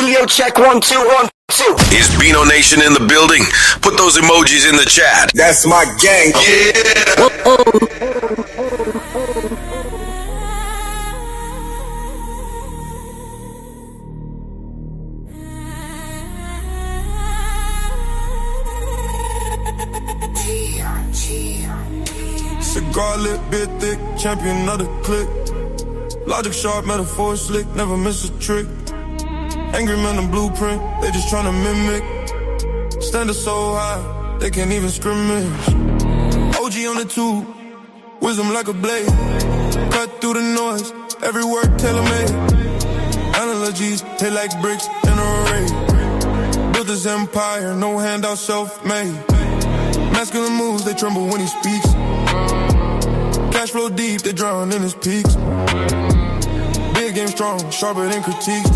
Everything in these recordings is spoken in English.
Yo, check 1 2 1 2. Is BINO Nation in the building? Put those emojis in the chat. That's my gang. Yeah. Cigar lit, bit thick, champion of the clique. Logic sharp, metaphor slick, never miss a trick. Angryman, the blueprint, they just tryna mimic. Standard so high, they can't even scrimmage. OG on the tube, wisdom like a blade. Cut through the noise, every word tailor-made. Analogies hit like bricks in a array. Built this empire, no handout, self-made. Masculine moves, they tremble when he speaks. Cash flow deep, they drown in his peaks. Big game strong, sharper than critiqued.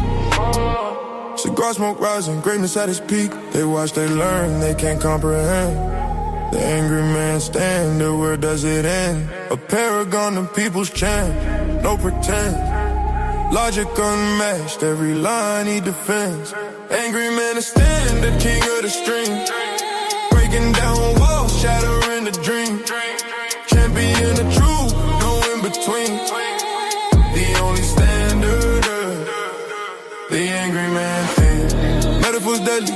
Cigar smoke rising, greatness at its peak. They watch, they learn, they can't comprehend. The angry man standard, where does it end? A paragon of people's champ, no pretend. Logic unmatched, every line he defends. Angry man is standard, king of the string. Breaking down walls, shattering the dream. Champion of truth, no in between. The only standard, the angry man thing. Metaphors deadly,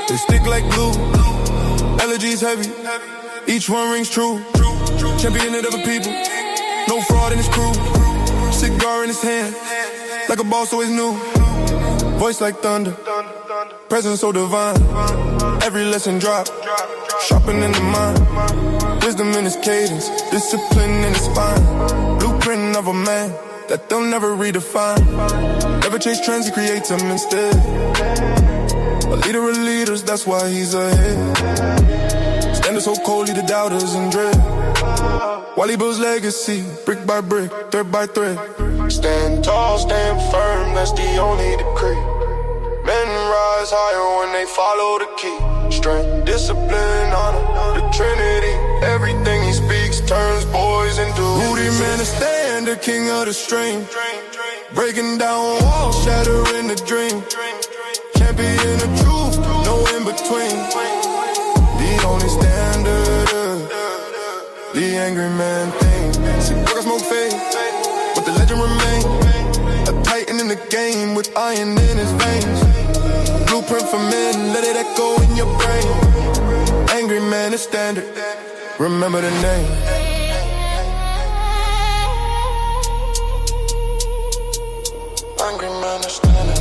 they stick like glue. Elegies heavy, each one rings true. Champion of the people, no fraud in his crew. Cigar in his hand, like a boss always knew. Voice like thunder, presence so divine. Every lesson drop, sharpening the mind. Wisdom in his cadence, discipline in his spine. Blueprint of a man that they'll never redefine. Never chase trends, he creates them instead. A leader of leaders, that's why he's ahead. Standing so coldly, the doubters in dread. While he builds legacy, brick by brick, thread by thread. Stand tall, stand firm, that's the only decree. Men rise higher when they follow the key. Strength, discipline, honor, the trinity. Everything he speaks turns boys into Rudy man, a standard, king of the stream. Breaking down walls, shattering the dream. Champion of truth, no in between. The only standard, the angry man thing. Cigar smoke fade, but the legend remain. A titan in the game with iron in his veins. Blueprint for men, let it echo in your brain. Angry man is standard, remember the name. Angry man is standard.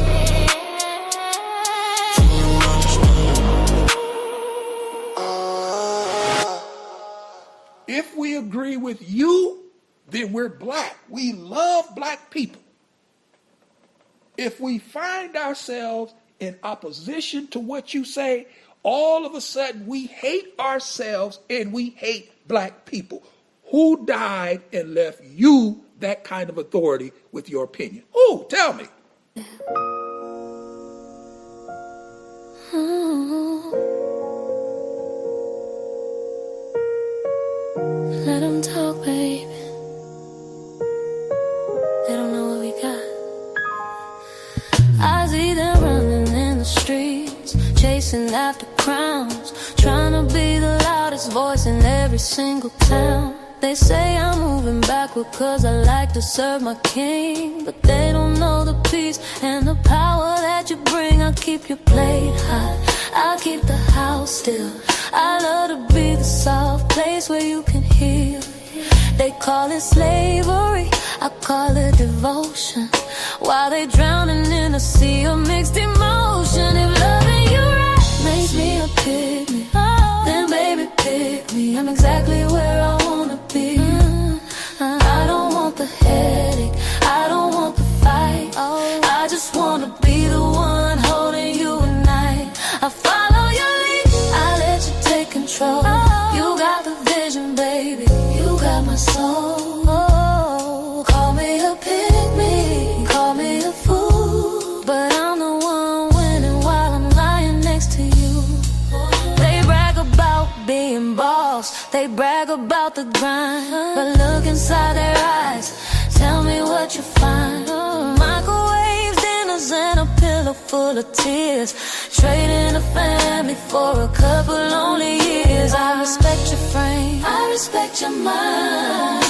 If we agree with you, then we're black. We love black people. If we find ourselves in opposition to what you say, all of a sudden we hate ourselves and we hate black people. Who died and left you that kind of authority with your opinion? Who? Tell me. Let them talk, baby. They don't know what we got. I see them running in the streets, chasing after crowns, trying to be the loudest voice in every single town. They say I'm moving backward cause I like to serve my king, but they don't know the peace and the power that you bring. I'll keep your plate hot, I'll keep the house still. I love to be the soft place where you can heal. They call it slavery, I call it devotion. While they drowning in a sea of mixed emotion. If loving you right makes me a pygmy, then baby pick me. I'm exactly where I wanna be. I don't want the headache, I don't want the fight. I just wanna be the one holding you at night. I follow your lead, I let you take control. You got the vision, baby, you got my soul. Call me a pygmy, call me a fool, but I'm the one winning while I'm lying next to you. They brag about being boss, they brag about the grind, but look inside their eyes, tell me what you find. Microwaves, dinners, roses and a pillow full of tears, trading a family for a couple lonely years. I respect your frame, I respect your mind.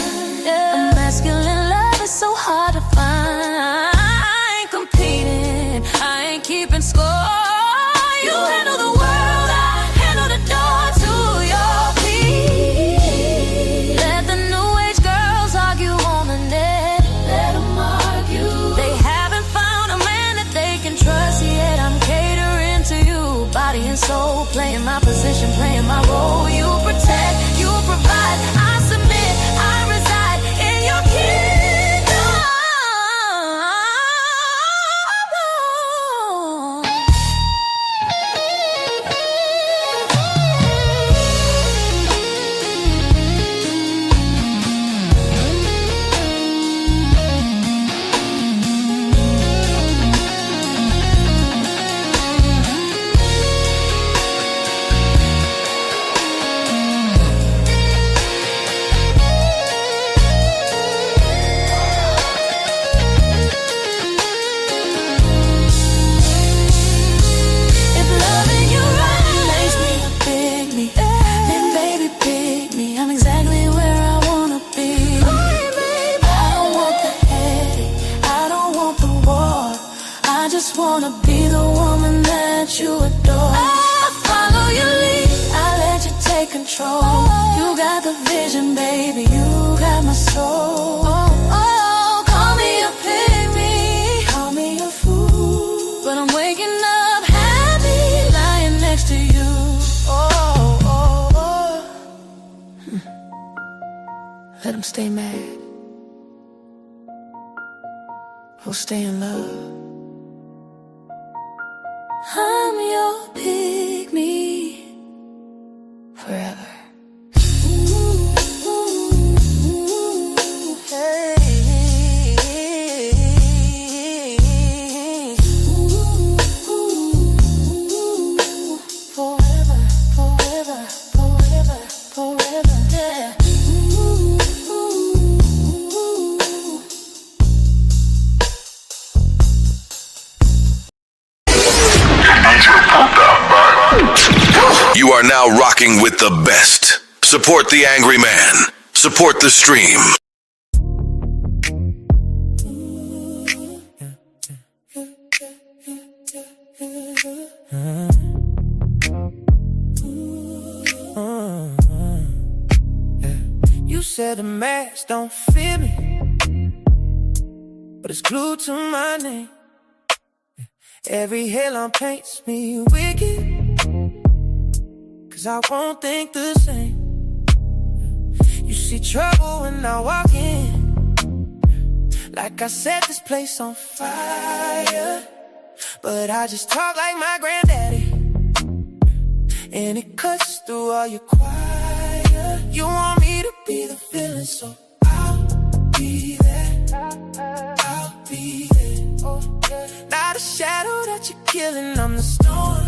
Yeah. A masculine love is so hard to find. I ain't competing, I ain't keeping score. You handle the world, I handle the door to your peace. Let the new age girls argue on the net. Let them argue. They haven't found a man that they can trust yet. I'm catering to you, body and soul, playing my position, playing my role. You protect, you provide, I submit, I reside in your kingdom. Wanna be the woman that you adore. I follow your lead, I let you take control. You got the vision, baby, you got my soul. Call me a pygmy, call me a fool, but I'm waking up happy, lying next to you. Let them stay mad, we'll stay in love. I'm your pygmy forever. Forever, forever, forever, forever, yeah. You are now rocking with the best. Support the Angry Man. Support the stream. You said the mask don't fit me, but it's glued to my name. Every hairline paints me wicked, 'cause I won't think the same. You see trouble when I walk in, like I set this place on fire. But I just talk like my granddaddy, and it cuts through all your choir. You want me to be the villain, so I'll be there, I'll be there. Not a shadow that you're killing, I'm the storm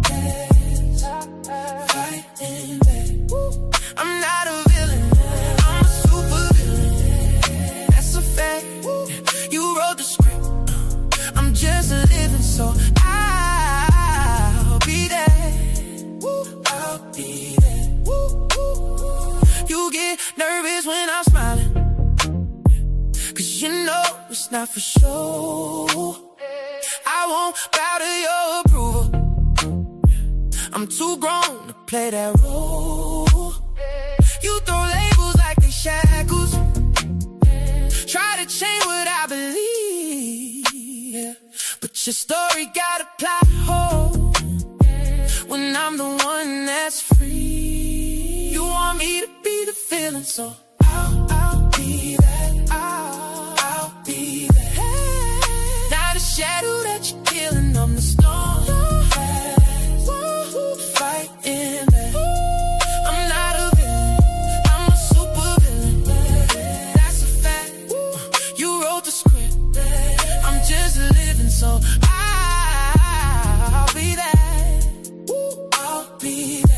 that's fighting back. I'm not a villain, I'm a super villain. That's a fact, you wrote the script, I'm just living, so I'll be there, I'll be there. You get nervous when I'm smiling, 'cause you know it's not for show. I won't bow to your approval, I'm too grown to play that role. You throw labels like they shackles, try to change what I believe, but your story got a plot hole when I'm the one that's free. You want me to be the villain, so I'll be that, I'll be that. Not a shadow that you're killing, I'm the storm that's fighting back. I'm not a villain, I'm a super villain. That's a fact, you wrote the script, I'm just living, so I'll be that, I'll be that.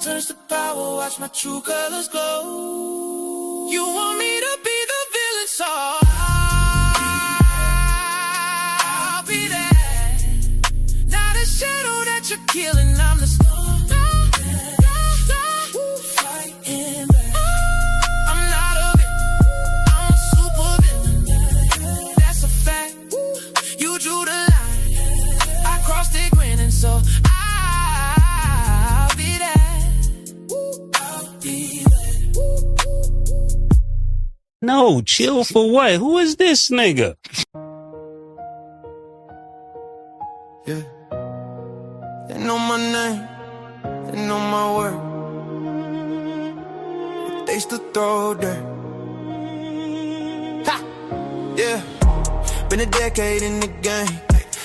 turns to power, watch my true colors glow. You want me to be the villain, so I'll be there. Not a shadow that you're killing, I'm the storm. Fighting back. I'm not a villain, I'm a super villain. That's a fact. You drew the line, I crossed it grinning, so I'll be there. I'll be there. No, chill for what? Who is this nigga? Yeah. They know my name, they know my word. They still throw dirt. Ha! Yeah. Been a decade in the game,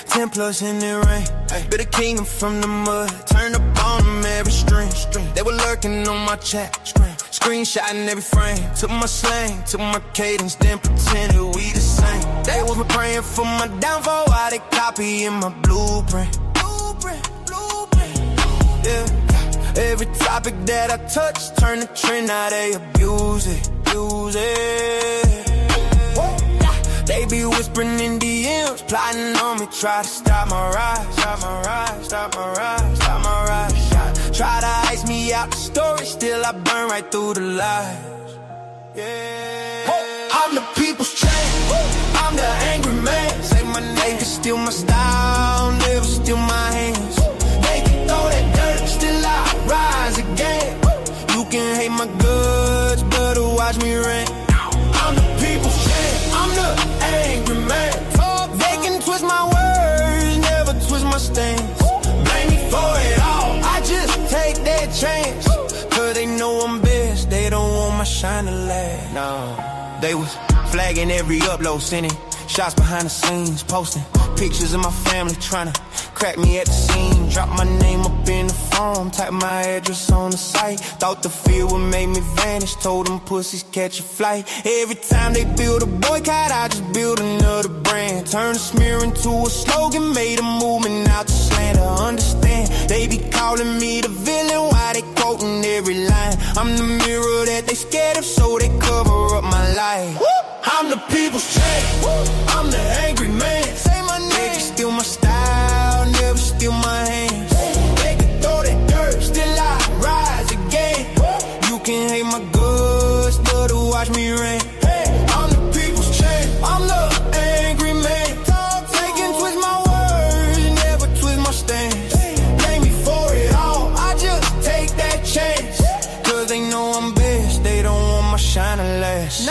10 plus in the rain. Been a kingdom from the mud, turned up on them every string. They were lurking on my chat, screenshotting every frame. Took my slang, took my cadence, then pretended we the same. They was praying for my downfall, while they copying my blueprint. Yeah. Every topic that I touch, turn the trend, now they abuse it, use it. They be whispering in DMs, plotting on me, try to stop my rise, stop my rise, stop my rise, stop my rise. Try to ice me out the story, still I burn right through the lies. Yeah. I'm the people's champ, I'm the angry man. Say my name, can steal my style, never steal my hands. They can throw that dirt, still I rise again. You can hate my goods, but watch me rain. I'm the people's champ, I'm the angry man. They can twist my words, never twist my stance. Blame me for it all, I just take that chance. Cause they know I'm best, they don't want my shine to last. No, they was flagging every upload, sending shots behind the scenes, posting pictures of my family, trying to crack me at the scene. Drop my name up in the phone, type my address on the site. Thought the fear would make me vanish, told them pussies catch a flight. Every time they build a boycott, I just build another brand. Turn a smear into a slogan, made a movement out to slander. Understand, they be calling me the villain, why they quoting every line. I'm the mirror that they scared of, so they cover up my life. I'm the people's champ, I'm the angry man. Say my name. They can steal my style, never steal my hands. They can throw that dirt, still I rise again. You can hate my goods, but watch me rain. I'm the people's champ, I'm the angry man. They can twist my words, never twist my stance. Blame me for it all, I just take that chance. Cause they know I'm best, they don't want my shine to last.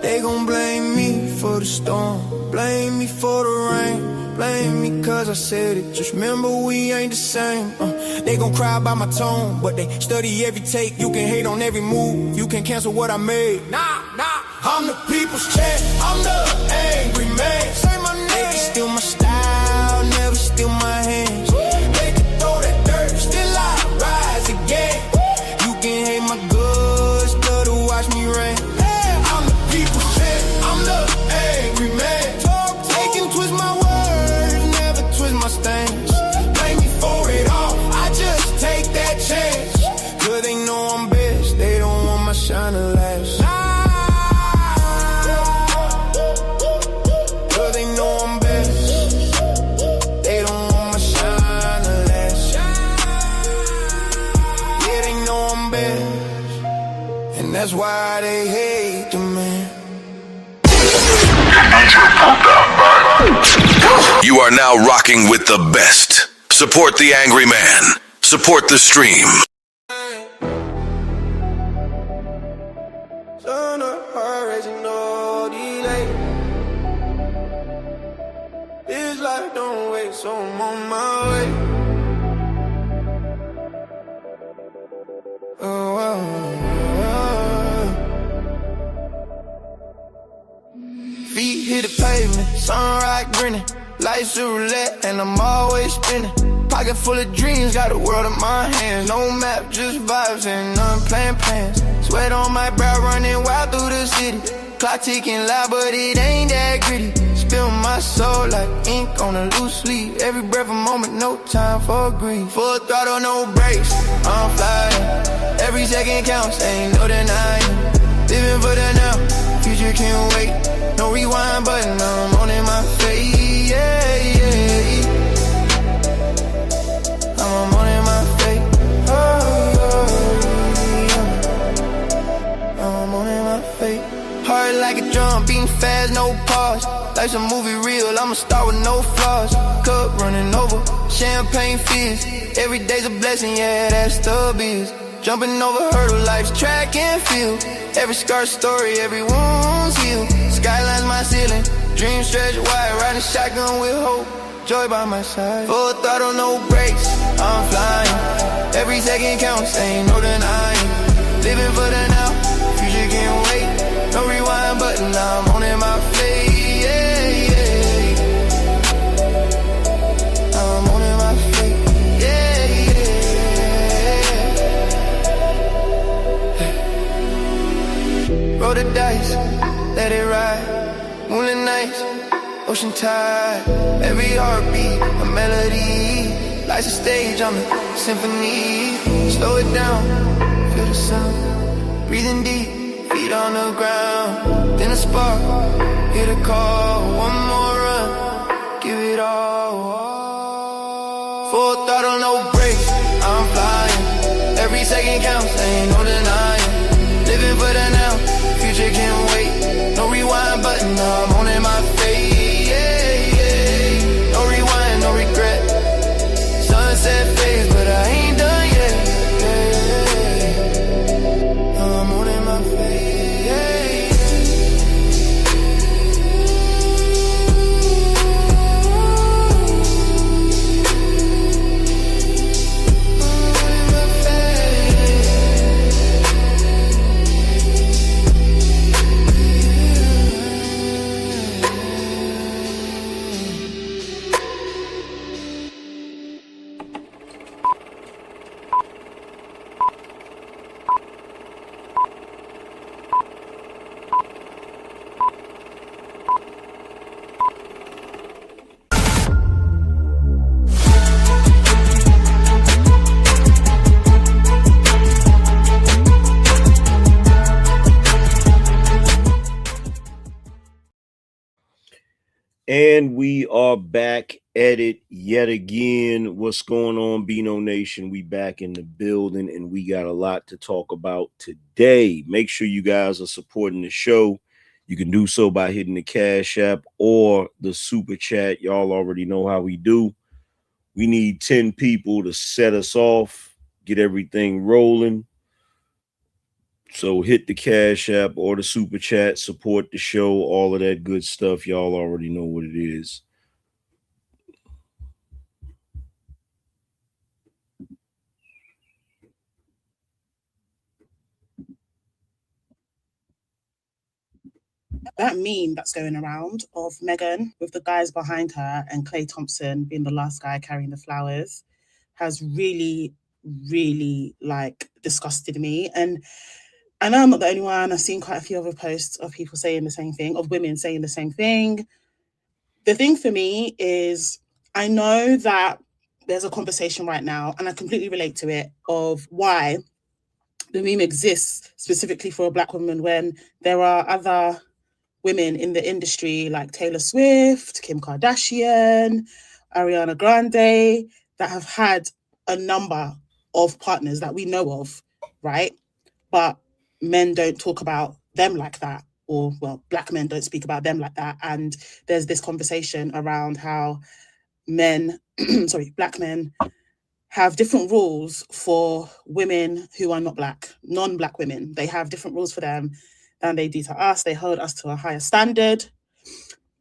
They gon' blame me for the storm, blame me for the rain, blame me cause I said it, just remember we ain't the same. They gon' cry about my tone, but they study every take. You can hate on every move, you can cancel what I made. Nah, I'm the people's champ, I'm the angry man. Say my name. They can steal my style, never steal my hands. They can throw that dirt, still I rise again. You can hate my goods, but watch me rain. I'm the people's champ, I'm the angry man. They can twist my words, never twist my stance. Blame me for it all, I just take that chance. Cause they know I'm best, they don't want my shine to last. Cause they know I'm best, they don't want my shine to last. Yeah, they know I'm best, and that's why they hate the man. You are now rocking with the best. Support the Angry Man. Support the stream. Son of her raising no delay. This life don't wait, so I'm on my way. Feet hit the pavement, sunrise grinning. Life's a roulette and I'm always spinning. Pocket full of dreams, got the world in my hands. No map, just vibes and unplanned plans. Sweat on my brow, running wild through the city. Clock ticking loud, but it ain't that gritty. build my soul like ink on a loose leaf. Every breath a moment, no time for grief. Full throttle, no brakes, I'm flying. Every second counts, ain't no denying. Living for the now, future can't wait. No rewind button, I'm on in my face, yeah, yeah. I'm on in my face, I'm on in my face. Heart like a drum, beating fast, no pause. Life's a movie real, I'ma start with no flaws. Cup running over, champagne fizz. Every day's a blessing, yeah, that's the biz. Jumping over hurdle, life's track and field. Every scar story, every wound's healed. Skyline's my ceiling, dreams stretch wide. Riding shotgun with hope, joy by my side. Full throttle, no brakes, I'm flying. Every second counts, ain't no denying. Living for the now, future can't wait. No rewind button, I'm on in my face, yeah, yeah. I'm on in my face, yeah, yeah. Roll the dice, let it ride. Moonlit nights, ocean tide. Every heartbeat, a melody. Life's a stage, I'm a symphony. Slow it down, feel the sound. Breathing deep, feet on the ground. Then a spark, hit a call. One more run, give it all. Full throttle, no brakes, I'm flying. Every second counts, ain't no denying. Living for the now, future can't wait. No rewind button, I'm on in my face, yeah, yeah. No rewind, no regret. Sunset phase, but I ain't done yet, yeah. I'm on in my face, yeah. And we are back at it yet again. What's going on, BINO Nation? We back in the building, and we got a lot to talk about today. Make sure you guys are supporting the show. You can do so by hitting the Cash App or the Super Chat. Y'all already know how we do. We need 10 people to set us off, get everything rolling. So hit the Cash App or the Super Chat, support the show, all of that good stuff. Y'all already know what it is. That meme that's going around of Meghan with the guys behind her and Klay Thompson being the last guy carrying the flowers has really, really disgusted me. And I know I'm not the only one. I've seen quite a few other posts of people saying the same thing, of women saying the same thing. The thing for me is, I know that there's a conversation right now, and I completely relate to it, of why the meme exists specifically for a Black woman when there are other women in the industry like Taylor Swift, Kim Kardashian, Ariana Grande, that have had a number of partners that we know of, right? But men don't talk about them like that, or, well, Black men don't speak about them like that. And there's this conversation around how Black men have different rules for women who are not Black, non-Black women. They have different rules for them than they do to us. They hold us to a higher standard.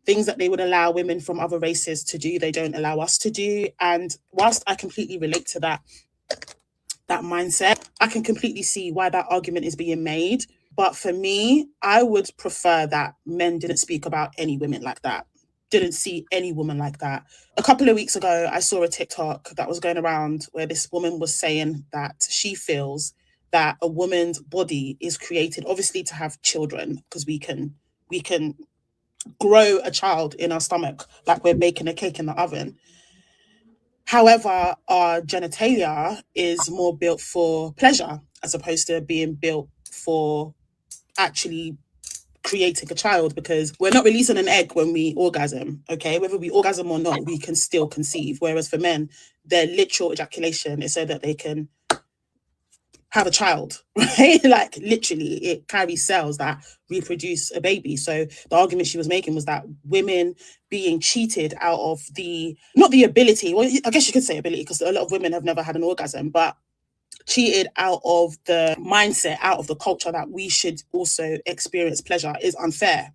Things that they would allow women from other races to do, they don't allow us to do. And whilst I completely relate to that mindset, I can completely see why that argument is being made. But for me, I would prefer that men didn't speak about any women like that, didn't see any woman like that. A couple of weeks ago, I saw a TikTok that was going around where this woman was saying that she feels that a woman's body is created, obviously, to have children, because we can grow a child in our stomach like we're baking a cake in the oven. However, our genitalia is more built for pleasure as opposed to being built for actually creating a child, because we're not releasing an egg when we orgasm, okay? Whether we orgasm or not, we can still conceive. Whereas for men, their literal ejaculation is so that they can have a child, right? Like literally, it carries cells that reproduce a baby. So the argument she was making was that women being cheated out of not the ability, well, I guess you could say ability, because a lot of women have never had an orgasm, but cheated out of the mindset, out of the culture that we should also experience pleasure is unfair.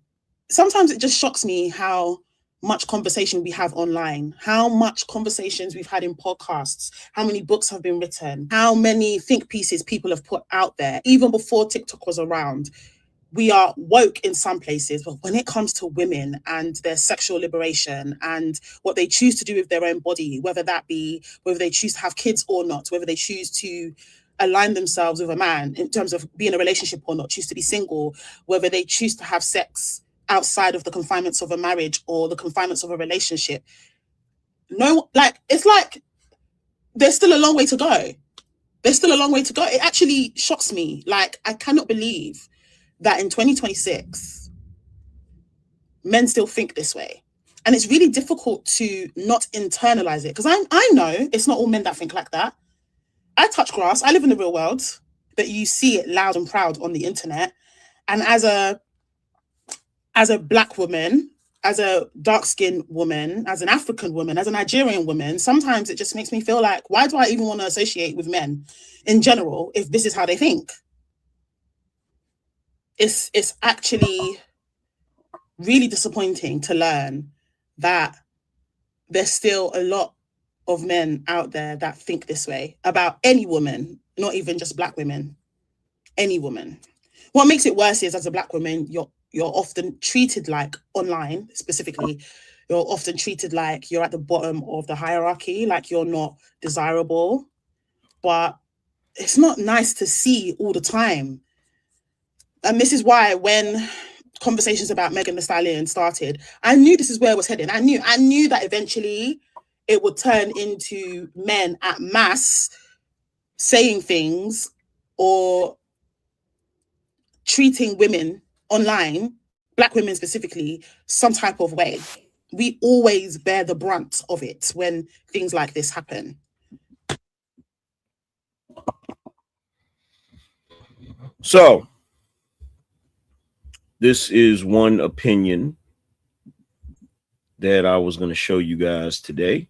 Sometimes it just shocks me how much conversation we have online, how much conversations we've had in podcasts, how many books have been written, how many think pieces people have put out there. Even before TikTok was around, we are woke in some places, but when it comes to women and their sexual liberation and what they choose to do with their own body, whether they choose to have kids or not, whether they choose to align themselves with a man in terms of being in a relationship or not, choose to be single, whether they choose to have sex outside of the confinements of a marriage or the confinements of a relationship. No, like, it's like there's still a long way to go. There's still a long way to go. It actually shocks me. Like, I cannot believe that in 2026, men still think this way. And it's really difficult to not internalize it, because I know it's not all men that think like that. I touch grass. I live in the real world, but you see it loud and proud on the internet. And as a Black woman, as a dark-skinned woman, as an African woman, as a Nigerian woman, sometimes it just makes me feel like, why do I even want to associate with men in general if this is how they think? It's actually really disappointing to learn that there's still a lot of men out there that think this way about any woman, not even just Black women, any woman. What makes it worse is, as a Black woman, you're often treated like, online specifically, you're often treated like you're at the bottom of the hierarchy, like you're not desirable. But it's not nice to see all the time. And this is why when conversations about Megan Thee Stallion started, I knew this is where it was heading. I knew that eventually it would turn into men at mass saying things or treating women online, Black women specifically, some type of way. We always bear the brunt of it when things like this happen. So, this is one opinion that I was going to show you guys today.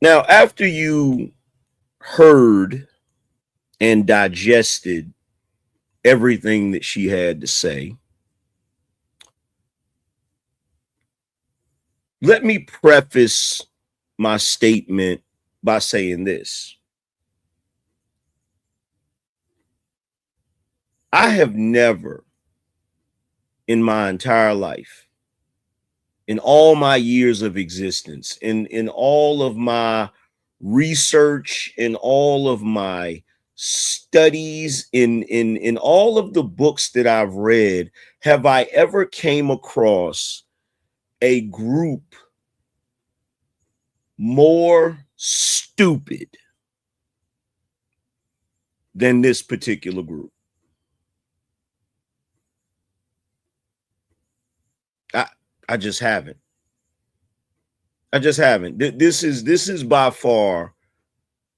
Now, after you heard and digested everything that she had to say, let me preface my statement by saying this. I have never in my entire life, in all my years of existence, in all of my research, in all of my studies, in all of the books that I've read, have I ever came across a group more stupid than this particular group. I just haven't. I just haven't. This is by far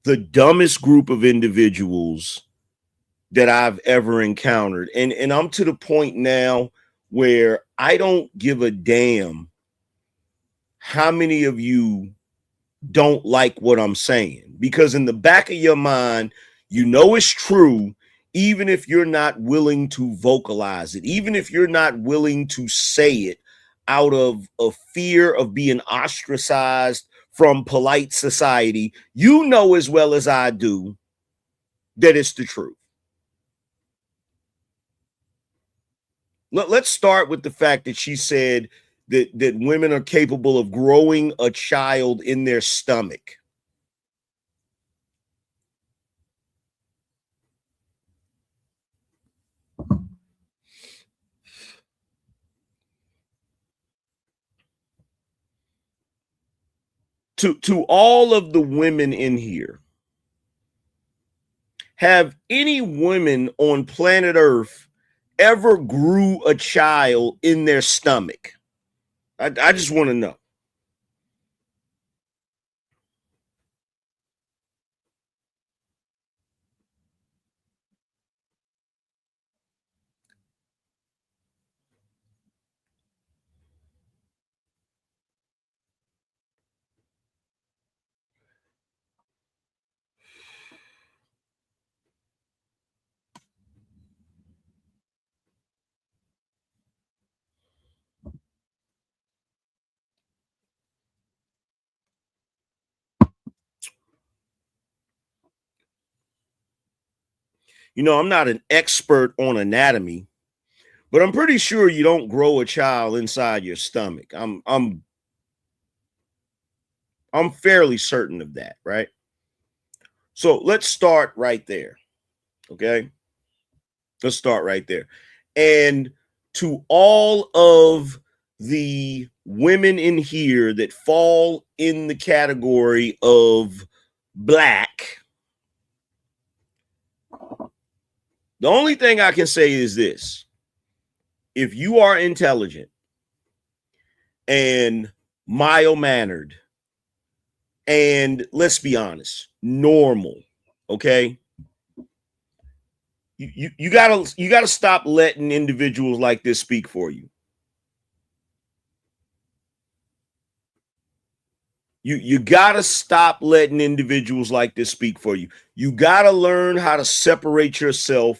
the dumbest group of individuals that I've ever encountered. And I'm to the point now where I don't give a damn how many of you don't like what I'm saying, because in the back of your mind, you know it's true, even if you're not willing to vocalize it, even if you're not willing to say it out of a fear of being ostracized from polite society. You know as well as I do that it's the truth. Let's start with the fact that she said that women are capable of growing a child in their stomach. to all of the women in here, have any women on planet Earth ever grew a child in their stomach? I just want to know. You know, I'm not an expert on anatomy, but I'm pretty sure you don't grow a child inside your stomach. I'm fairly certain of that, right? So let's start right there. Okay? Let's start right there. And to all of the women in here that fall in the category of black, the only thing I can say is this: if you are intelligent and mild-mannered and, let's be honest, normal, okay, you gotta stop letting individuals like this speak for you. You gotta stop letting individuals like this speak for you. You gotta learn how to separate yourself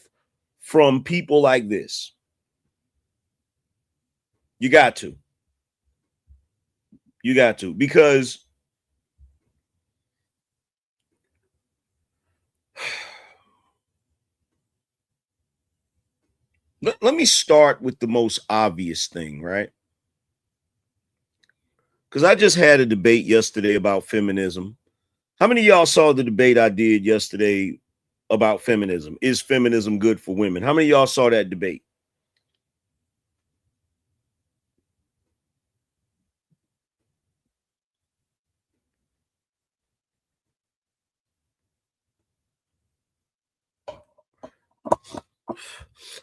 from people like this. You got to. You got to, because let me start with the most obvious thing, right? Because I just had a debate yesterday about feminism. How many of y'all saw the debate I did yesterday about feminism? Is feminism good for women? How many of y'all saw that debate?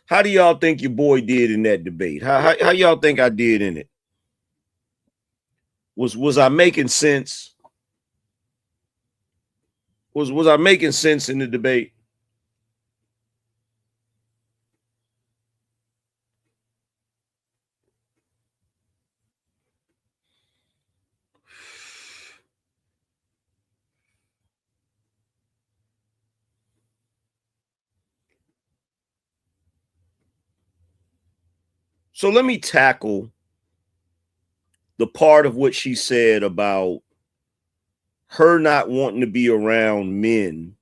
How do y'all think your boy did in that debate? How y'all think I did in it? Was I making sense? Was I making sense in the debate? So let me tackle the part of what she said about her not wanting to be around men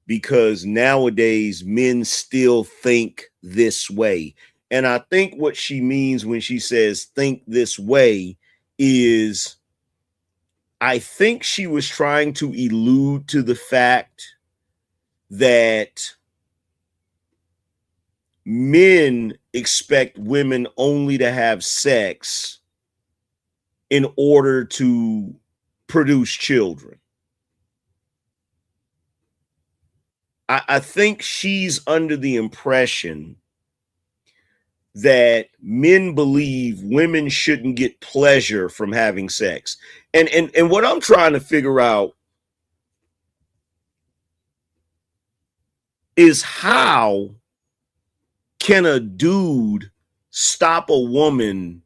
because nowadays men still think this way. And I think what she means when she says think this way is, I think she was trying to allude to the fact that men expect women only to have sex in order to produce children. I think she's under the impression that men believe women shouldn't get pleasure from having sex. And what I'm trying to figure out is, how can a dude stop a woman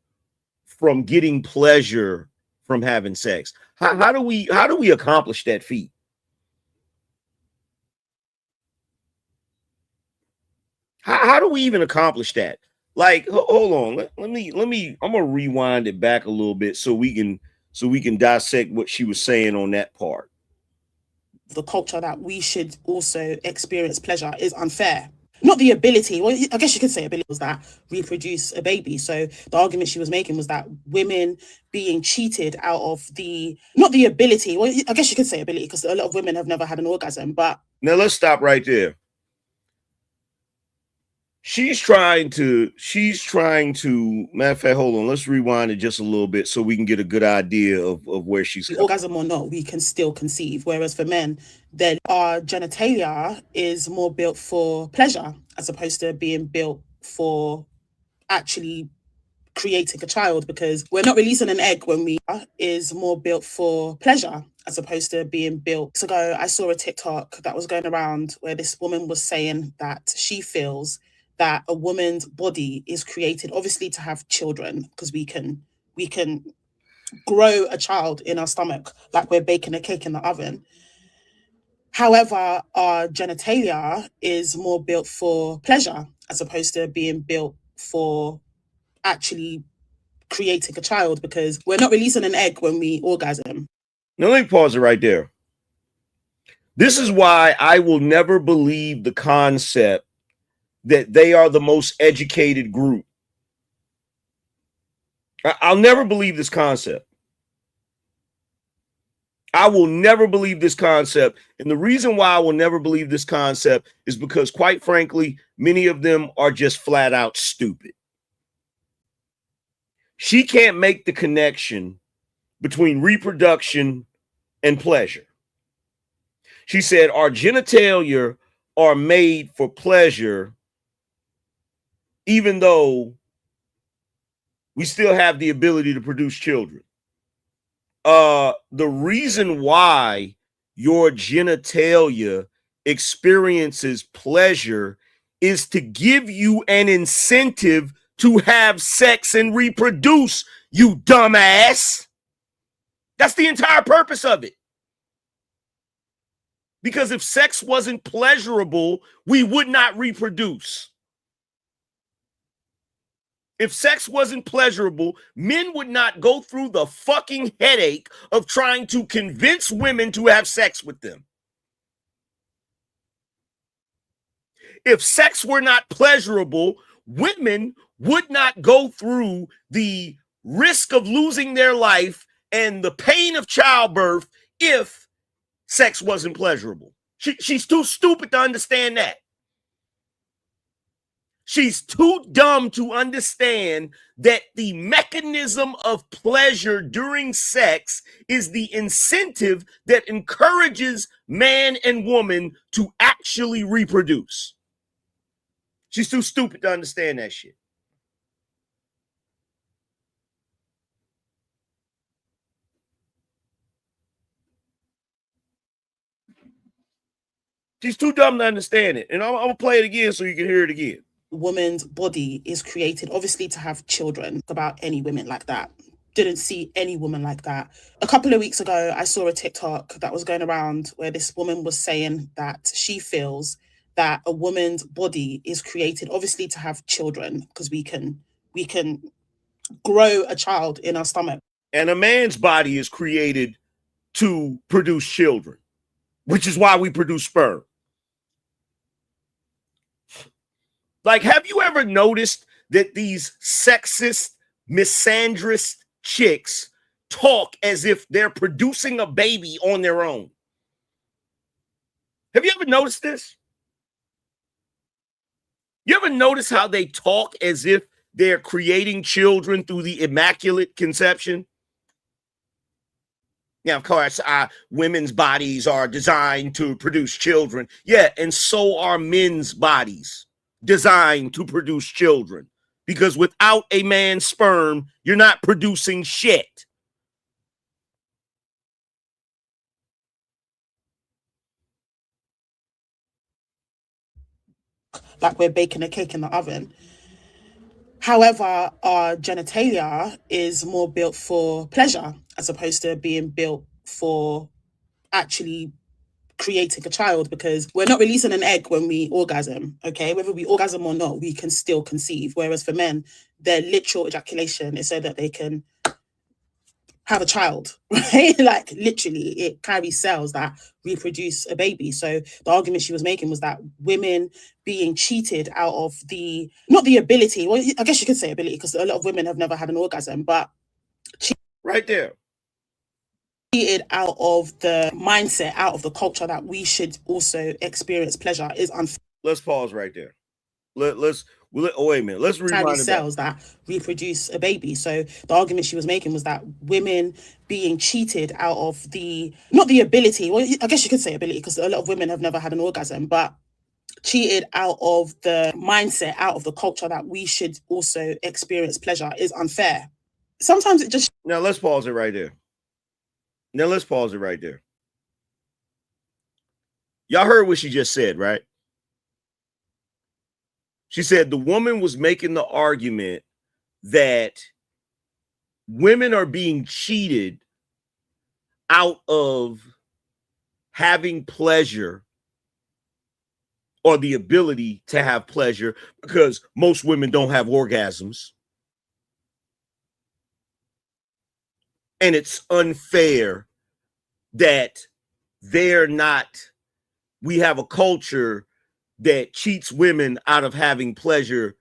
from getting pleasure from having sex? How do we accomplish that feat? How do we even accomplish that? Like, hold on. Let me. I'm gonna rewind it back a little bit so we can dissect what she was saying on that part. The culture that we should also experience pleasure is unfair. Not the ability, well, I guess you could say ability was that reproduce a baby. So the argument she was making was that women being cheated out of not the ability, well, I guess you could say ability, because a lot of women have never had an orgasm. But now let's stop right there. she's trying to, matter of fact, hold on, let's rewind it just a little bit so we can get a good idea of where she's coming. Orgasm or not, we can still conceive. Whereas for men, then our genitalia is more built for pleasure as opposed to being built for actually creating a child, because we're not releasing an egg when we is more built for pleasure as opposed to being built. Ago, I saw a TikTok that was going around where this woman was saying that she feels that a woman's body is created obviously to have children, because we can grow a child in our stomach like we're baking a cake in the oven. However, our genitalia is more built for pleasure as opposed to being built for actually creating a child, because we're not releasing an egg when we orgasm. Now let me pause it right there. This is why I will never believe the concept that they are the most educated group. I'll never believe this concept. I will never believe this concept. And the reason why I will never believe this concept is because, quite frankly, many of them are just flat out stupid. She can't make the connection between reproduction and pleasure. She said our genitalia are made for pleasure, even though we still have the ability to produce children. The reason why your genitalia experiences pleasure is to give you an incentive to have sex and reproduce, you dumbass. That's the entire purpose of it. Because if sex wasn't pleasurable, we would not reproduce. If sex wasn't pleasurable, men would not go through the fucking headache of trying to convince women to have sex with them. If sex were not pleasurable, women would not go through the risk of losing their life and the pain of childbirth if sex wasn't pleasurable. She's too stupid to understand that. She's too dumb to understand that the mechanism of pleasure during sex is the incentive that encourages man and woman to actually reproduce. She's too stupid to understand that shit. She's too dumb to understand it. And I'm going to play it again so you can hear it again. Woman's body is created obviously to have children. About any women like that. Didn't see any woman like that. A couple of weeks ago, I saw a TikTok that was going around where this woman was saying that she feels that a woman's body is created obviously to have children, because we can grow a child in our stomach. And a man's body is created to produce children, which is why we produce sperm. Like, have you ever noticed that these sexist, misandrist chicks talk as if they're producing a baby on their own? Have you ever noticed this? You ever notice how they talk as if they're creating children through the Immaculate Conception? Yeah, of course, women's bodies are designed to produce children. Yeah, and so are men's bodies designed to produce children. Because without a man's sperm, you're not producing shit. Like we're baking a cake in the oven. However, our genitalia is more built for pleasure as opposed to being built for actually creating a child, because we're not releasing an egg when we orgasm, okay? Whether we orgasm or not, we can still conceive. Whereas for men, their literal ejaculation is so that they can have a child, right? Like literally, it carries cells that reproduce a baby. So the argument she was making was that women being cheated out of the, not the ability, well, I guess you could say ability, because a lot of women have never had an orgasm, but right there. Cheated out of the mindset, out of the culture that we should also experience pleasure is unfair. Let's pause right there. Well, oh, wait a minute. Let's carry rewind it back. cells that reproduce a baby. So the argument she was making was that women being cheated out of not the ability, well, I guess you could say ability, because a lot of women have never had an orgasm, but cheated out of the mindset, out of the culture that we should also experience pleasure is unfair. Sometimes it just... Now let's pause it right there. Y'all heard what she just said, right? She said the woman was making the argument that women are being cheated out of having pleasure or the ability to have pleasure because most women don't have orgasms. And it's unfair that we have a culture that cheats women out of having pleasure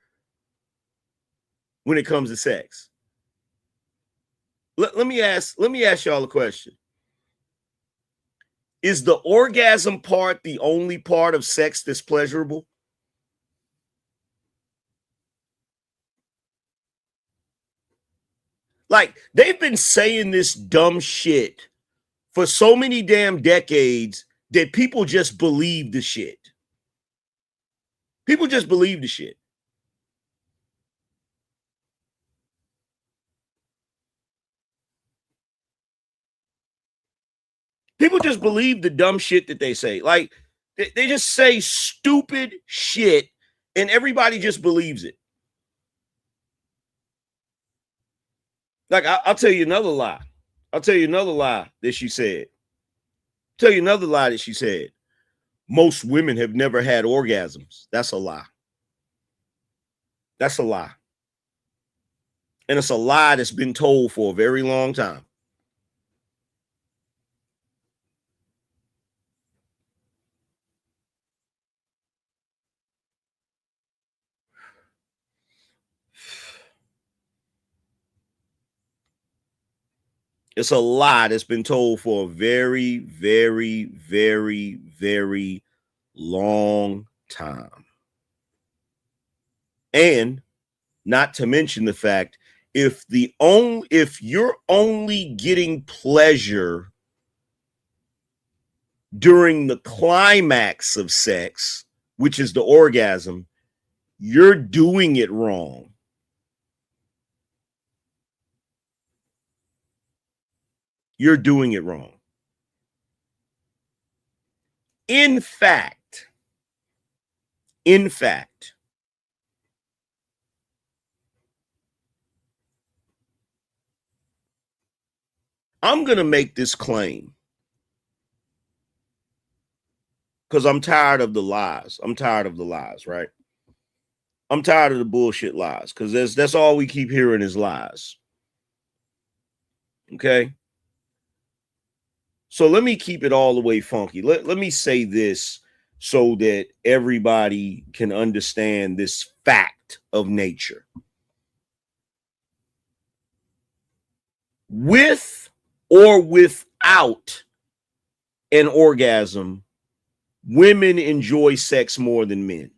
when it comes to sex. Let me ask y'all a question. Is the orgasm part the only part of sex that's pleasurable? Like, they've been saying this dumb shit for so many damn decades that people just believe the shit. People just believe the shit. People just believe the dumb shit that they say. Like, they just say stupid shit and everybody just believes it. Like, I'll tell you another lie. That she said. Most women have never had orgasms. That's a lie. And it's a lie that's been told for a very long time. It's a lie that's been told for a very, very, very, very long time. And not to mention the fact, if you're only getting pleasure during the climax of sex, which is the orgasm, you're doing it wrong. You're doing it wrong. In fact, I'm going to make this claim because I'm tired of the lies. Right? I'm tired of the bullshit lies because that's all we keep hearing is lies. Okay? So let me keep it all the way funky. Let me say this so that everybody can understand this fact of nature. With or without an orgasm, women enjoy sex more than men.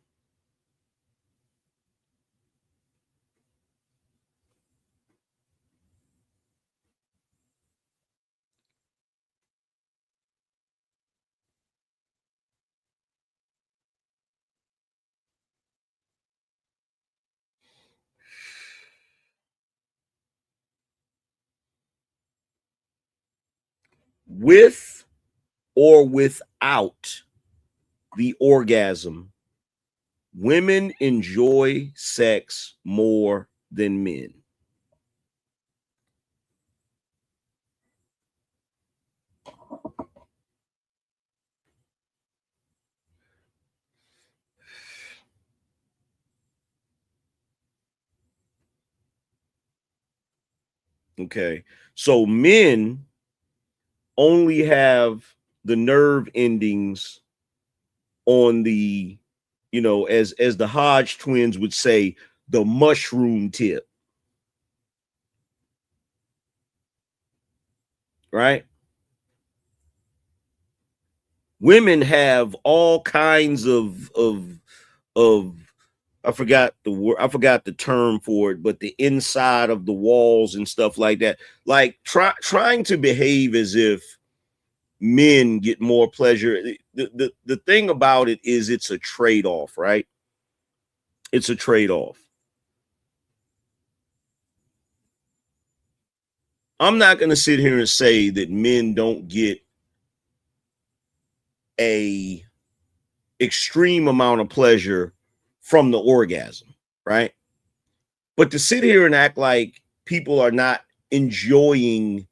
With or without the orgasm, women enjoy sex more than men. Okay, so men only have the nerve endings on the, as the Hodge twins would say, the mushroom tip. Right? Women have all kinds of I forgot the word, I forgot the term for it, but the inside of the walls and stuff like that. Like trying to behave as if men get more pleasure. The thing about it is it's a trade-off, right? It's a trade-off. I'm not going to sit here and say that men don't get a extreme amount of pleasure from the orgasm, right? But to sit here and act like people are not enjoying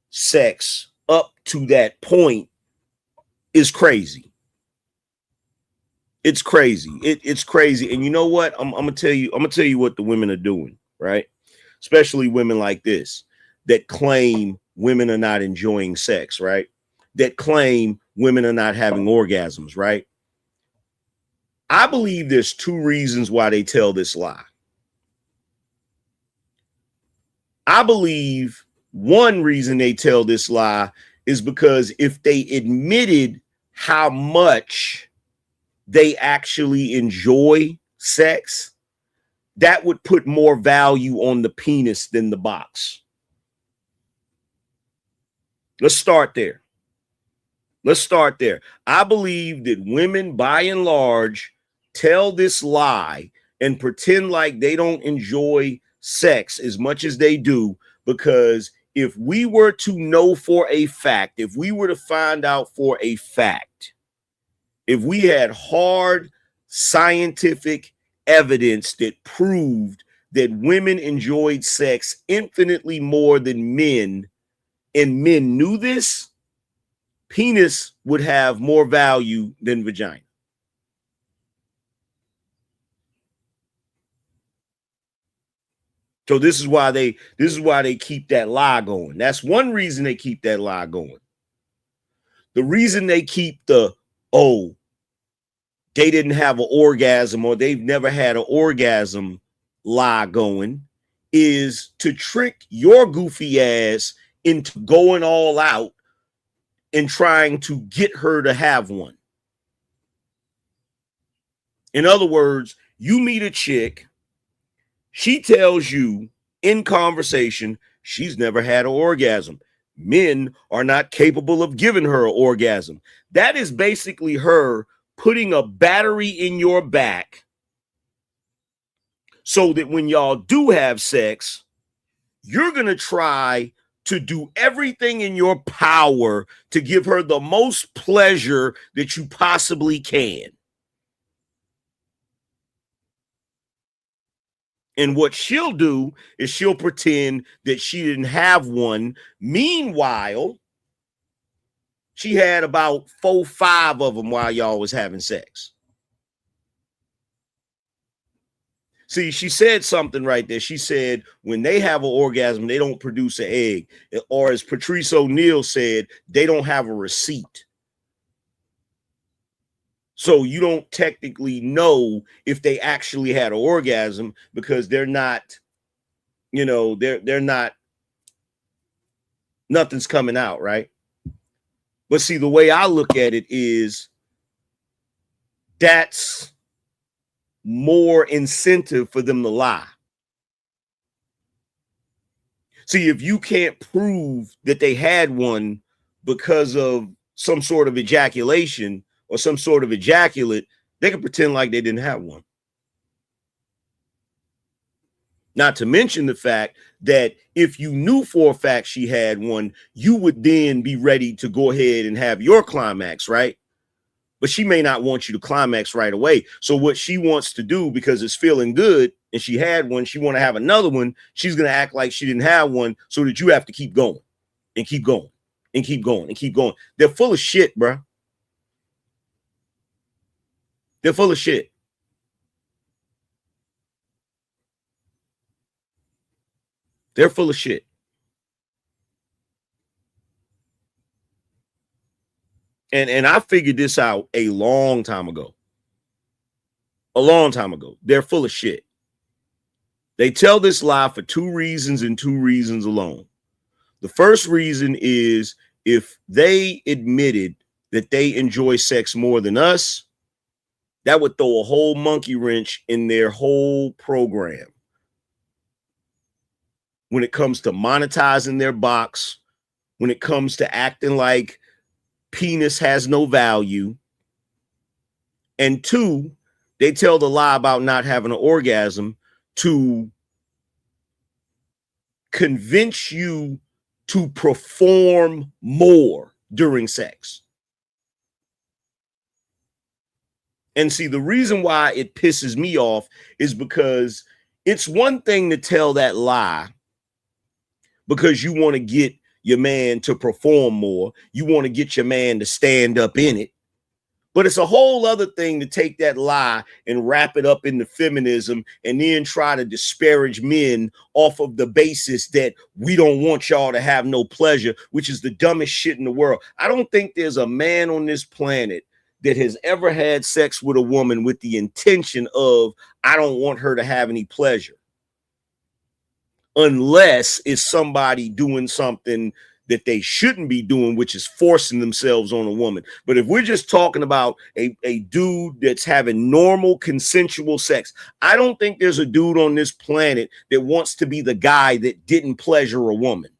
sex up to that point is crazy. It's crazy. It's crazy. And you know what? I'm gonna tell you what the women are doing, right? Especially women like this that claim women are not enjoying sex, right? That claim women are not having orgasms, right? I believe there's two reasons why they tell this lie. I believe one reason they tell this lie is because if they admitted how much they actually enjoy sex, that would put more value on the penis than the box. Let's start there. Let's start there. I believe that women, by and large, tell this lie and pretend like they don't enjoy sex as much as they do, because if we were to know for a fact, if we were to find out for a fact, if we had hard scientific evidence that proved that women enjoyed sex infinitely more than men, and men knew this, penis would have more value than vagina. So this is why they keep that lie going. That's one reason they keep that lie going. The reason they keep the, oh, they didn't have an orgasm or they've never had an orgasm lie going is to trick your goofy ass into going all out and trying to get her to have one. In other words, you meet a chick, she tells you in conversation she's never had an orgasm. Men are not capable of giving her an orgasm. That is basically her putting a battery in your back so that when y'all do have sex, you're going to try to do everything in your power to give her the most pleasure that you possibly can. And what she'll do is she'll pretend that she didn't have one. Meanwhile, she had about 4, 5 of them while y'all was having sex. See, she said something right there. She said when they have an orgasm, they don't produce an egg. Or as Patrice O'Neal said, they don't have a receipt. So you don't technically know if they actually had an orgasm because they're not, you know, they're not, nothing's coming out, right? But see, the way I look at it is that's more incentive for them to lie. See, if you can't prove that they had one because of some sort of ejaculation or some sort of ejaculate, they can pretend like they didn't have one. Not to mention the fact that if you knew for a fact she had one, you would then be ready to go ahead and have your climax, right? But she may not want you to climax right away. So what she wants to do, because it's feeling good and she had one, she want to have another one. She's going to act like she didn't have one so that you have to keep going and keep going and keep going and keep going. They're full of shit, bro. They're full of shit. They're full of shit. And I figured this out a long time ago. A long time ago. They're full of shit. They tell this lie for 2 reasons and 2 reasons alone. The first reason is if they admitted that they enjoy sex more than us, that would throw a whole monkey wrench in their whole program when it comes to monetizing their box, when it comes to acting like penis has no value. And two, they tell the lie about not having an orgasm to convince you to perform more during sex. And see, the reason why it pisses me off is because it's one thing to tell that lie because you want to get your man to perform more. You want to get your man to stand up in it. But it's a whole other thing to take that lie and wrap it up into feminism and then try to disparage men off of the basis that we don't want y'all to have no pleasure, which is the dumbest shit in the world. I don't think there's a man on this planet that has ever had sex with a woman with the intention of, I don't want her to have any pleasure. Unless it's somebody doing something that they shouldn't be doing, which is forcing themselves on a woman. But if we're just talking about a dude that's having normal consensual sex, I don't think there's a dude on this planet that wants to be the guy that didn't pleasure a woman.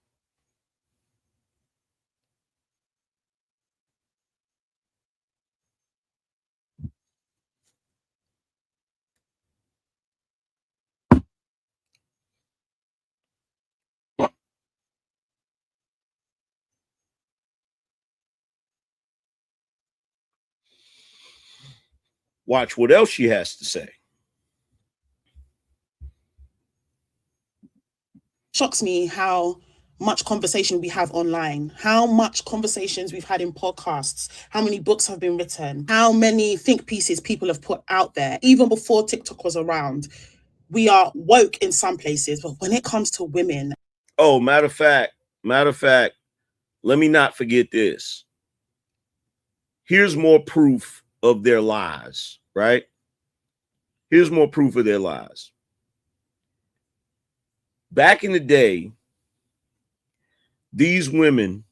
Watch what else she has to say. Shocks me how much conversation we have online, how much conversations we've had in podcasts, how many books have been written, how many think pieces people have put out there. Even before TikTok was around, we are woke in some places, but when it comes to women. Oh, matter of fact, let me not forget this. Here's more proof of their lies, right? Here's more proof of their lies. Back in the day, these women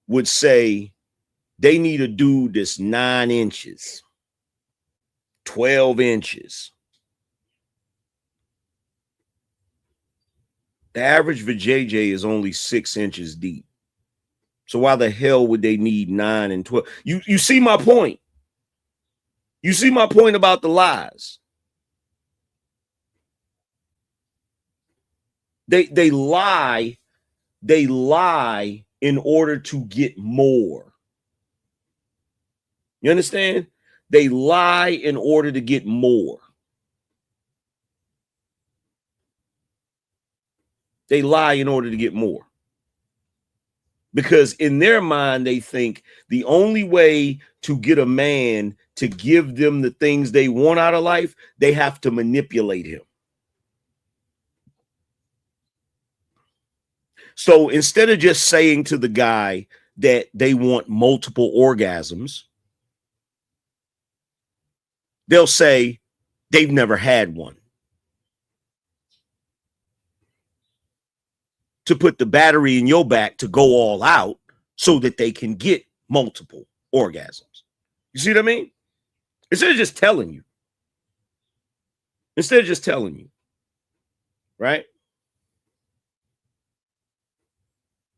would say they need a dude that's 9 inches, 12 inches. The average vajayjay is only 6 inches deep. So why the hell would they need 9 and 12? You see my point. You see my point about the lies. They lie in order to get more. You understand? They lie in order to get more. They lie in order to get more. Because in their mind, they think the only way to get a man to give them the things they want out of life, they have to manipulate him. So instead of just saying to the guy that they want multiple orgasms, they'll say they've never had one. To put the battery in your back to go all out so that they can get multiple orgasms. You see what I mean? Instead of just telling you. Right?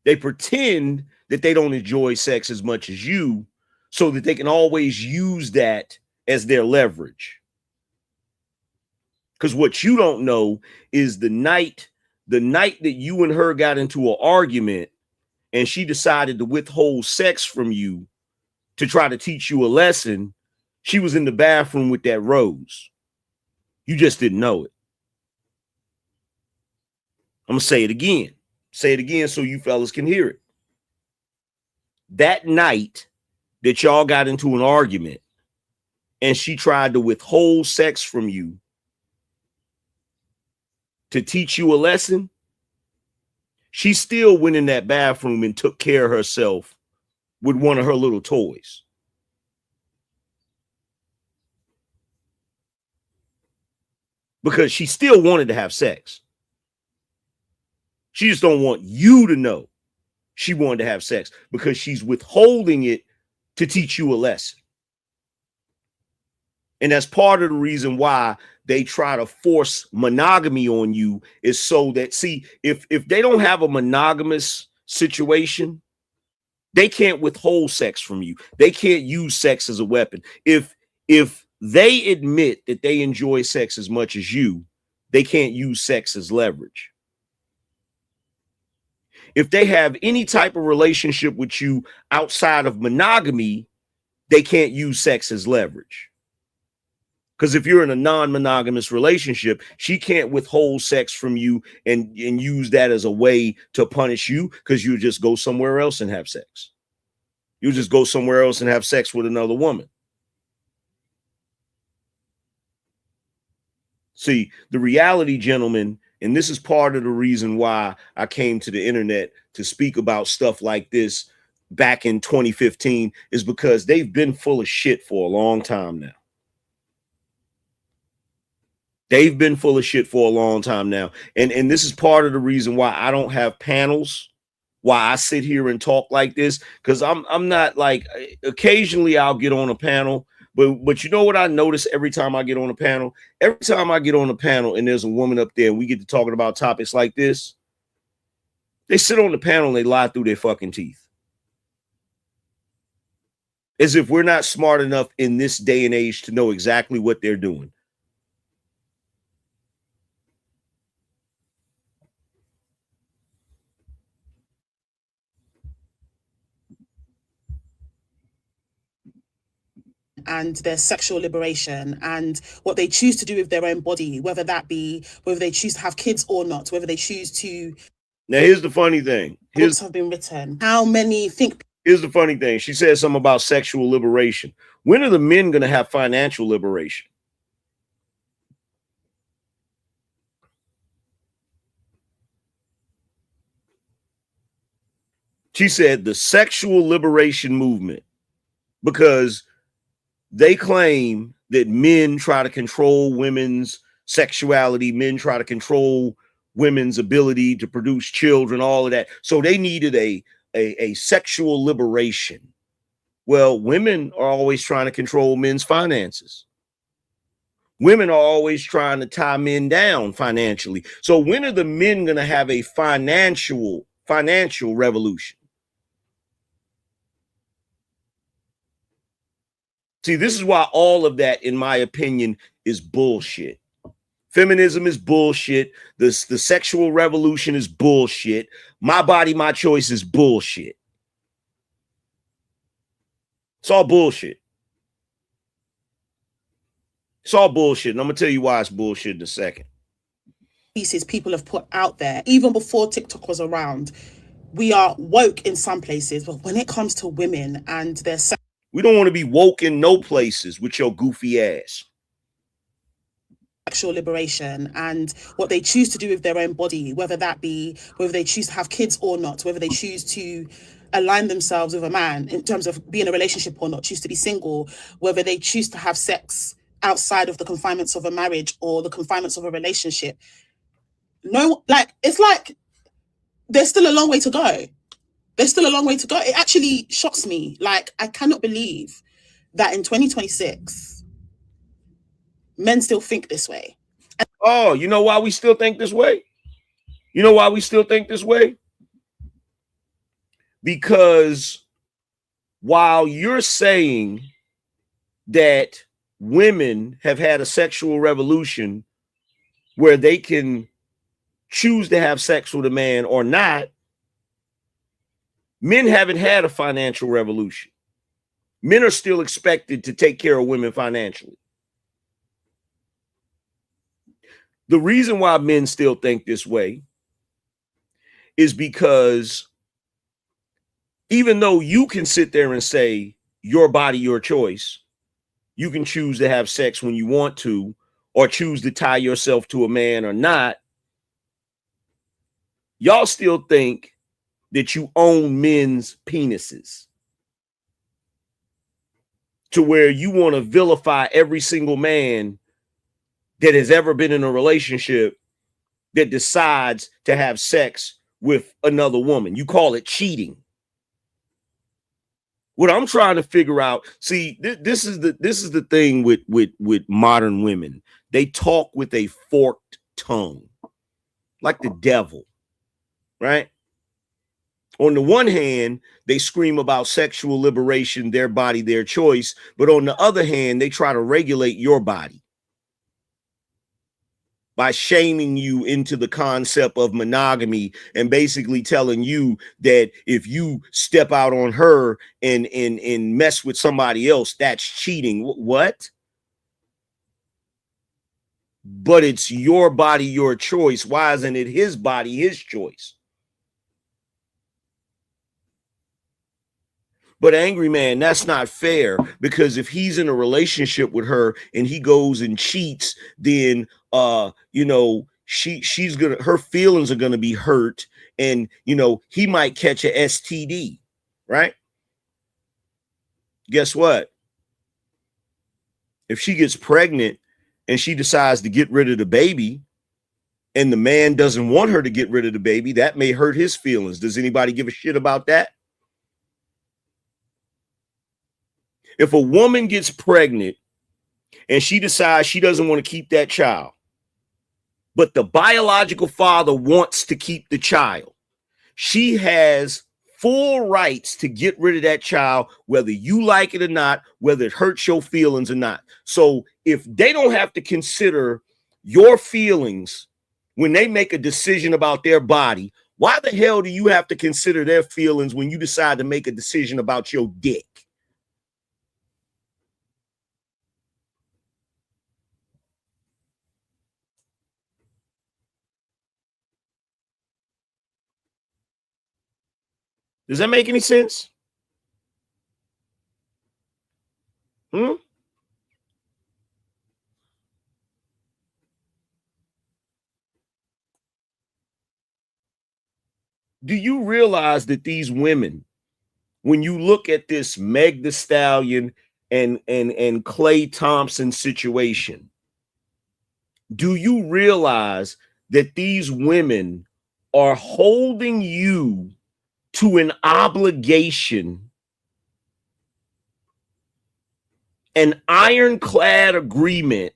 They pretend that they don't enjoy sex as much as you so that they can always use that as their leverage. Because what you don't know is the night that you and her got into an argument and she decided to withhold sex from you to try to teach you a lesson, she was in the bathroom with that rose. You just didn't know it. I'm going to say it again. Say it again so you fellas can hear it. That night that y'all got into an argument and she tried to withhold sex from you to teach you a lesson, she still went in that bathroom and took care of herself with one of her little toys. Because she still wanted to have sex. She just don't want you to know she wanted to have sex because she's withholding it to teach you a lesson. And that's part of the reason why they try to force monogamy on you, is so that, see, if they don't have a monogamous situation, they can't withhold sex from you. They can't use sex as a weapon. If they admit that they enjoy sex as much as you, they can't use sex as leverage. If they have any type of relationship with you outside of monogamy, they can't use sex as leverage. Because if you're in a non-monogamous relationship, she can't withhold sex from you and use that as a way to punish you, because you just go somewhere else and have sex. You just go somewhere else and have sex with another woman. See, the reality, gentlemen, and this is part of the reason why I came to the internet to speak about stuff like this back in 2015, is because they've been full of shit for a long time now. They've been full of shit for a long time now. And this is part of the reason why I don't have panels, why I sit here and talk like this, because I'm not like, occasionally I'll get on a panel, but you know what I notice every time I get on a panel? Every time I get on a panel and there's a woman up there and we get to talking about topics like this, they sit on the panel and they lie through their fucking teeth. As if we're not smart enough in this day and age to know exactly what they're doing. and their sexual liberation and what they choose to do with their own body, whether that be whether they choose to have kids or not, whether they choose to. Now, here's the funny thing. Books have been written. How many think? Here's the funny thing. She said something about sexual liberation. When are the men going to have financial liberation? She said the sexual liberation movement, because they claim that men try to control women's sexuality, men try to control women's ability to produce children, all of that. So they needed a sexual liberation. Well, women are always trying to control men's finances. Women are always trying to tie men down financially. So when are the men going to have a financial revolution? See, this is why all of that, in my opinion, is bullshit. Feminism is bullshit. The sexual revolution is bullshit. My body, my choice is bullshit. It's all bullshit. It's all bullshit. And I'm going to tell you why it's bullshit in a second. Pieces people have put out there, even before TikTok was around. We are woke in some places, but when it comes to women and their we don't want to be woke in no places with your goofy ass. Sexual liberation and what they choose to do with their own body, whether that be whether they choose to have kids or not, whether they choose to align themselves with a man in terms of being in a relationship or not, choose to be single, whether they choose to have sex outside of the confinements of a marriage or the confinements of a relationship. No, like, it's like there's still a long way to go. There's still a long way to go. It actually shocks me. Like, I cannot believe that in 2026, men still think this way. Oh, you know why we still think this way? You know why we still think this way? Because while you're saying that women have had a sexual revolution where they can choose to have sex with a man or not, men haven't had a financial revolution. Men are still expected to take care of women financially. The reason why men still think this way is because even though you can sit there and say your body, your choice, you can choose to have sex when you want to, or choose to tie yourself to a man or not, y'all still think that you own men's penises, to where you want to vilify every single man that has ever been in a relationship that decides to have sex with another woman. You call it cheating. What I'm trying to figure out, see, this is the thing with modern women. They talk with a forked tongue, like the devil, right? On the one hand, they scream about sexual liberation, their body, their choice, but on the other hand, they try to regulate your body by shaming you into the concept of monogamy and basically telling you that if you step out on her and mess with somebody else, that's cheating. What? But it's your body, your choice. Why isn't it his body, his choice? But Angry Man, that's not fair, because if he's in a relationship with her and he goes and cheats, then you know, she's gonna, her feelings are gonna be hurt, and you know, he might catch a STD, right? Guess what? If she gets pregnant and she decides to get rid of the baby, and the man doesn't want her to get rid of the baby, that may hurt his feelings. Does anybody give a shit about that? If a woman gets pregnant and she decides she doesn't want to keep that child, but the biological father wants to keep the child, she has full rights to get rid of that child, whether you like it or not, whether it hurts your feelings or not. So if they don't have to consider your feelings when they make a decision about their body, why the hell do you have to consider their feelings when you decide to make a decision about your dick? Does that make any sense? Hmm? Do you realize that these women, when you look at this Meg the Stallion and Clay Thompson situation, do you realize that these women are holding you to an obligation, an ironclad agreement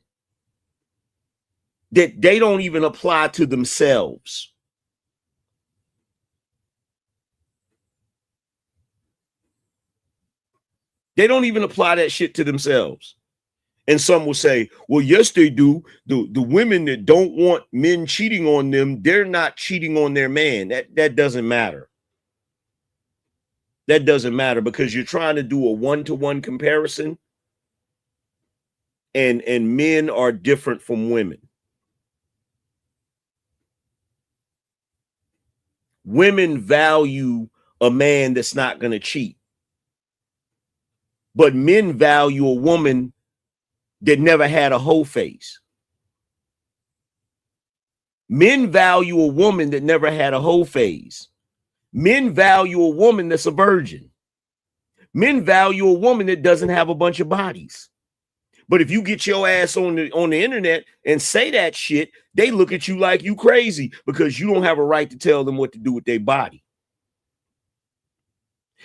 that they don't even apply to themselves? They don't even apply that shit to themselves. And some will say, well, yes, they do. The women that don't want men cheating on them, they're not cheating on their man. That doesn't matter. That doesn't matter, because you're trying to do a one-to-one comparison, and men are different from women. Women value a man that's not going to cheat, but men value a woman that never had a hoe face. Men value a woman that never had a hoe phase. Men value a woman that's a virgin. Men value a woman that doesn't have a bunch of bodies. But if you get your ass on the internet and say that shit, they look at you like you crazy, because you don't have a right to tell them what to do with their body.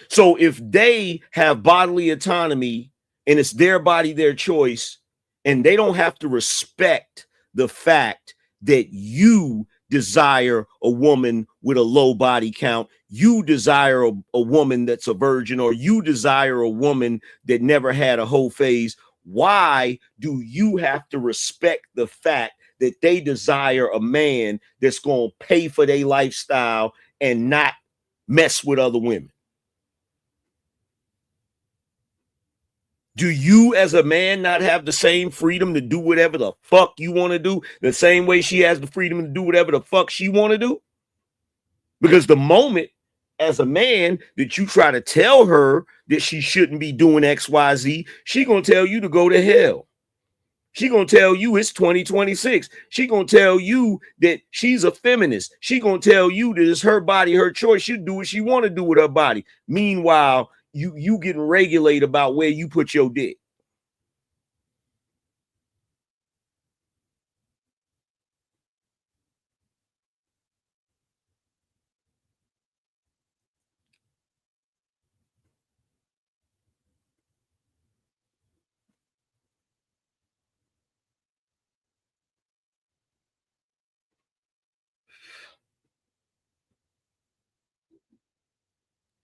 So if they have bodily autonomy and it's their body, their choice, and they don't have to respect the fact that you desire a woman with a low body count, you desire a woman that's a virgin, or you desire a woman that never had a whole phase, why do you have to respect the fact that they desire a man that's going to pay for their lifestyle and not mess with other women? Do you as a man not have the same freedom to do whatever the fuck you want to do, the same way she has the freedom to do whatever the fuck she want to do? Because the moment as a man that you try to tell her that she shouldn't be doing XYZ, she gonna tell you to go to hell. She gonna tell you it's 2026. She gonna tell you that she's a feminist. She gonna tell you that it's her body, her choice. She'll do what she want to do with her body. Meanwhile, you getting regulated about where you put your dick.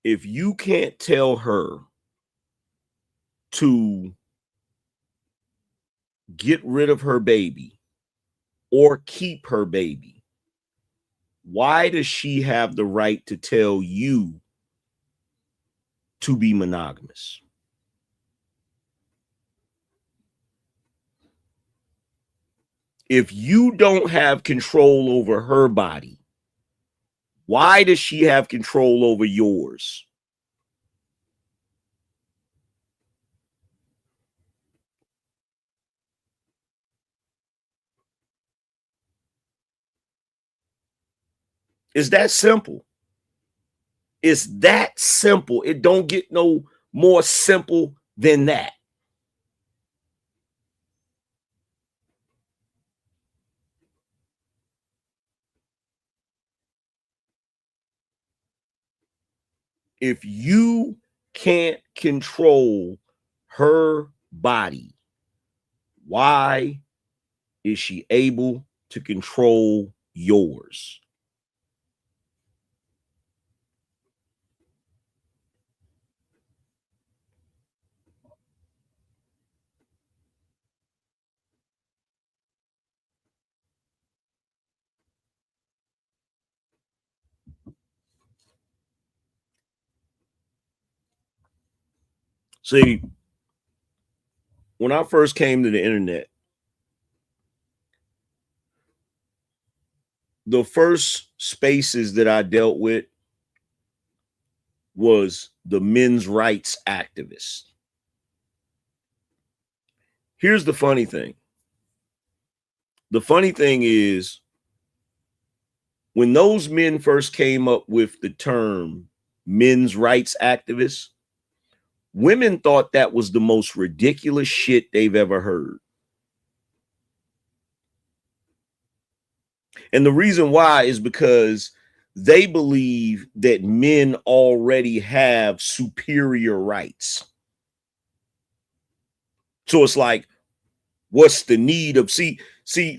if you can't tell her to get rid of her baby or keep her baby, why does she have the right to tell you to be monogamous? If you don't have control over her body, why does she have control over yours? It's that simple. It's that simple. It don't get no more simple than that. If you can't control her body, why is she able to control yours? See, when I first came to the internet, the first spaces that I dealt with was the men's rights activists. Here's the funny thing. The funny thing is, when those men first came up with the term men's rights activists, women thought that was the most ridiculous shit they've ever heard. And the reason why is because they believe that men already have superior rights. So it's like, what's the need of see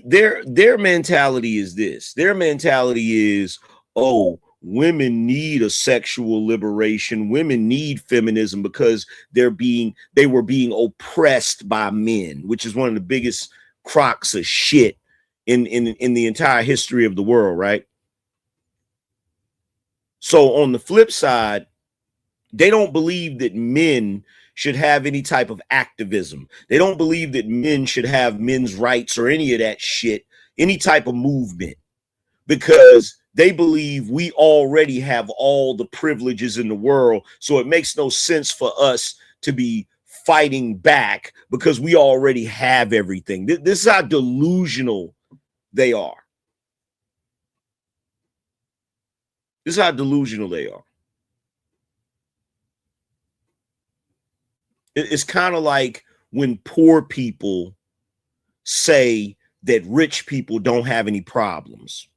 their mentality is this. Their mentality is, oh, women need a sexual liberation. Women need feminism because they were being oppressed by men, which is one of the biggest crocs of shit in the entire history of the world, right? So on the flip side, they don't believe that men should have any type of activism. They don't believe that men should have men's rights or any of that shit, any type of movement, because they believe we already have all the privileges in the world. So it makes no sense for us to be fighting back because we already have everything. This is how delusional they are. This is how delusional they are. It's kind of like when poor people say that rich people don't have any problems,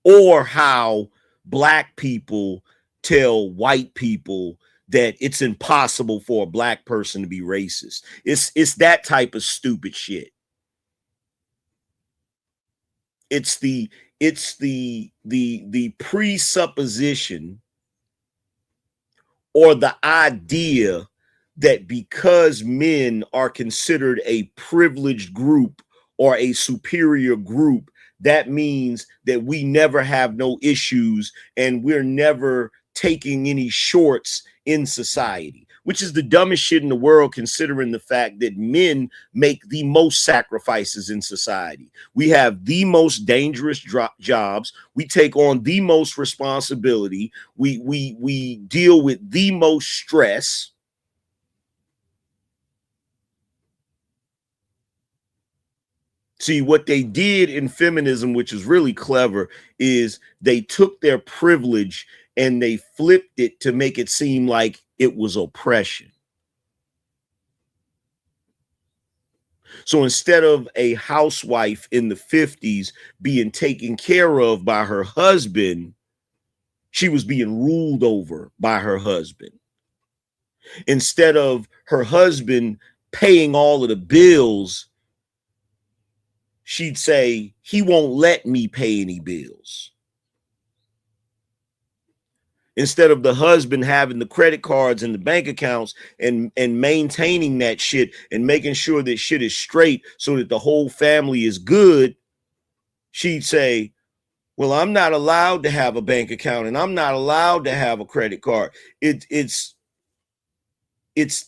or how black people tell white people that it's impossible for a black person to be racist. It's that type of stupid shit. It's the presupposition or the idea that because men are considered a privileged group or a superior group, that means that we never have no issues and we're never taking any shorts in society, which is the dumbest shit in the world, considering the fact that men make the most sacrifices in society. We have the most dangerous jobs. We take on the most responsibility. We deal with the most stress. See, what they did in feminism, which is really clever, is they took their privilege and they flipped it to make it seem like it was oppression. So instead of a housewife in the 50s being taken care of by her husband, she was being ruled over by her husband. Instead of her husband paying all of the bills, she'd say, he won't let me pay any bills. instead of the husband having the credit cards and the bank accounts and maintaining that shit and making sure that shit is straight so that the whole family is good. She'd say, well, I'm not allowed to have a bank account and I'm not allowed to have a credit card. It's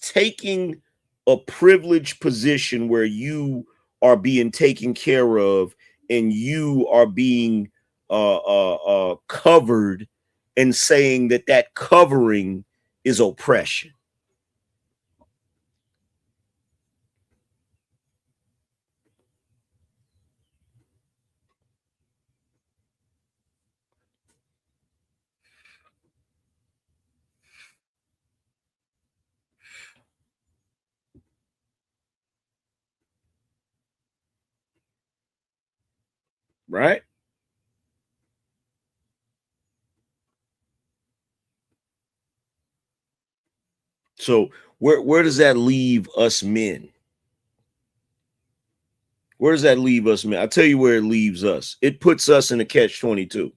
taking a privileged position where you are being taken care of and you are being covered, and saying that that covering is oppression. Right? So where does that leave us men? Where does that leave us men? I'll tell you where it leaves us. It puts us in a catch-22.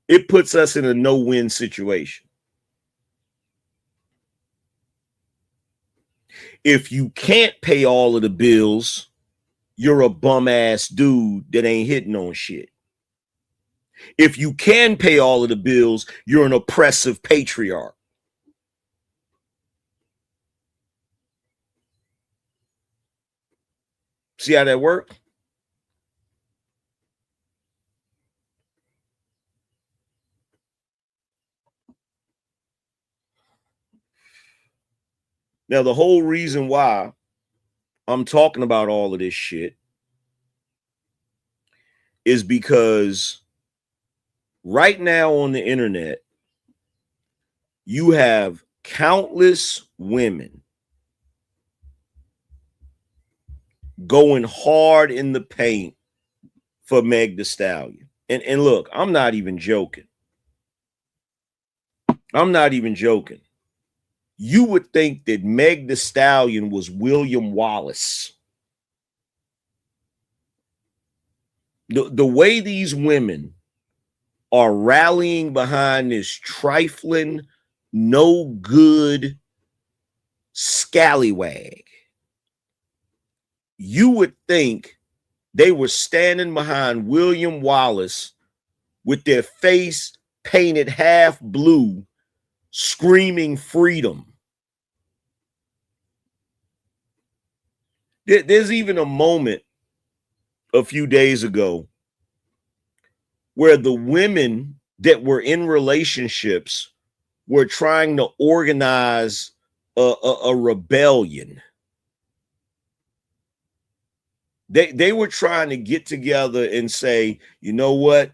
It puts us in a no-win situation. If you can't pay all of the bills, you're a bum-ass dude that ain't hitting on shit. If you can pay all of the bills, you're an oppressive patriarch. See how that works? Now, the whole reason why I'm talking about all of this shit is because right now on the internet, you have countless women going hard in the paint for Meg Thee Stallion. And look, I'm not even joking. I'm not even joking. You would think that Meg Thee Stallion was William Wallace. The way these women are rallying behind this trifling, no good scallywag, you would think they were standing behind William Wallace with their face painted half blue, screaming freedom. There's even a moment a few days ago where the women that were in relationships were trying to organize a rebellion. They were trying to get together and say, you know what?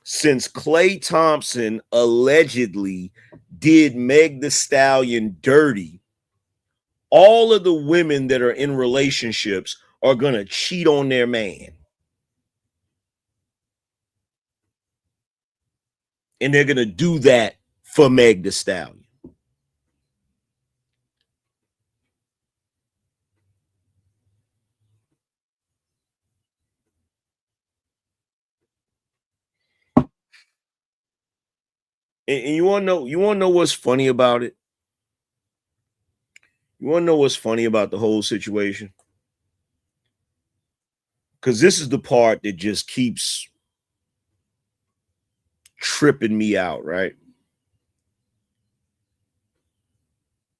Since Klay Thompson allegedly did Meg Thee Stallion dirty, all of the women that are in relationships are going to cheat on their man. And they're going to do that for Meg Thee Stallion. And you want to know what's funny about it? You want to know what's funny about the whole situation? Because this is the part that just keeps tripping me out, right?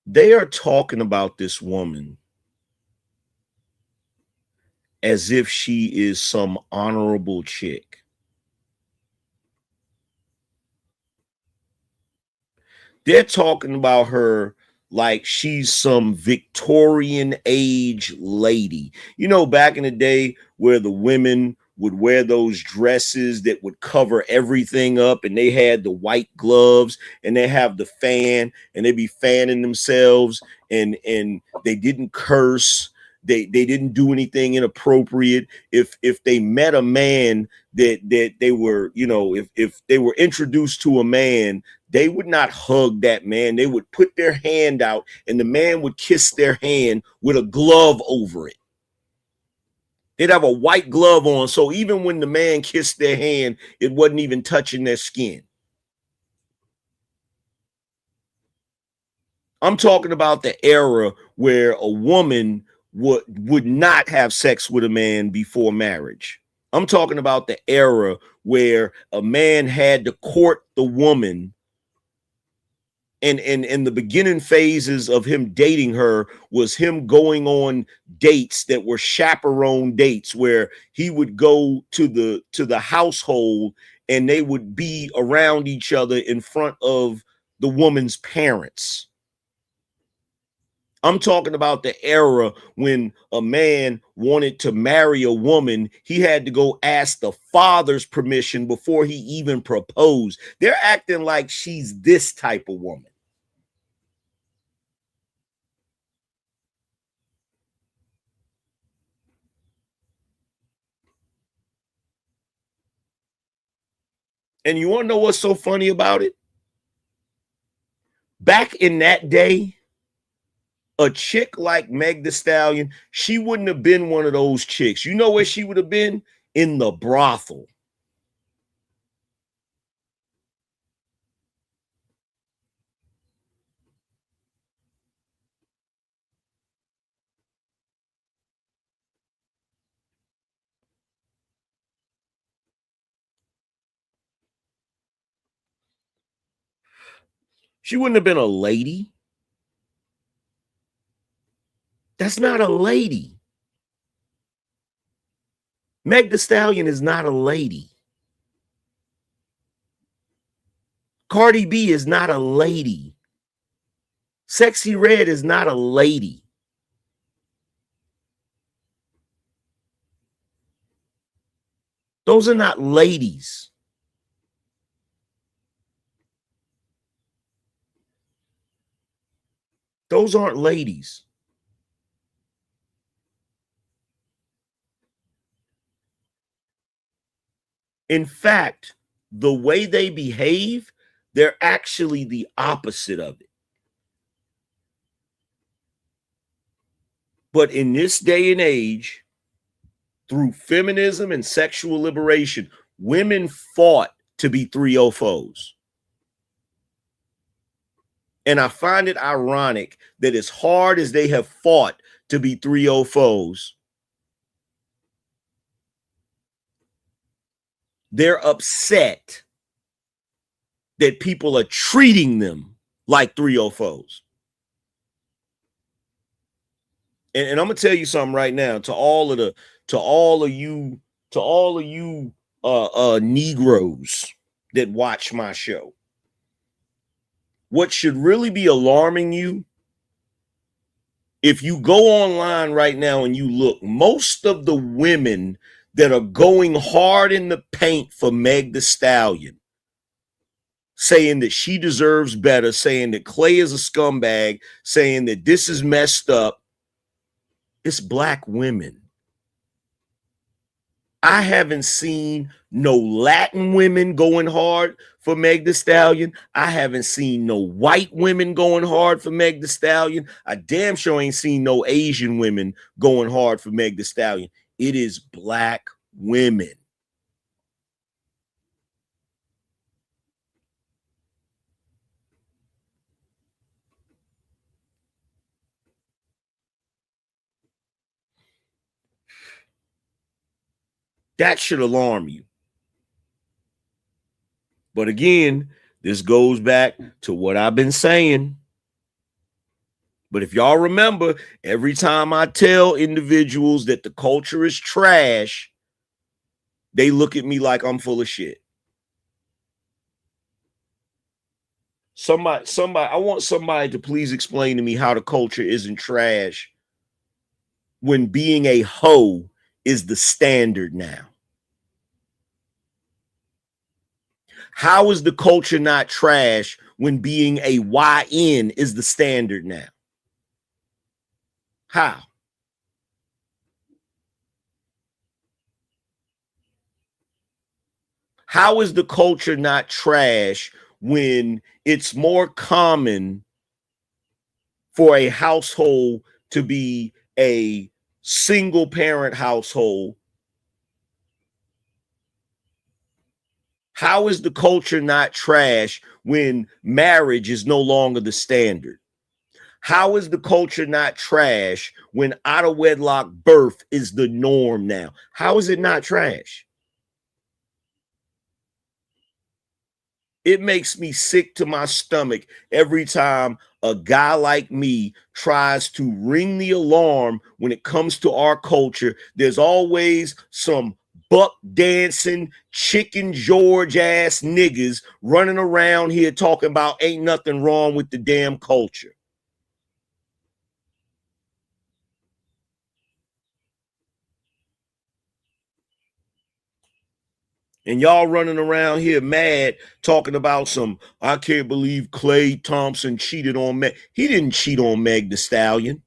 They are talking about this woman as if she is some honorable chick. They're talking about her like she's some Victorian age lady. You know, back in the day where the women would wear those dresses that would cover everything up, and they had the white gloves and they have the fan and they be fanning themselves, and they didn't curse. They didn't do anything inappropriate. If they met a man that they were, you know, if they were introduced to a man, they would not hug that man. They would put their hand out and the man would kiss their hand with a glove over it. They'd have a white glove on. So even when the man kissed their hand, it wasn't even touching their skin. I'm talking about the era where a woman would not have sex with a man before marriage. I'm talking about the era where a man had to court the woman, and in the beginning phases of him dating her was him going on dates that were chaperone dates, where he would go to the household and they would be around each other in front of the woman's parents. I'm talking about the era when a man wanted to marry a woman, he had to go ask the father's permission before he even proposed. They're acting like she's this type of woman. And you want to know what's so funny about it? Back in that day, a chick like Meg Thee Stallion, she wouldn't have been one of those chicks. You know where she would have been? In the brothel. She wouldn't have been a lady. That's not a lady. Meg Thee Stallion is not a lady. Cardi B is not a lady. Sexy Red is not a lady. Those are not ladies. Those aren't ladies. In fact, the way they behave, they're actually the opposite of it. But in this day and age, through feminism and sexual liberation, women fought to be 304s. And I find it ironic that as hard as they have fought to be 304s, they're upset that people are treating them like 304s. And I'm gonna tell you something right now, to all of you Negroes that watch my show. What should really be alarming you, if you go online right now and you look, most of the women that are going hard in the paint for Meg Thee Stallion, saying that she deserves better, saying that Clay is a scumbag, saying that this is messed up, it's black women. I haven't seen no Latin women going hard for Meg Thee Stallion. I haven't seen no white women going hard for Meg Thee Stallion. I damn sure ain't seen no Asian women going hard for Meg Thee Stallion. It is black women. That should alarm you. But again, this goes back to what I've been saying. But if y'all remember, every time I tell individuals that the culture is trash, they look at me like I'm full of shit. I want somebody to please explain to me how the culture isn't trash when being a hoe is the standard now. How is the culture not trash when being a YN is the standard now? How? How is the culture not trash when it's more common for a household to be a single parent household? How is the culture not trash when marriage is no longer the standard? How is the culture not trash when out of wedlock birth is the norm now? How is it not trash? It makes me sick to my stomach every time a guy like me tries to ring the alarm when it comes to our culture. There's always some buck dancing, chicken George ass niggas running around here talking about ain't nothing wrong with the damn culture. And y'all running around here mad talking about some, I can't believe Klay Thompson cheated on Meg. He didn't cheat on Meg Thee Stallion.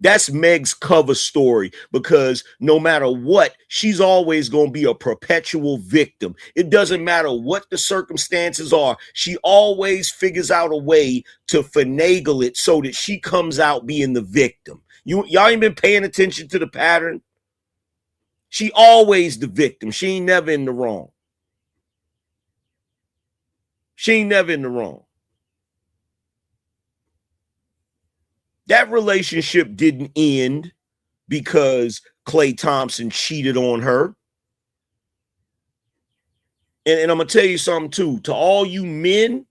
That's Meg's cover story, because no matter what, she's always going to be a perpetual victim. It doesn't matter what the circumstances are. She always figures out a way to finagle it so that she comes out being the victim. Y'all ain't been paying attention to the pattern? She always the victim. She ain't never in the wrong. She ain't never in the wrong. That relationship didn't end because Klay Thompson cheated on her. And I'm going to tell you something too. To all you men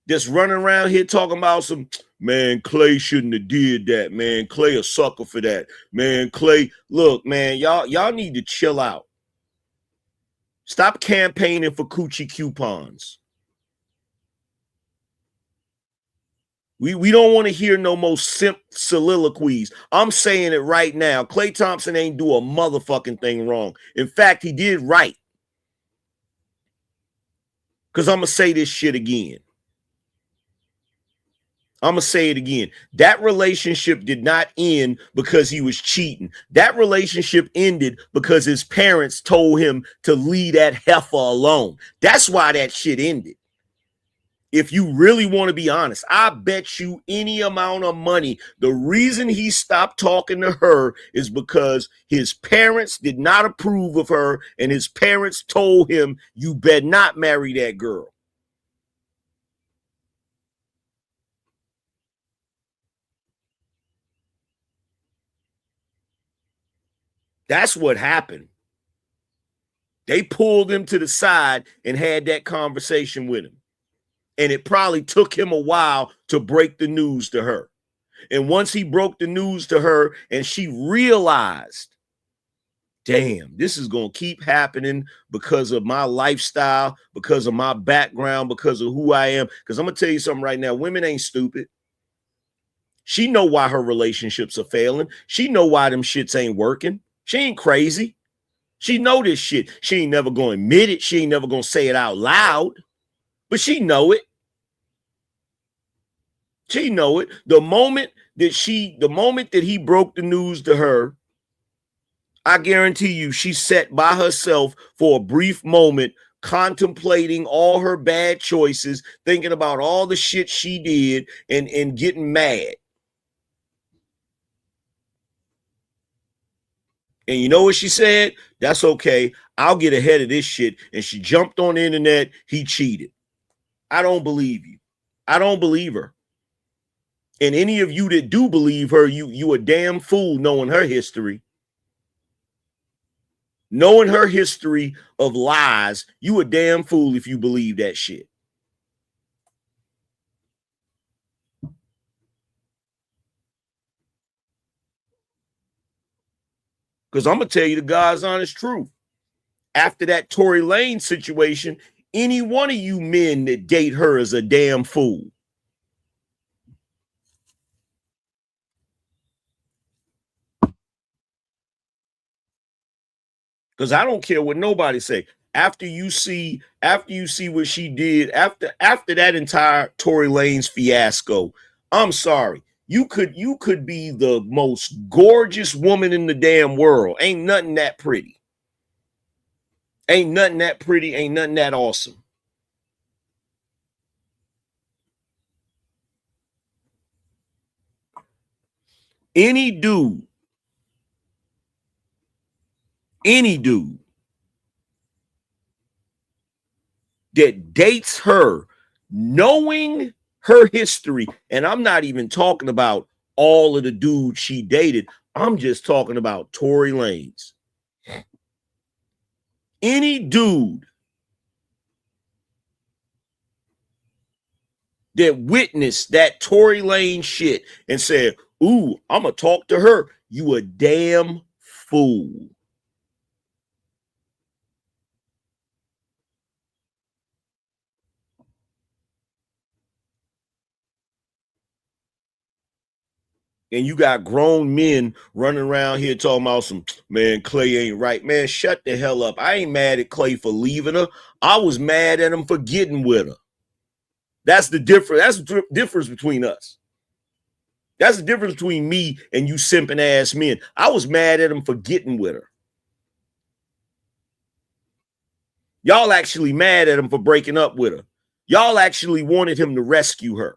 that's running around here talking about some, man, Klay shouldn't have did that, man. Klay a sucker for that. Man, Klay, look, man, y'all need to chill out. Stop campaigning for coochie coupons. We don't want to hear no more simp soliloquies. I'm saying it right now. Klay Thompson ain't do a motherfucking thing wrong. In fact, he did right. Because I'm going to say this shit again. I'm going to say it again. That relationship did not end because he was cheating. That relationship ended because his parents told him to leave that heifer alone. That's why that shit ended. If you really want to be honest, I bet you any amount of money, the reason he stopped talking to her is because his parents did not approve of her, and his parents told him, you better not marry that girl. That's what happened. They pulled him to the side and had that conversation with him. And it probably took him a while to break the news to her. And once he broke the news to her and she realized, damn, this is going to keep happening because of my lifestyle, because of my background, because of who I am. Because I'm going to tell you something right now. Women ain't stupid. She know why her relationships are failing. She know why them shits ain't working. She ain't crazy. She know this shit. She ain't never going to admit it. She ain't never going to say it out loud. But she know it. She know it. The moment that he broke the news to her, I guarantee you she sat by herself for a brief moment, contemplating all her bad choices, thinking about all the shit she did, and getting mad. And you know what she said? That's okay. I'll get ahead of this shit. And she jumped on the internet. He cheated. I don't believe you. I don't believe her. And any of you that do believe her, you a damn fool knowing her history. Knowing her history of lies, you a damn fool if you believe that shit. Because I'm going to tell you the God's honest truth. After that Tory Lane situation, any one of you men that date her is a damn fool. Because I don't care what nobody say. After you see what she did, after that entire Tory Lanez fiasco, I'm sorry. You could be the most gorgeous woman in the damn world. Ain't nothing that pretty. Ain't nothing that pretty. Ain't nothing that awesome. Any dude that dates her knowing her history, and I'm not even talking about all of the dudes she dated. I'm just talking about Tory Lanez. Any dude that witnessed that Tory Lanez shit and said, ooh, I'm gonna talk to her, you a damn fool. And you got grown men running around here talking about some, man, Clay ain't right. Man, shut the hell up. I ain't mad at Clay for leaving her. I was mad at him for getting with her. That's the difference. That's the difference between us. That's the difference between me and you simping ass men. I was mad at him for getting with her. Y'all actually mad at him for breaking up with her. Y'all actually wanted him to rescue her.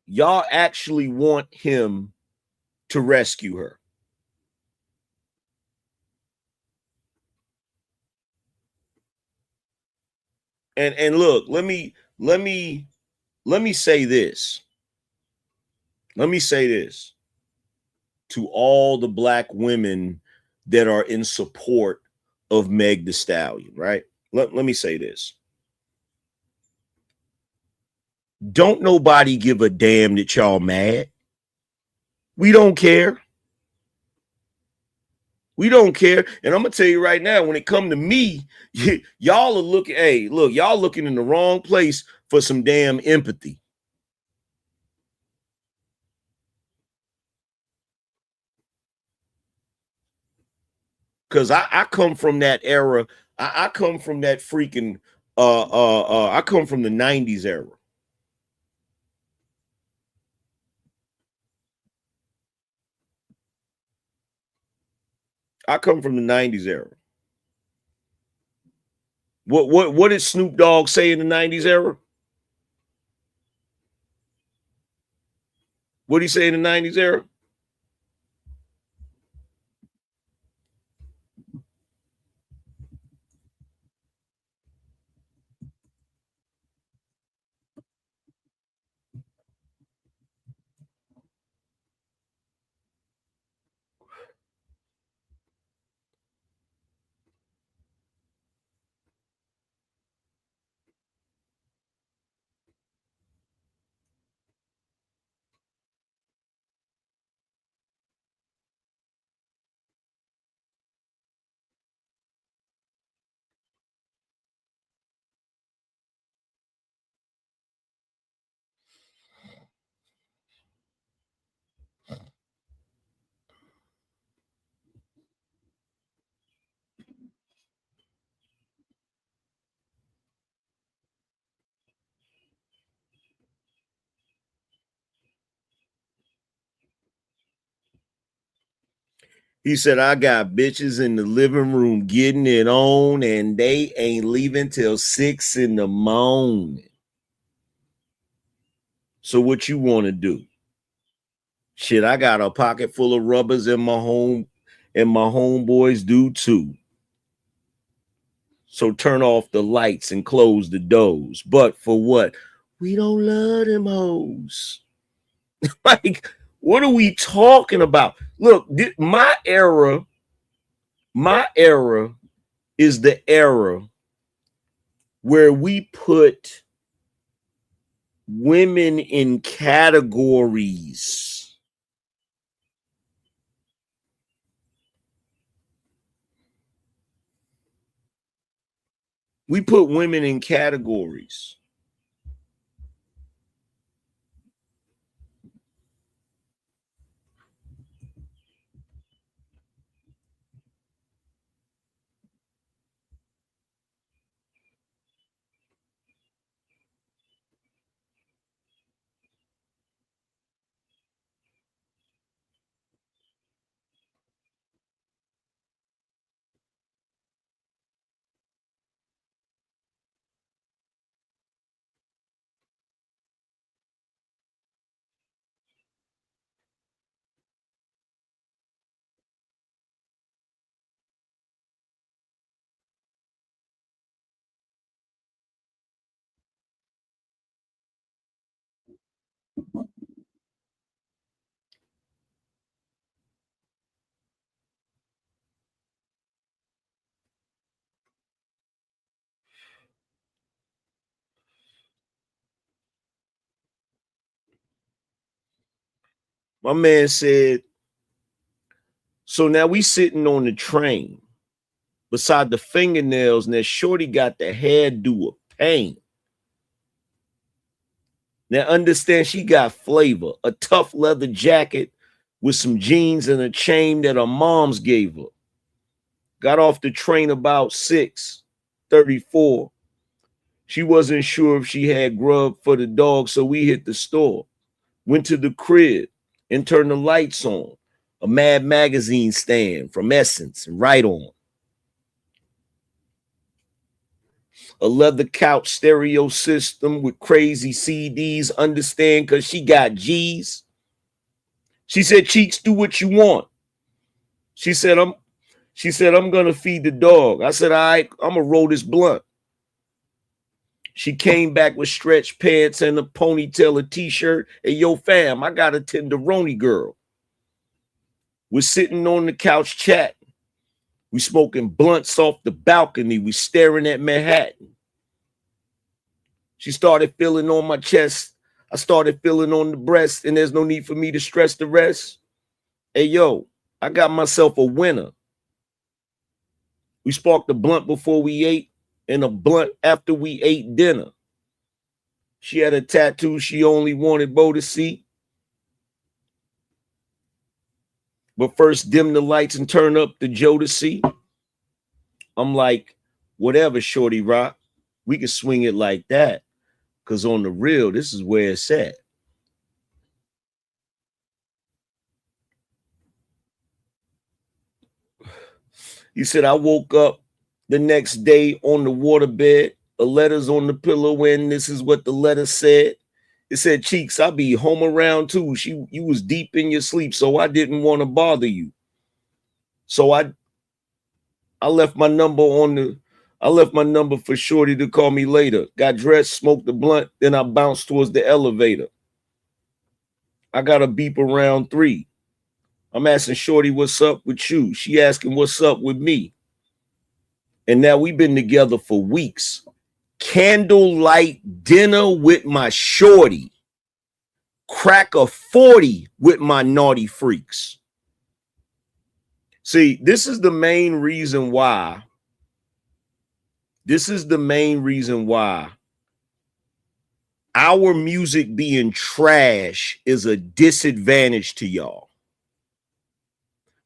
Y'all actually want him to rescue her. And look, let me say this. Let me say this to all the black women that are in support of Meg Thee Stallion, right? Let me say this. Don't nobody give a damn that y'all mad. We don't care. We don't care. And I'm gonna tell you right now, when it come to me, y'all are looking, hey, look, y'all looking in the wrong place for some damn empathy. Because I come from that era. I come from that freaking I come from the 90s era. I come from the 90s era. What did Snoop Dogg say in the 90s era? What did he say in the 90s era? He said, I got bitches in the living room getting it on, and they ain't leaving till 6 in the morning. So what you want to do? Shit, I got a pocket full of rubbers in my home, and my homeboys do too. So turn off the lights and close the doors. But for what? We don't love them hoes. Like, what are we talking about? Look, my era is the era where we put women in categories. We put women in categories. My man said, so now we sitting on the train beside the fingernails, and that shorty got the hairdo of pain. Now understand, she got flavor, a tough leather jacket with some jeans and a chain that her mom's gave her. Got off the train about 6:34. She wasn't sure if she had grub for the dog, so we hit the store. Went to the crib and turned the lights on. A Mad magazine stand from Essence and Right On. A leather couch stereo system with crazy CDs. Understand, because she got G's. She said, Cheeks, do what you want. She said, I'm gonna feed the dog. I said, all right, I'm gonna roll this blunt. She came back with stretch pants and a ponytail, a t-shirt. Hey, yo, fam, I got a tenderoni girl. We're sitting on the couch chatting. We smoking blunts off the balcony. We staring at Manhattan. She started feeling on my chest. I started feeling on the breast, and there's no need for me to stress the rest. Hey, yo, I got myself a winner. We sparked a blunt before we ate and a blunt after we ate dinner. She had a tattoo she only wanted Bo to see. But first, dim the lights and turn up the Jodeci. I'm like, whatever, shorty rock. We can swing it like that. Because on the real, this is where it's at. He said, I woke up the next day on the waterbed. A letter's on the pillow, and this is what the letter said. It said, Cheeks, I be home around too. You was deep in your sleep, so I didn't want to bother you. So I left my number for shorty to call me later. Got dressed, smoked the blunt, then I bounced towards the elevator. I got a beep around 3. I'm asking shorty, what's up with you? She asking, what's up with me? And now we've been together for weeks. Candlelight dinner with my shorty. Crack a 40 with my naughty freaks. See, this is the main reason why. Our music being trash is a disadvantage to y'all.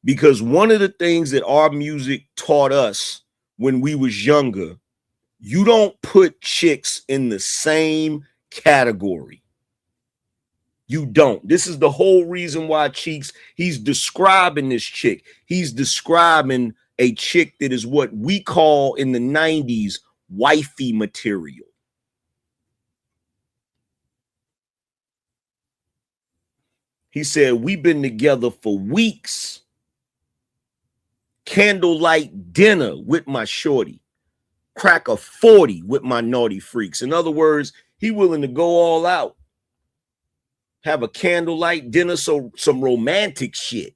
Because one of the things that our music taught us when we was younger, you don't put chicks in the same category. You don't. This is the whole reason why Cheeks, he's describing this chick. He's describing a chick that is what we call in the 90s wifey material. He said, we've been together for weeks. Candlelight dinner with my shorty. Crack a 40 with my naughty freaks. In other words, he willing to go all out. Have a candlelight dinner, so some romantic shit.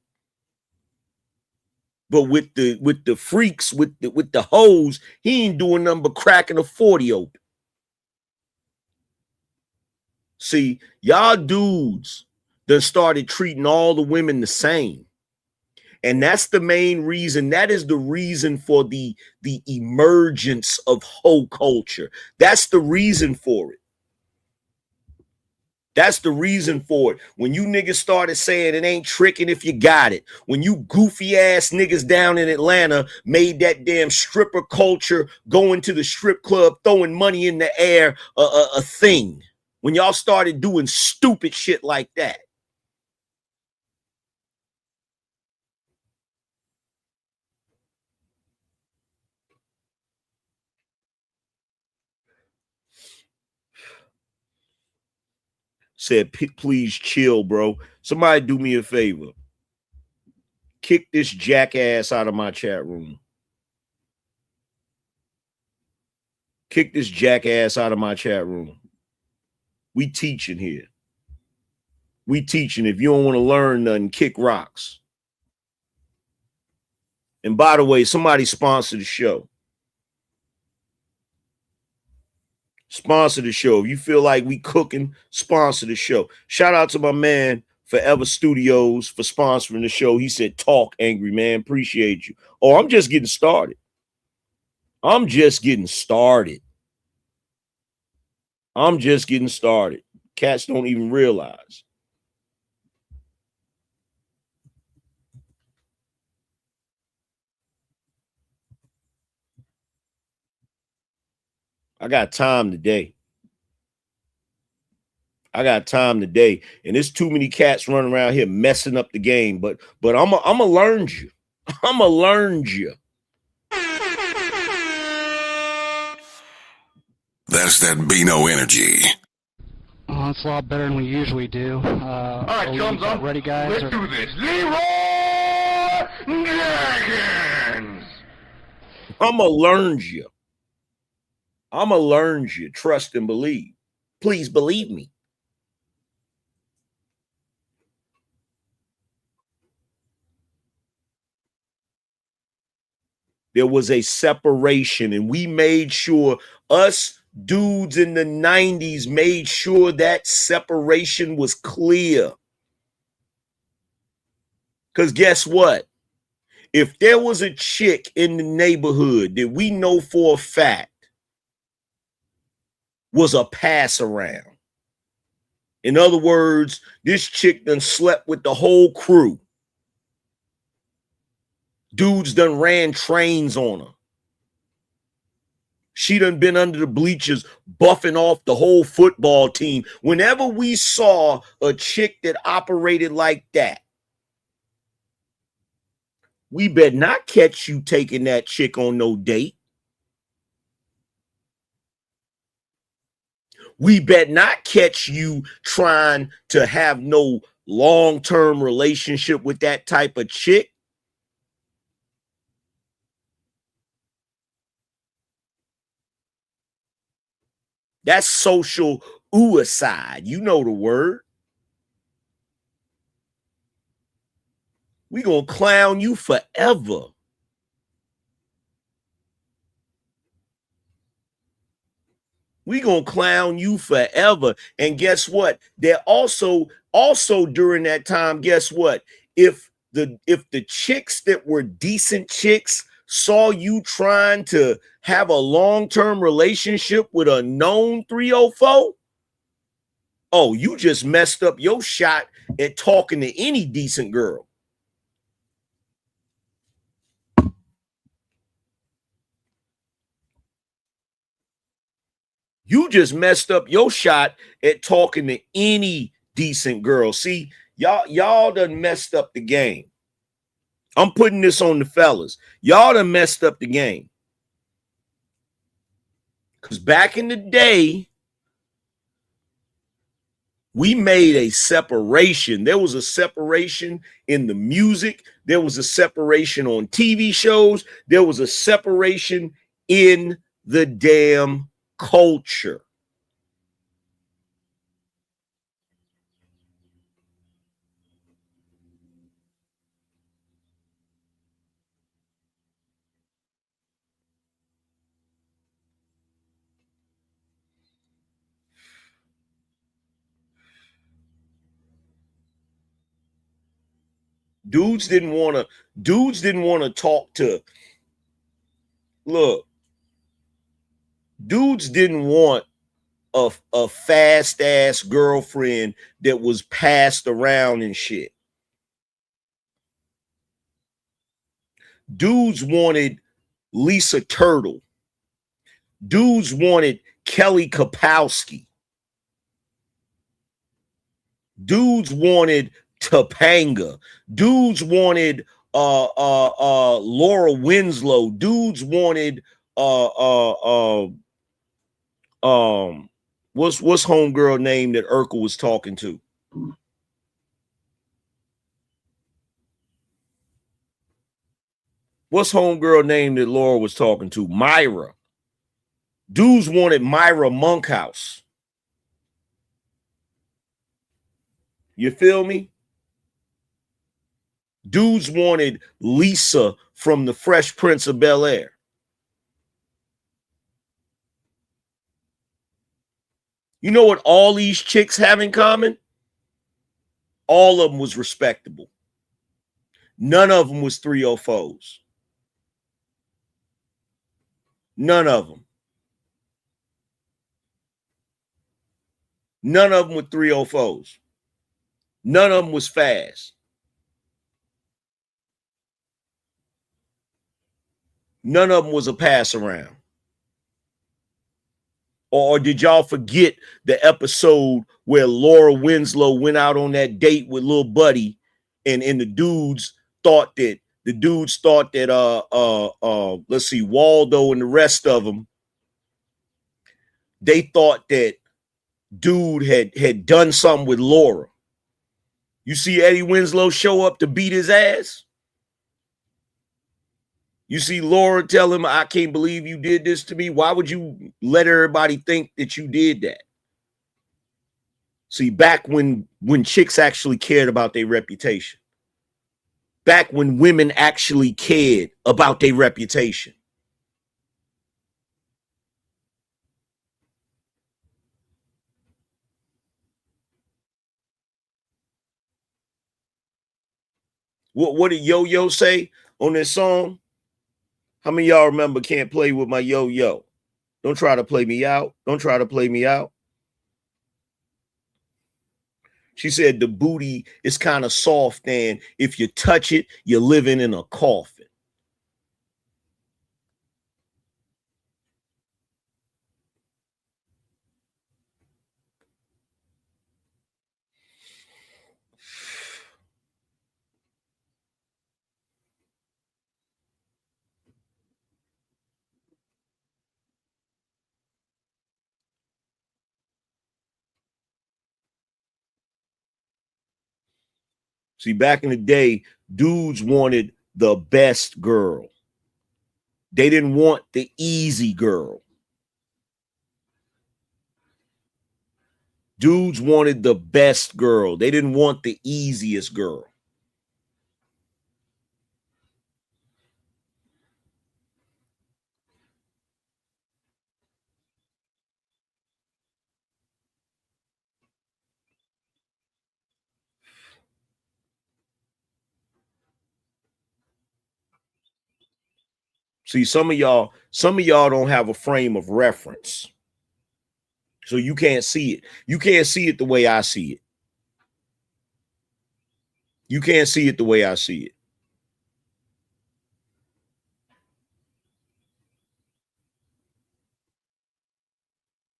But with the freaks, with the hoes, he ain't doing nothing but cracking a 40 open. See, y'all dudes done started treating all the women the same. And that's the main reason. That is the reason for the emergence of hoe culture. That's the reason for it. That's the reason for it. When you niggas started saying it ain't tricking if you got it. When you goofy ass niggas down in Atlanta made that damn stripper culture, going to the strip club, throwing money in the air, a thing. When y'all started doing stupid shit like that. Said, please chill, bro. Somebody do me a favor. Kick this jackass out of my chat room. Kick this jackass out of my chat room. We teaching here. We teaching. If you don't want to learn nothing, kick rocks. And by the way, somebody sponsor the show. Sponsor the show. If you feel like we cooking, sponsor the show. Shout out to my man, Forever Studios for sponsoring the show. He said, talk, Angry Man. Appreciate you. Oh, I'm just getting started. I'm just getting started. I'm just getting started. Cats don't even realize. I got time today. I got time today, and there's too many cats running around here messing up the game. But I'm a learn you. I'm a learn you. That's that BINO energy. It's a lot better than we usually do. All right, thumbs up. Ready, guys? Let's do this. Leroy Jenkins. I'm a learn you. I'm a learn you. Trust and believe. Please believe me. There was a separation, and we made sure, us dudes in the 90s made sure that separation was clear. Because guess what? If there was a chick in the neighborhood that we know for a fact was a pass around, in other words, this chick done slept with the whole crew. Dudes done ran trains on her. She done been under the bleachers buffing off the whole football team. Whenever we saw a chick that operated like that, we better not catch you taking that chick on no date. We better not catch you trying to have no long-term relationship with that type of chick. That's social suicide. You know the word. We gonna clown you forever. We gonna clown you forever. And guess what? They're also during that time, guess what? If the chicks that were decent chicks saw you trying to have a long-term relationship with a known 304, oh, you just messed up your shot at talking to any decent girl. You just messed up your shot at talking to any decent girl. See, y'all done messed up the game. I'm putting this on the fellas. Y'all done messed up the game. Because back in the day, we made a separation. There was a separation in the music. There was a separation on TV shows. There was a separation in the damn culture. Dudes didn't want to talk to, look, dudes didn't want a fast ass girlfriend that was passed around and shit. Dudes wanted Lisa Turtle. Dudes wanted Kelly Kapowski. Dudes wanted Topanga. Dudes wanted Laura Winslow. Dudes wanted what's homegirl name that Urkel was talking to? What's homegirl name that Laura was talking to? Myra. Dudes wanted Myra Monkhouse. You feel me? Dudes wanted Lisa from the Fresh Prince of Bel-Air. You know what all these chicks have in common? All of them was respectable. None of them was 304s. None of them. None of them were 304s. None of them was fast. None of them was a pass around. Or did y'all forget the episode where Laura Winslow went out on that date with Lil Buddy, and the dudes thought that let's see, Waldo and the rest of them, they thought that dude had done something with Laura. You see Eddie Winslow show up to beat his ass. You see Laura tell him, I can't believe you did this to me. Why would you let everybody think that you did that? See, back when chicks actually cared about their reputation. Back when women actually cared about their reputation. What did Yo-Yo say on this song? How many of y'all remember can't play with my yo-yo? Don't try to play me out. Don't try to play me out. She said the booty is kind of soft, and if you touch it, you're living in a coffin. See, back in the day, dudes wanted the best girl. They didn't want the easy girl. Dudes wanted the best girl. They didn't want the easiest girl. See, some of y'all don't have a frame of reference. So you can't see it. You can't see it the way I see it. You can't see it the way I see it.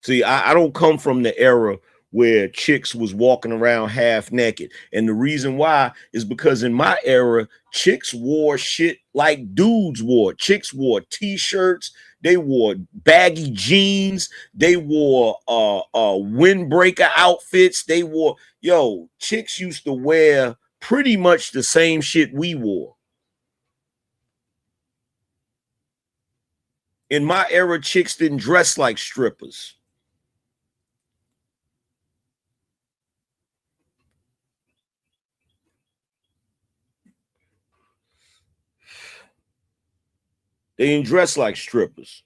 See, I don't come from the era where chicks was walking around half naked. And the reason why is because in my era, chicks wore shit like dudes wore. Chicks wore t-shirts, they wore baggy jeans, they wore windbreaker outfits, they wore, chicks used to wear pretty much the same shit we wore. In my era, chicks didn't dress like strippers. They didn't dress like strippers.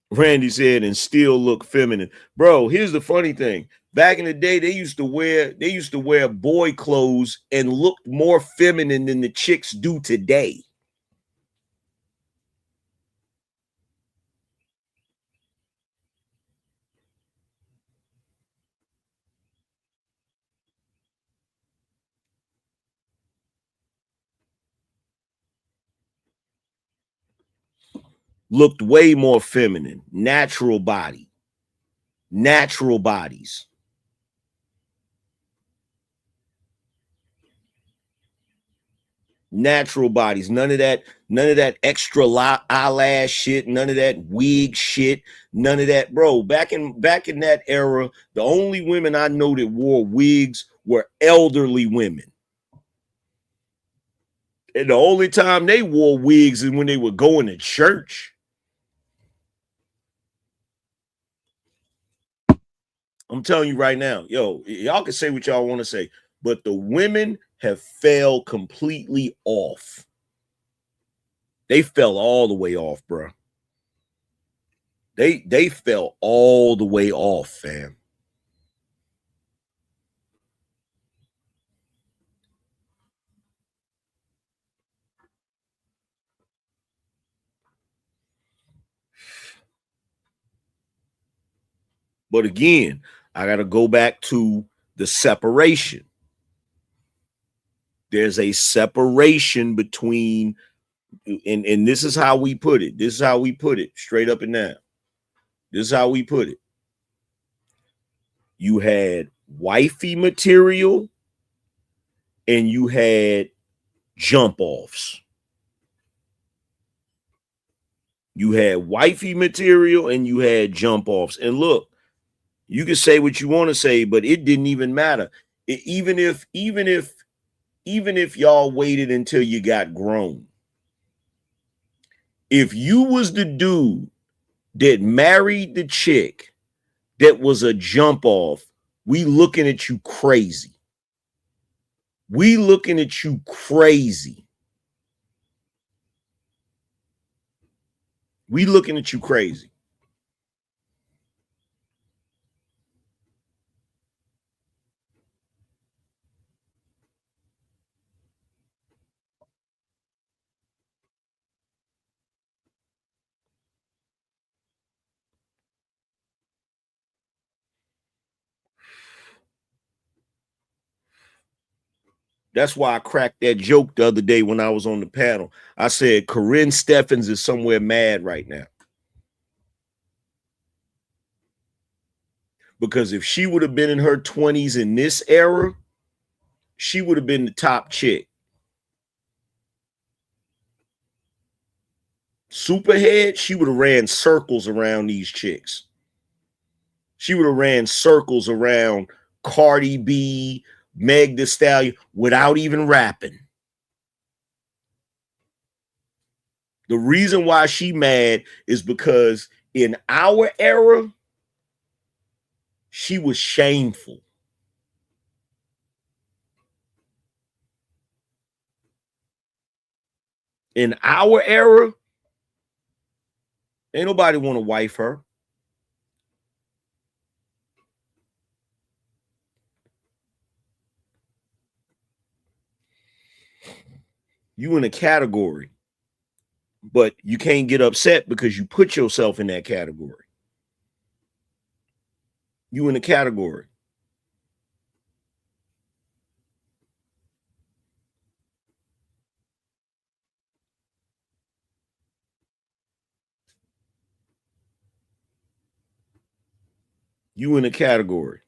Randy said, and still look feminine. Bro, here's the funny thing. Back in the day, they used to wear boy clothes and looked more feminine than the chicks do today. Looked way more feminine. Natural body. Natural bodies. Natural bodies. None of that extra eyelash shit, none of that wig shit, none of that. Bro, back in that era, the only women I know that wore wigs were elderly women. And the only time they wore wigs is when they were going to church. I'm telling you right now, y'all can say what y'all want to say, but the women have fell completely off. They fell all the way off, bro. They fell all the way off, fam. But again, I got to go back to the separation. There's a separation between, and this is how we put it. This is how we put it, straight up and down. This is how we put it. You had wifey material and you had jump offs. You had wifey material and you had jump offs. And look, you can say what you want to say, but it didn't even matter. Even if y'all waited until you got grown, if you was the dude that married the chick that was a jump off, we looking at you crazy. We looking at you crazy. We looking at you crazy. That's why I cracked that joke the other day when I was on the panel. I said Corinne Steffens is somewhere mad right now. Because if she would have been in her 20s in this era, she would have been the top chick. Superhead, she would have ran circles around these chicks. She would have ran circles around Cardi B, Meg Thee Stallion without even rapping. The reason why she mad is because in our era, she was shameful. In our era, ain't nobody want to wife her. You in a category, but you can't get upset because you put yourself in that category. You in a category. You in a category.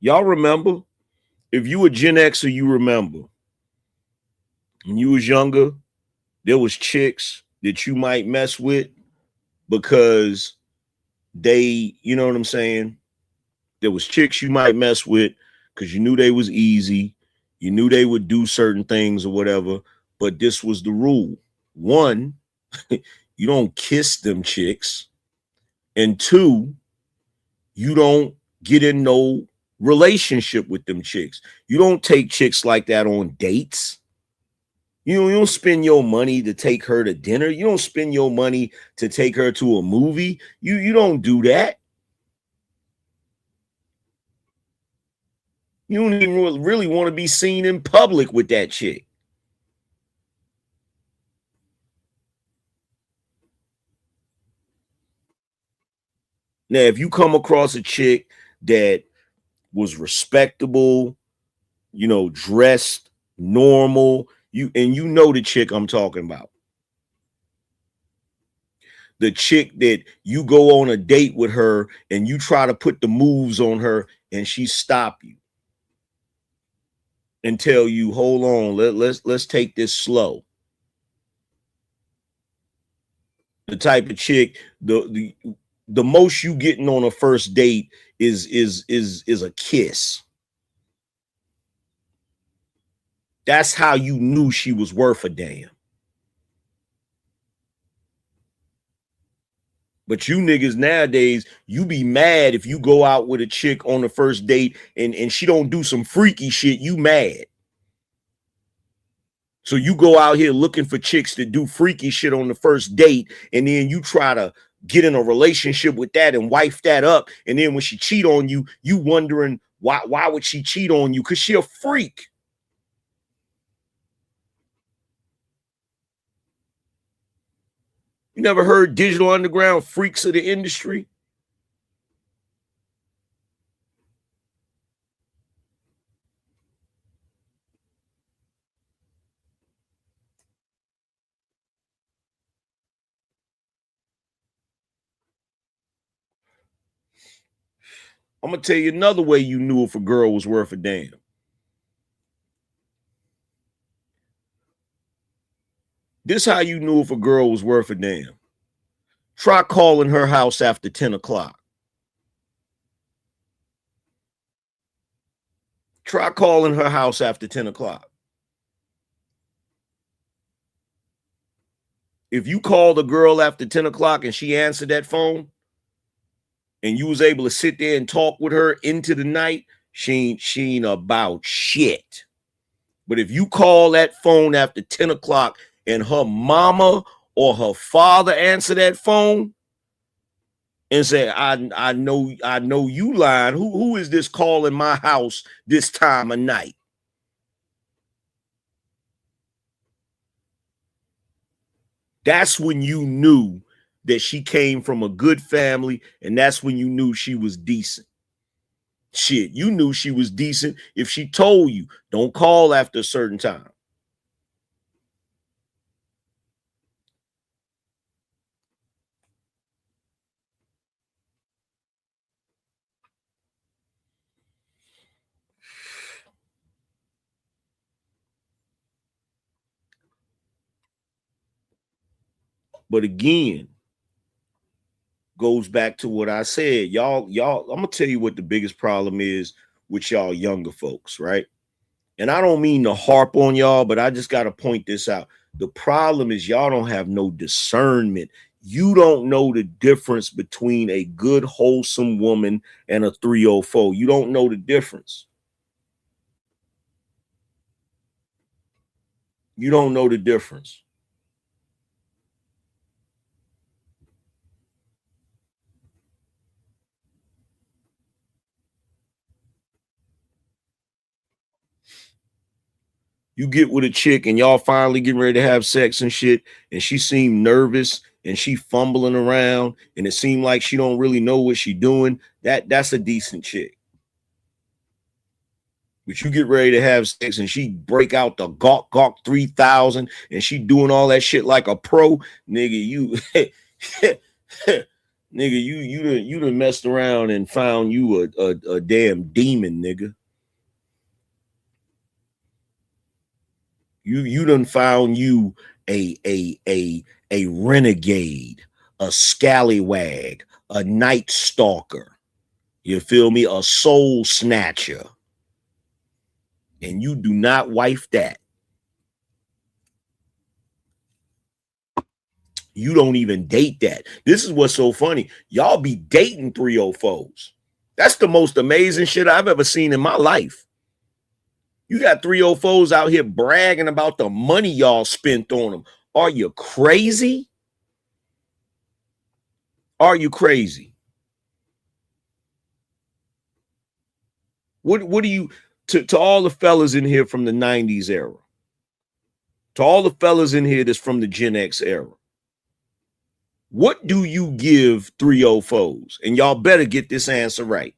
Y'all remember? If you were Gen Xer, you remember. When you was younger, there was chicks that you might mess with because they, you know what I'm saying? There was chicks you might mess with because you knew they was easy. You knew they would do certain things or whatever, but this was the rule. One, you don't kiss them chicks. And two, you don't get in no relationship with them chicks. You don't take chicks like that on dates. You don't spend your money to take her to dinner. You don't spend your money to take her to a movie. You don't do that. You don't even really want to be seen in public with that chick. Now, if you come across a chick that was respectable, you know, dressed normal, you know the chick I'm talking about. The chick that you go on a date with her and you try to put the moves on her and she stop you and tell you, hold on, let's take this slow. The type of chick, the most you getting on a first date is a kiss. That's how you knew she was worth a damn. But you niggas nowadays, you be mad if you go out with a chick on the first date and she don't do some freaky shit, you mad. So you go out here looking for chicks that do freaky shit on the first date, and then you try to get in a relationship with that and wife that up. And then when she cheat on you, you wondering why would she cheat on you? Because she a freak. You never heard Digital Underground, freaks of the industry? I'm going to tell you another way you knew if a girl was worth a damn. This how you knew if a girl was worth a damn. Try calling her house after 10 o'clock. Try calling her house after 10 o'clock. If you called a girl after 10 o'clock and she answered that phone and you was able to sit there and talk with her into the night, she ain't about shit. But if you call that phone after 10 o'clock and her mama or her father answer that phone and say, I know you lying. Who is this calling my house this time of night? That's when you knew that she came from a good family, and that's when you knew she was decent. Shit, you knew she was decent if she told you, don't call after a certain time. But again, goes back to what I said. Y'all, I'm gonna tell you what the biggest problem is with y'all younger folks, right? And I don't mean to harp on y'all, but I just gotta point this out. The problem is y'all don't have no discernment. You don't know the difference between a good, wholesome woman and a 304. You don't know the difference. You don't know the difference. You get with a chick and y'all finally getting ready to have sex and shit, and she seemed nervous and she fumbling around and it seemed like she don't really know what she doing. That's a decent chick. But you get ready to have sex and she break out the Gawk 3000 and she doing all that shit like a pro, nigga. You nigga, you done messed around and found you a damn demon, nigga. You done found you a renegade, a scallywag, a night stalker. You feel me? A soul snatcher. And you do not wife that. You don't even date that. This is what's so funny. Y'all be dating 304s. That's the most amazing shit I've ever seen in my life. You got 304s out here bragging about the money y'all spent on them. Are you crazy? Are you crazy? What do you, to all the fellas in here from the 90s era, to all the fellas in here that's from the Gen X era, what do you give 304s? And y'all better get this answer right.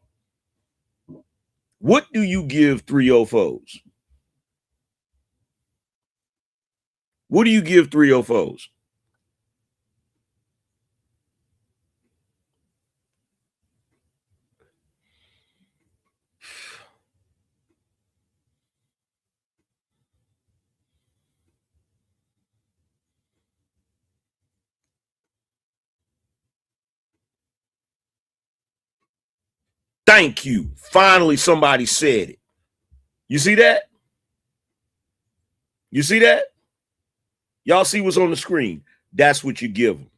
What do you give 304s? What do you give 304s? Thank you. Finally, somebody said it. You see that? You see that? Y'all see what's on the screen? That's what you give them.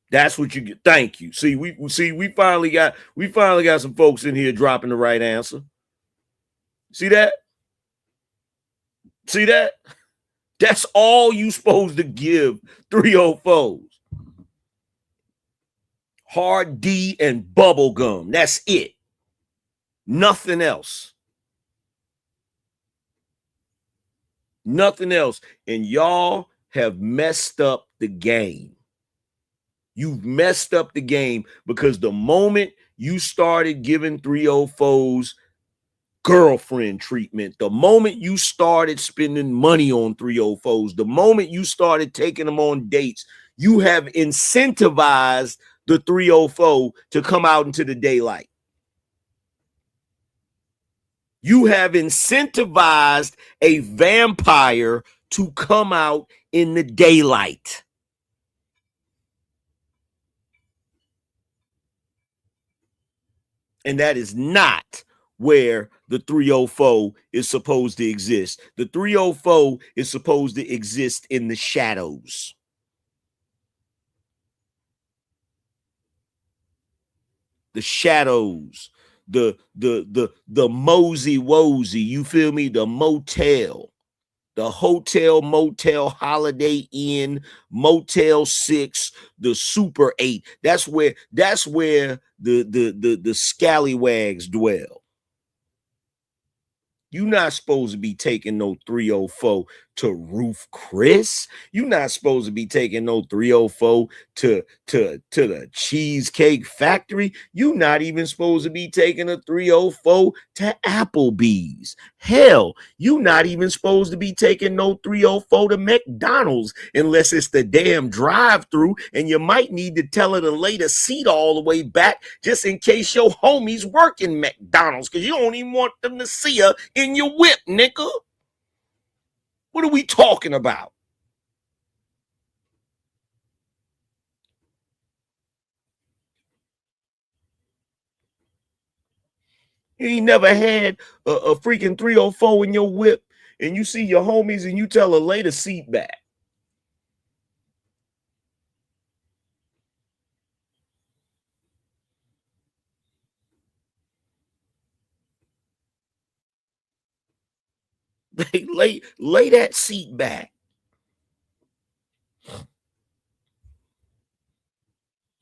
That's what you get. Thank you. See, we finally got some folks in here dropping the right answer. See that? See that? That's all you supposed to give 304s. Hard D and bubble gum. That's it. Nothing else. Nothing else. And y'all have messed up the game. You've messed up the game because the moment you started giving 304s girlfriend treatment, the moment you started spending money on 304s, the moment you started taking them on dates, you have incentivized the 304 to come out into the daylight. You have incentivized a vampire to come out in the daylight. And that is not where the 304 is supposed to exist. The 304 is supposed to exist in the shadows. The shadows, the mosey wosey, you feel me? The motel, the hotel, motel, Holiday Inn, Motel 6, the Super 8. That's where the scallywags dwell. You're not supposed to be taking no 304 to Roof Chris. You're not supposed to be taking no 304 to the Cheesecake Factory. You're not even supposed to be taking a 304 to Applebee's. Hell, you're not even supposed to be taking no 304 to McDonald's unless it's the damn drive-through, and you might need to tell her to lay the seat all the way back just in case your homies work in McDonald's, because you don't even want them to see her in your whip, nigga. What are we talking about? You ain't never had a freaking 304 in your whip and you see your homies and you tell her lay the seat back. Lay that seat back.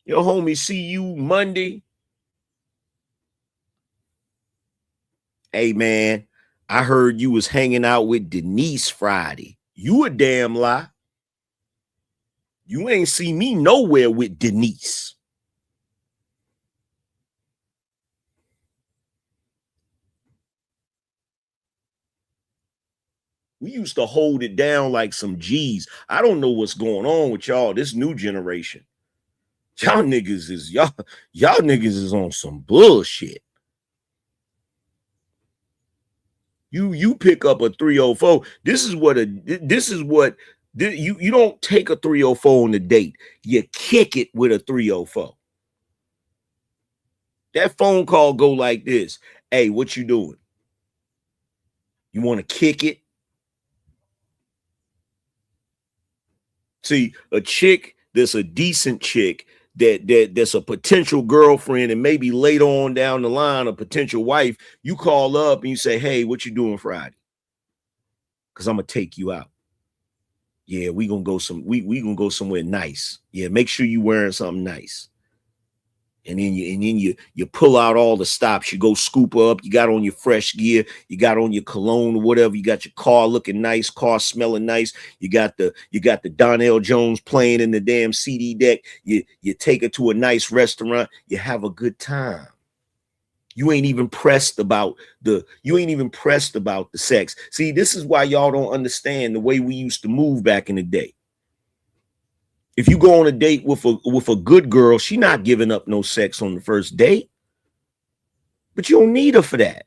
Your homie see you Monday. Hey man, I heard you was hanging out with Denise Friday. You a damn lie. You ain't see me nowhere with Denise. We used to hold it down like some G's. I don't know what's going on with y'all, this new generation. Y'all niggas is on some bullshit. You pick up a 304. You don't take a 304 on the date. You kick it with a 304. That phone call go like this. Hey, what you doing? You want to kick it? See, a chick that's a decent chick that's a potential girlfriend and maybe later on down the line a potential wife, you call up and you say, hey, what you doing Friday? Because I'm gonna take you out. Yeah, we gonna go somewhere nice. Yeah, make sure you wearing something nice. And then you pull out all the stops. You go scoop her up. You got on your fresh gear. You got on your cologne or whatever. You got your car looking nice, car smelling nice. You got the Donnell Jones playing in the damn CD deck. You take her to a nice restaurant. You have a good time. You ain't even pressed about the sex. See, this is why y'all don't understand the way we used to move back in the day. If you go on a date with a good girl, she not giving up no sex on the first date. But you don't need her for that.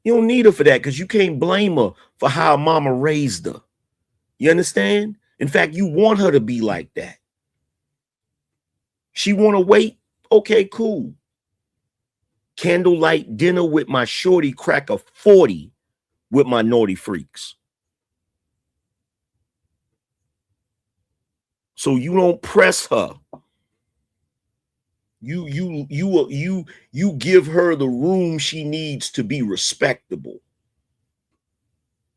You don't need her for that because you can't blame her for how mama raised her. You understand? In fact, you want her to be like that. She want to wait? Okay, cool. Candlelight dinner with my shorty, crack a 40 with my naughty freaks. So you don't press her. You give her the room she needs to be respectable.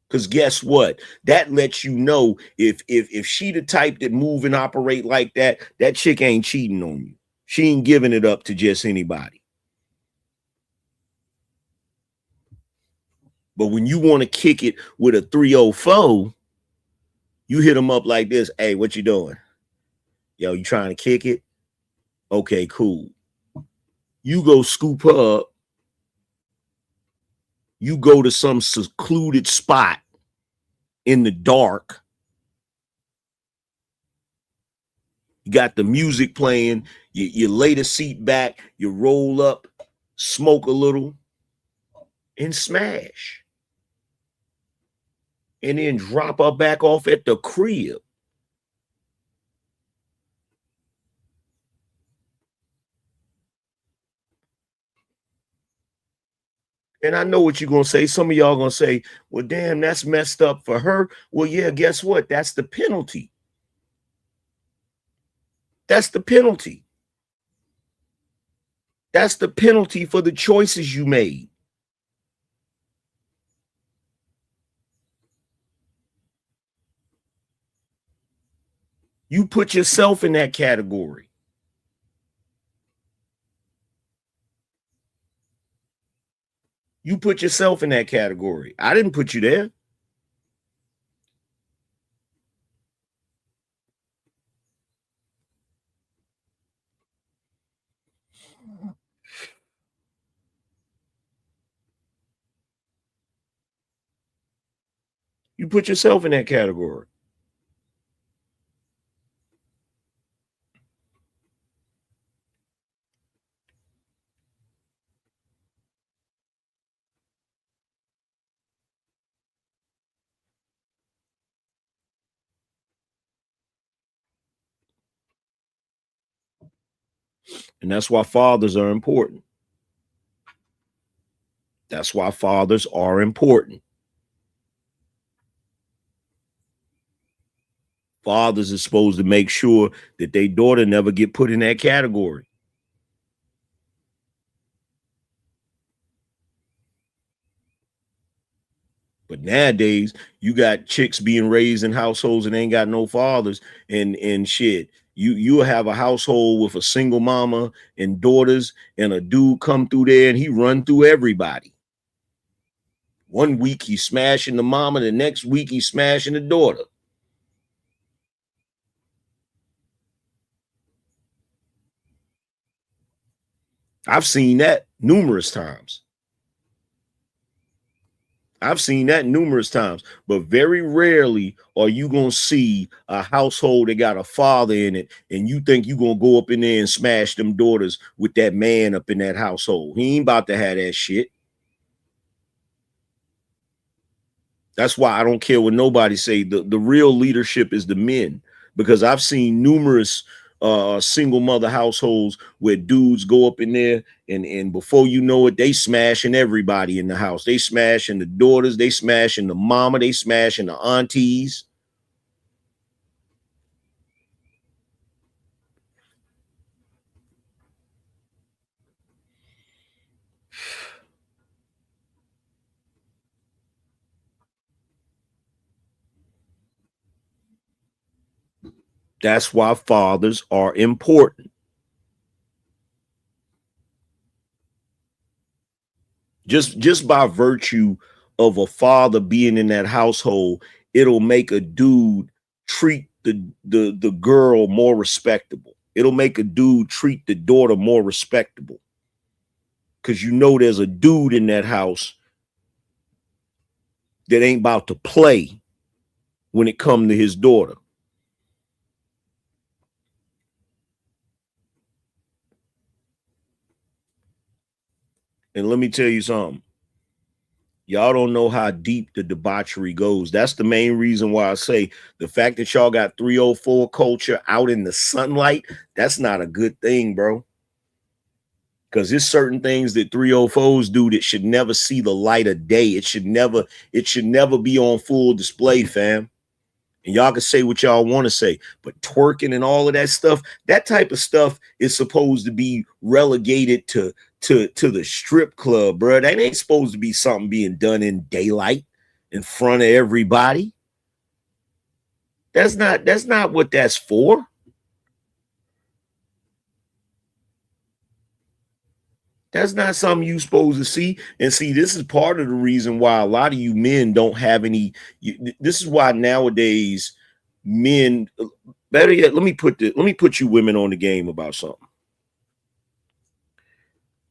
Because guess what? That lets you know if she the type that move and operate like that, that chick ain't cheating on you. She ain't giving it up to just anybody. But when you want to kick it with a 304, you hit them up like this. Hey, what you doing? Yo, you trying to kick it? Okay, cool. You go scoop her up. You go to some secluded spot in the dark. You got the music playing. You lay the seat back. You roll up, smoke a little, and smash. And then drop her back off at the crib. And I know what you're going to say. Some of y'all going to say, well, damn, that's messed up for her. Well, yeah, guess what? That's the penalty. That's the penalty. That's the penalty for the choices you made. You put yourself in that category. You put yourself in that category. I didn't put you there. You put yourself in that category. And that's why fathers are important. That's why fathers are important. Fathers are supposed to make sure that their daughter never get put in that category. But nowadays, you got chicks being raised in households and ain't got no fathers and shit. You have a household with a single mama and daughters, and a dude come through there and he run through everybody. One week he's smashing the mama, the next week he's smashing the daughter. I've seen that numerous times. I've seen that numerous times, but very rarely are you going to see a household that got a father in it and you think you're going to go up in there and smash them daughters with that man up in that household. He ain't about to have that shit. That's why I don't care what nobody say. The real leadership is the men, because I've seen numerous single mother households where dudes go up in there and before you know it, they smashing everybody in the house. They smashing the daughters, they smashing the mama, they smashing the aunties. That's why fathers are important. Just by virtue of a father being in that household, it'll make a dude treat the girl more respectable. It'll make a dude treat the daughter more respectable. Because you know there's a dude in that house that ain't about to play when it comes to his daughter. And let me tell you something. Y'all don't know how deep the debauchery goes. That's the main reason why I say the fact that y'all got 304 culture out in the sunlight, that's not a good thing, bro. Because there's certain things that 304s do that should never see the light of day. It should never be on full display, fam. And y'all can say what y'all want to say, but twerking and all of that stuff, that type of stuff is supposed to be relegated to the strip club, bro. That ain't supposed to be something being done in daylight in front of everybody. That's not what that's for. That's not something you supposed to see. And see, this is part of the reason why a lot of you men don't have any. This is why nowadays men, better yet, let me put you women on the game about something.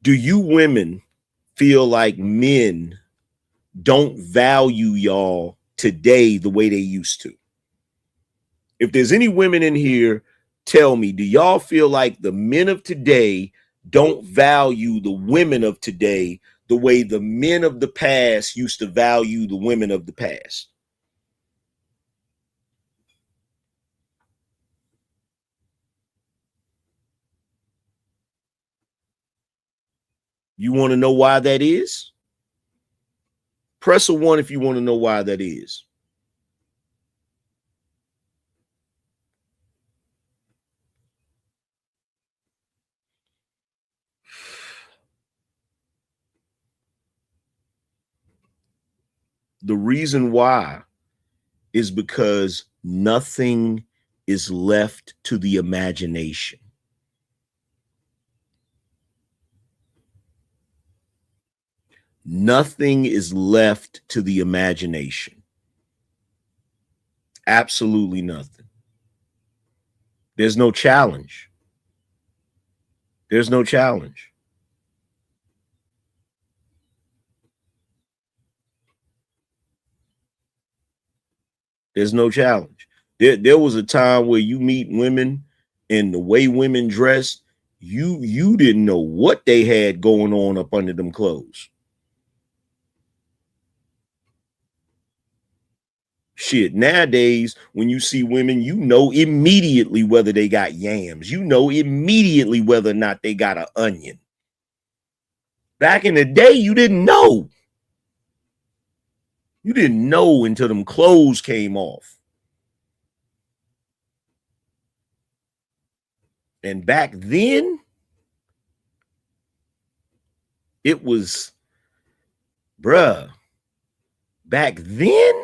Do you women feel like men don't value y'all today the way they used to? If there's any women in here, tell me, do y'all feel like the men of today don't value the women of today the way the men of the past used to value the women of the past? You want to know why that is? Press a 1 if you want to know why that is. The reason why is because nothing is left to the imagination. Nothing is left to the imagination. Absolutely nothing. There's no challenge. There's no challenge. There's no challenge. There was a time where you meet women and the way women dress, you didn't know what they had going on up under them clothes. Shit, nowadays, when you see women, you know immediately whether they got yams. You know immediately whether or not they got an onion. Back in the day, you didn't know. You didn't know until them clothes came off. And back then, it was, bruh, back then,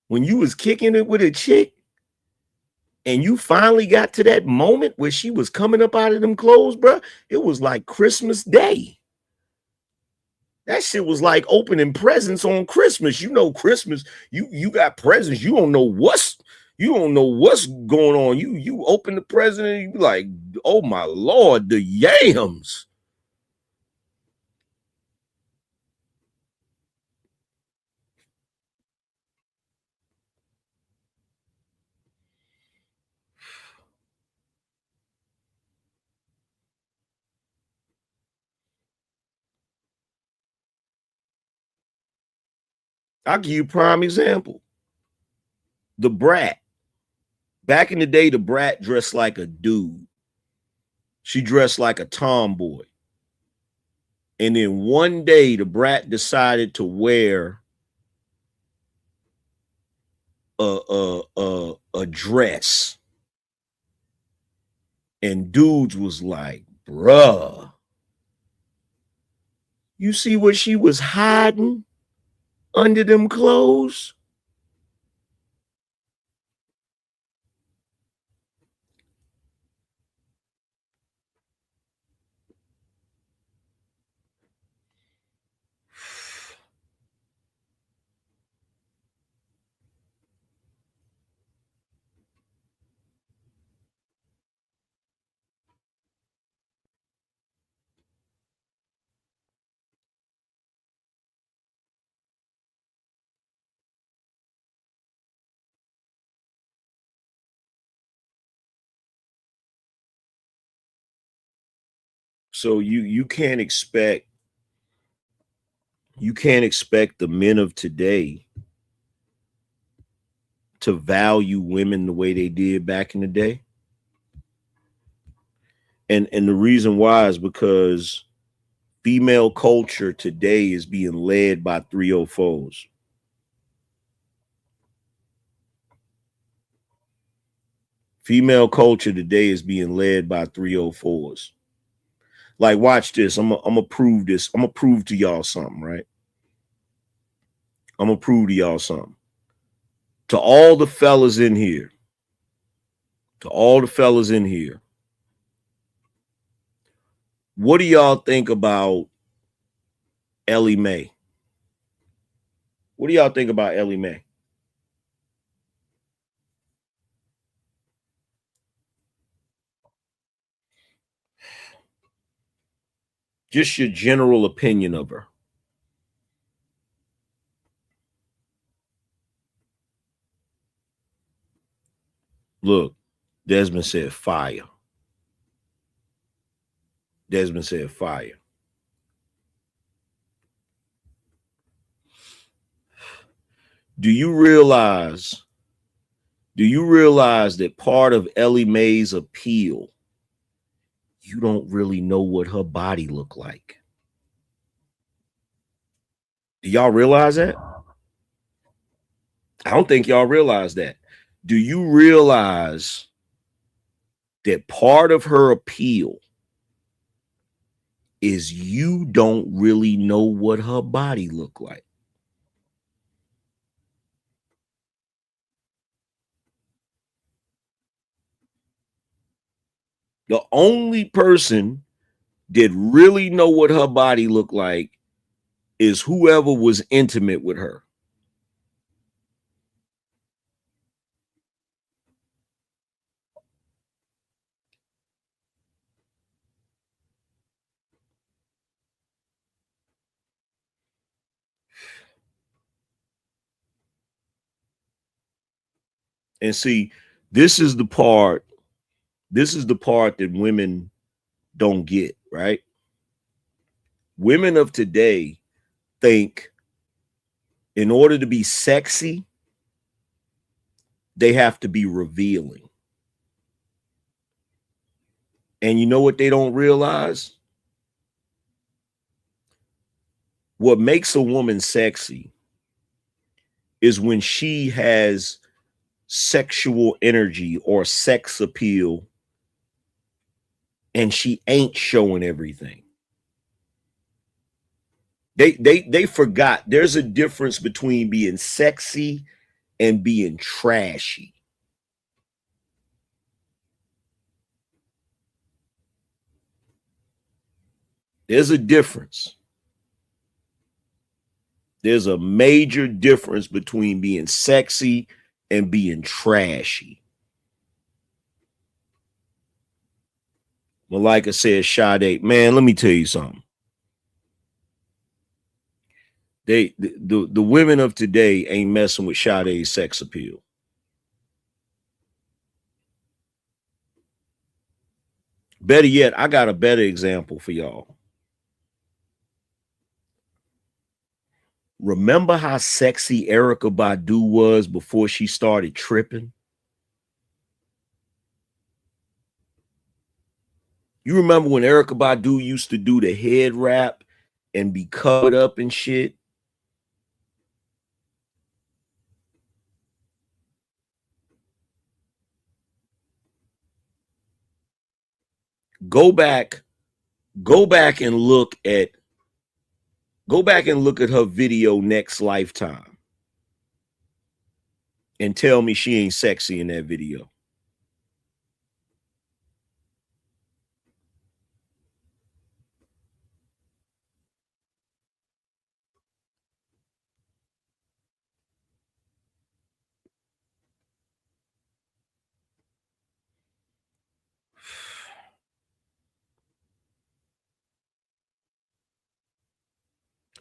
when you was kicking it with a chick and you finally got to that moment where she was coming up out of them clothes, bruh, it was like Christmas Day. That shit was like opening presents on Christmas. You know, Christmas, you got presents. You don't know what's going on. You open the present and you be like, oh my Lord, the yams. I'll give you a prime example. The Brat. Back in the day, the Brat dressed like a dude. She dressed like a tomboy. And then one day, the Brat decided to wear a dress. And dudes was like, bruh, you see what she was hiding under them clothes? So you can't expect the men of today to value women the way they did back in the day. And the reason why is because female culture today is being led by 304s. Female culture today is being led by 304s. Like, watch this. I'm gonna prove this. I'm gonna prove to y'all something, right? I'm gonna prove to y'all something. To all the fellas in here, what do y'all think about Ellie Mae? What do y'all think about Ellie Mae? Just your general opinion of her. Look, Desmond said fire. Desmond said fire. Do you realize that part of Ellie Mae's appeal, you don't really know what her body looked like? Do y'all realize that? I don't think y'all realize that. Do you realize that part of her appeal is you don't really know what her body looked like? The only person that really know what her body looked like is whoever was intimate with her. And see, this is the part that women don't get, right? Women of today think in order to be sexy, they have to be revealing. And you know what they don't realize? What makes a woman sexy is when she has sexual energy or sex appeal and she ain't showing everything. They forgot there's a difference between being sexy and being trashy. There's a difference. There's a major difference between being sexy and being trashy. Malika says, Sade, man, let me tell you something. The women of today ain't messing with Sade's sex appeal. Better yet, I got a better example for y'all. Remember how sexy Erykah Badu was before she started tripping? You remember when Erykah Badu used to do the head wrap and be covered up and shit? Go back and look at her video Next Lifetime and tell me she ain't sexy in that video.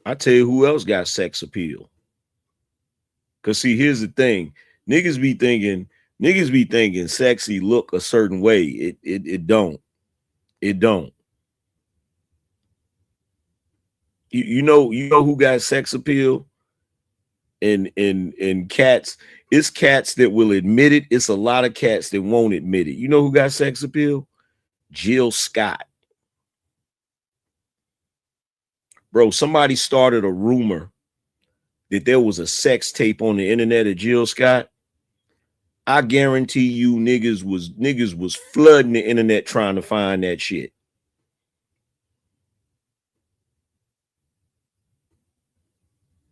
I tell you who else got sex appeal. Cause see, here's the thing. Niggas be thinking sexy look a certain way. It don't. It don't. You know who got sex appeal? And cats, it's cats that will admit it. It's a lot of cats that won't admit it. You know who got sex appeal? Jill Scott. Bro, somebody started a rumor that there was a sex tape on the internet of Jill Scott. I guarantee you niggas was flooding the internet trying to find that shit.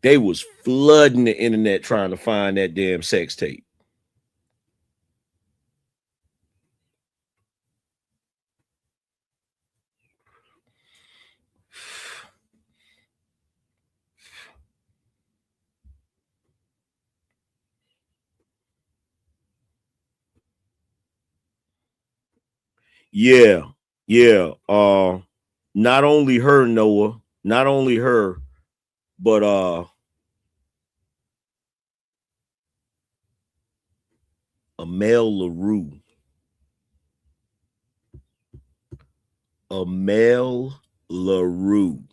They was flooding the internet trying to find that damn sex tape. Yeah. Not only her, Noah, not only her, but Amel LaRue. Amel LaRue.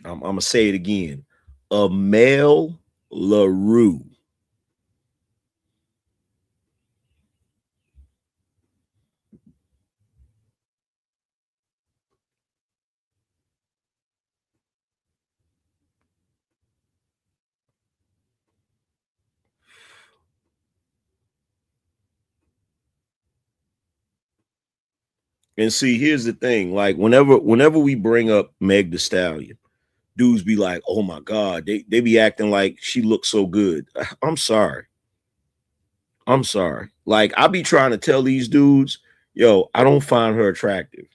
I'm gonna say it again. Amel LaRue. And see, here's the thing: like whenever we bring up Meg Thee Stallion, dudes be like, "Oh my God," they be acting like she looks so good. I'm sorry. Like I be trying to tell these dudes, yo, I don't find her attractive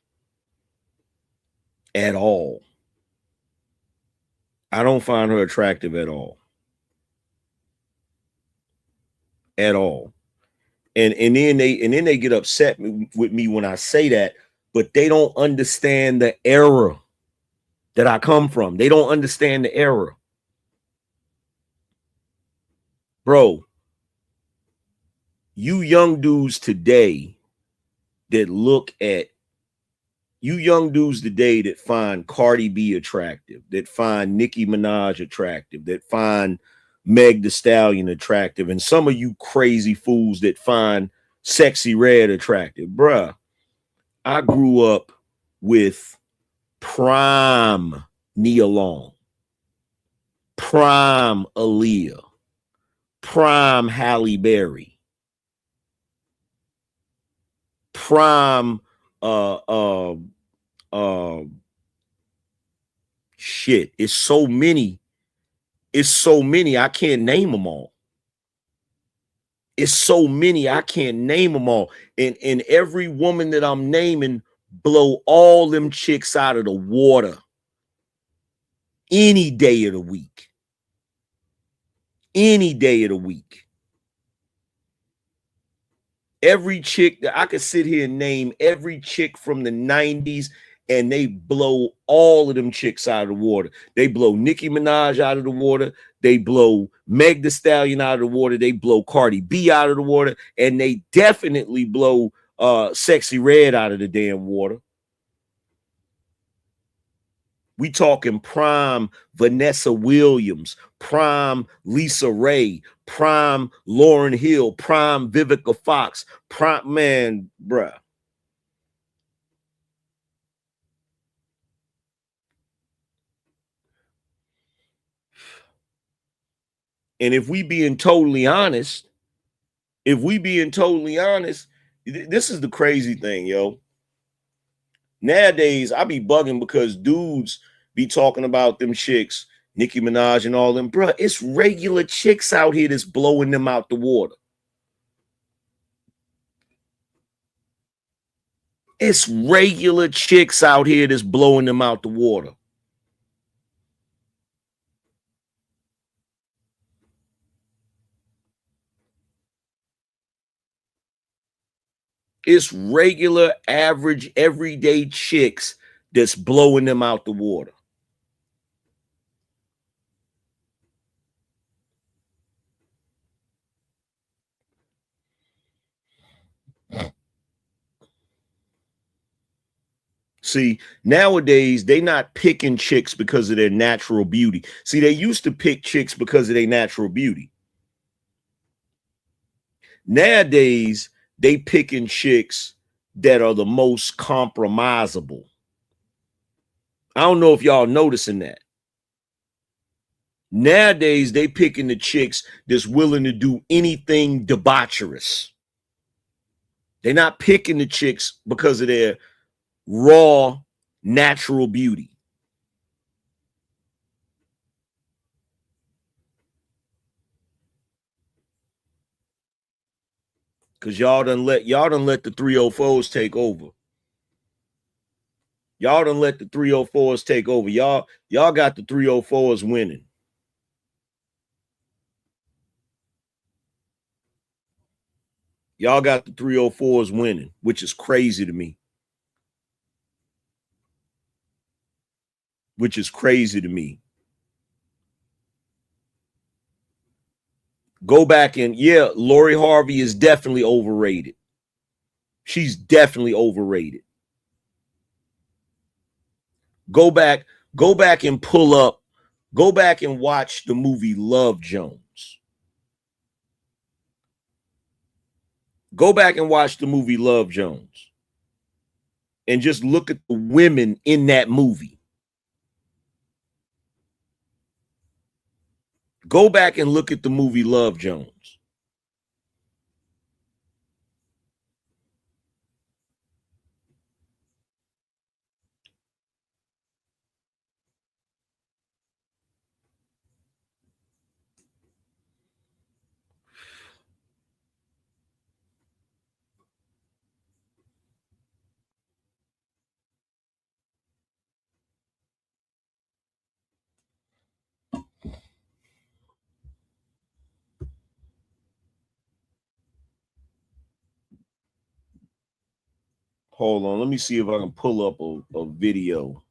at all. I don't find her attractive at all. At all. And then they get upset with me when I say that, but they don't understand the era that I come from. They don't understand the era. Bro, you young dudes today that find Cardi B attractive, that find Nicki Minaj attractive, that find Meg Thee Stallion attractive, and some of you crazy fools that find Sexy Red attractive. Bruh, I grew up with prime Nia Long, prime Aaliyah, prime Halle Berry, prime shit. It's so many I can't name them all. It's so many I can't name them all. And every woman that I'm naming blow all them chicks out of the water any day of the week. Any day of the week. Every chick that I could sit here and name every chick from the 90s, and they blow all of them chicks out of the water. They blow Nicki Minaj out of the water. They blow Meg Thee Stallion out of the water. They blow Cardi B out of the water. And they definitely blow Sexy Red out of the damn water. We talking prime Vanessa Williams, prime Lisa Ray, prime Lauryn Hill, prime Vivica Fox, prime, man, bruh. And if we being totally honest, this is the crazy thing, yo. Nowadays, I be bugging because dudes be talking about them chicks, Nicki Minaj and all them. Bruh, it's regular chicks out here that's blowing them out the water. It's regular chicks out here that's blowing them out the water. It's regular, average, everyday chicks that's blowing them out the water. See, nowadays, they not picking chicks because of their natural beauty. See, they used to pick chicks because of their natural beauty. Nowadays, they picking chicks that are the most compromisable. I don't know if y'all noticing that. Nowadays, they picking the chicks that's willing to do anything debaucherous. They're not picking the chicks because of their raw, natural beauty. Cause y'all done let the 304s take over. Y'all done let the 304s take over. Y'all got the 304s winning. Y'all got the 304s winning, which is crazy to me. Which is crazy to me. Go back and yeah, Lori Harvey is definitely overrated. She's definitely overrated. Go back and pull up, go back and watch the movie Love Jones. Go back and watch the movie Love Jones. And just look at the women in that movie. Go back and look at the movie Love Jones. Hold on, let me see if I can pull up a video.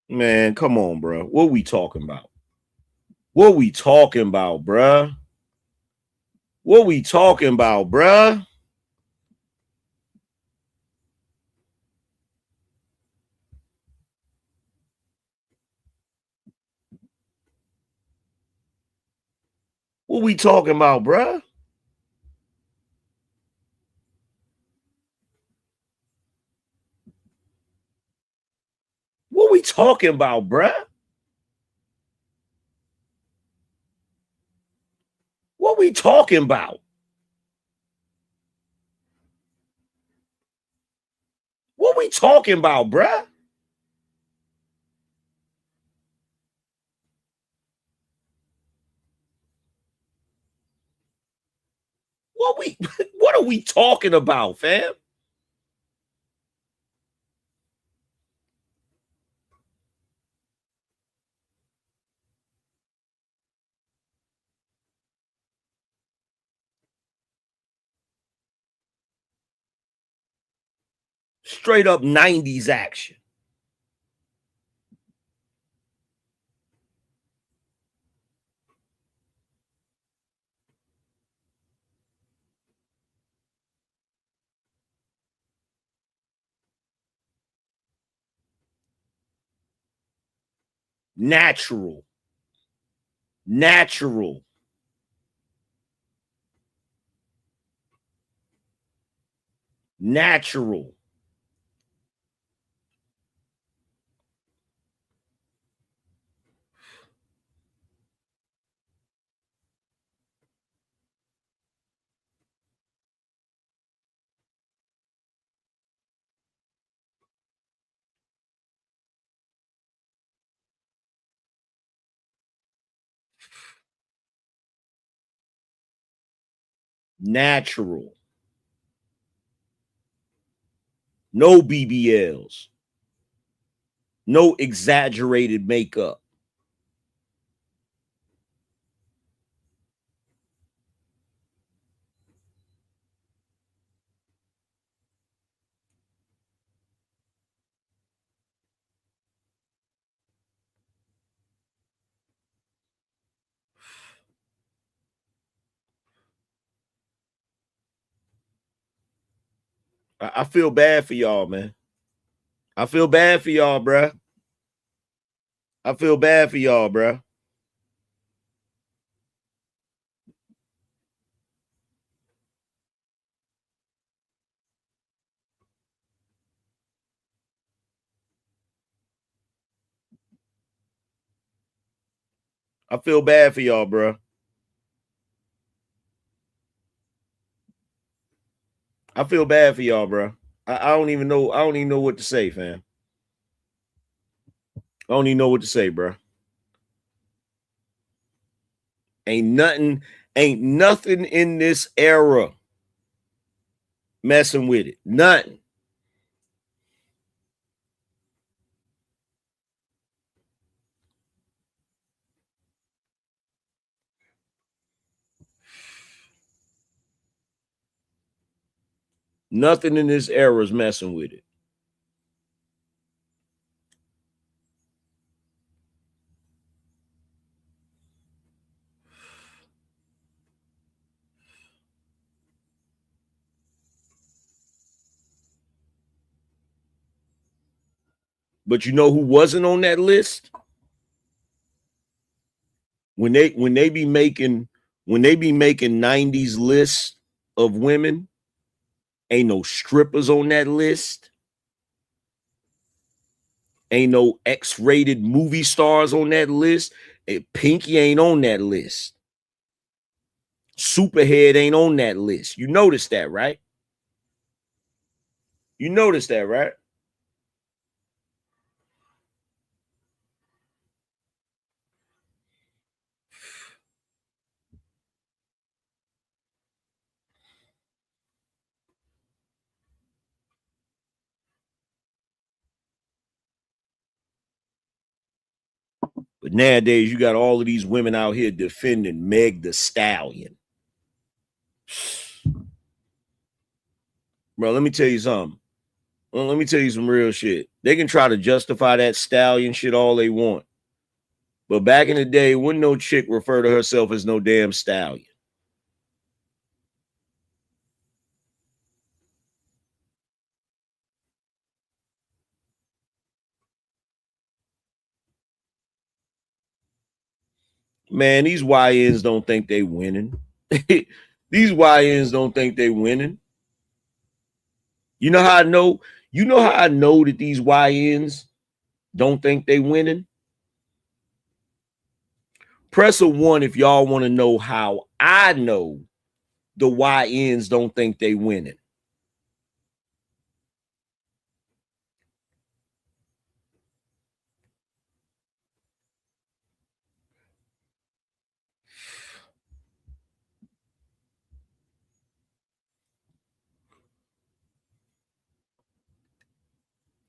Man, come on, bro. What we talking about? What we talking about, bruh? What we talking about, bruh? What we talking about, bruh? What we talking about, bruh? What we talking about? What we talking about, bruh? What are we talking about, fam? Straight up 90s action. Natural. Natural. Natural. Natural. No BBLs. No exaggerated makeup. I feel bad for y'all, man. I feel bad for y'all, bruh. I feel bad for y'all, bruh. I feel bad for y'all, bro. I feel bad for y'all, bro. I don't even know. I don't even know what to say, fam. I don't even know what to say, bro. Ain't nothing in this era messing with it. Nothing. Nothing in this era is messing with it. But you know who wasn't on that list? When they be making 90s lists of women, ain't no strippers on that list. Ain't no X-rated movie stars on that list. Pinky ain't on that list. Superhead ain't on that list. You noticed that, right? You noticed that, right? But nowadays, you got all of these women out here defending Meg the Stallion. Bro, let me tell you something. Well, let me tell you some real shit. They can try to justify that stallion shit all they want. But back in the day, wouldn't no chick refer to herself as no damn stallion. Man, these YNs don't think they winning. These YNs don't think they winning. You know how I know? You know how I know that these YNs don't think they winning? Press a 1 if y'all want to know how I know the YNs don't think they winning.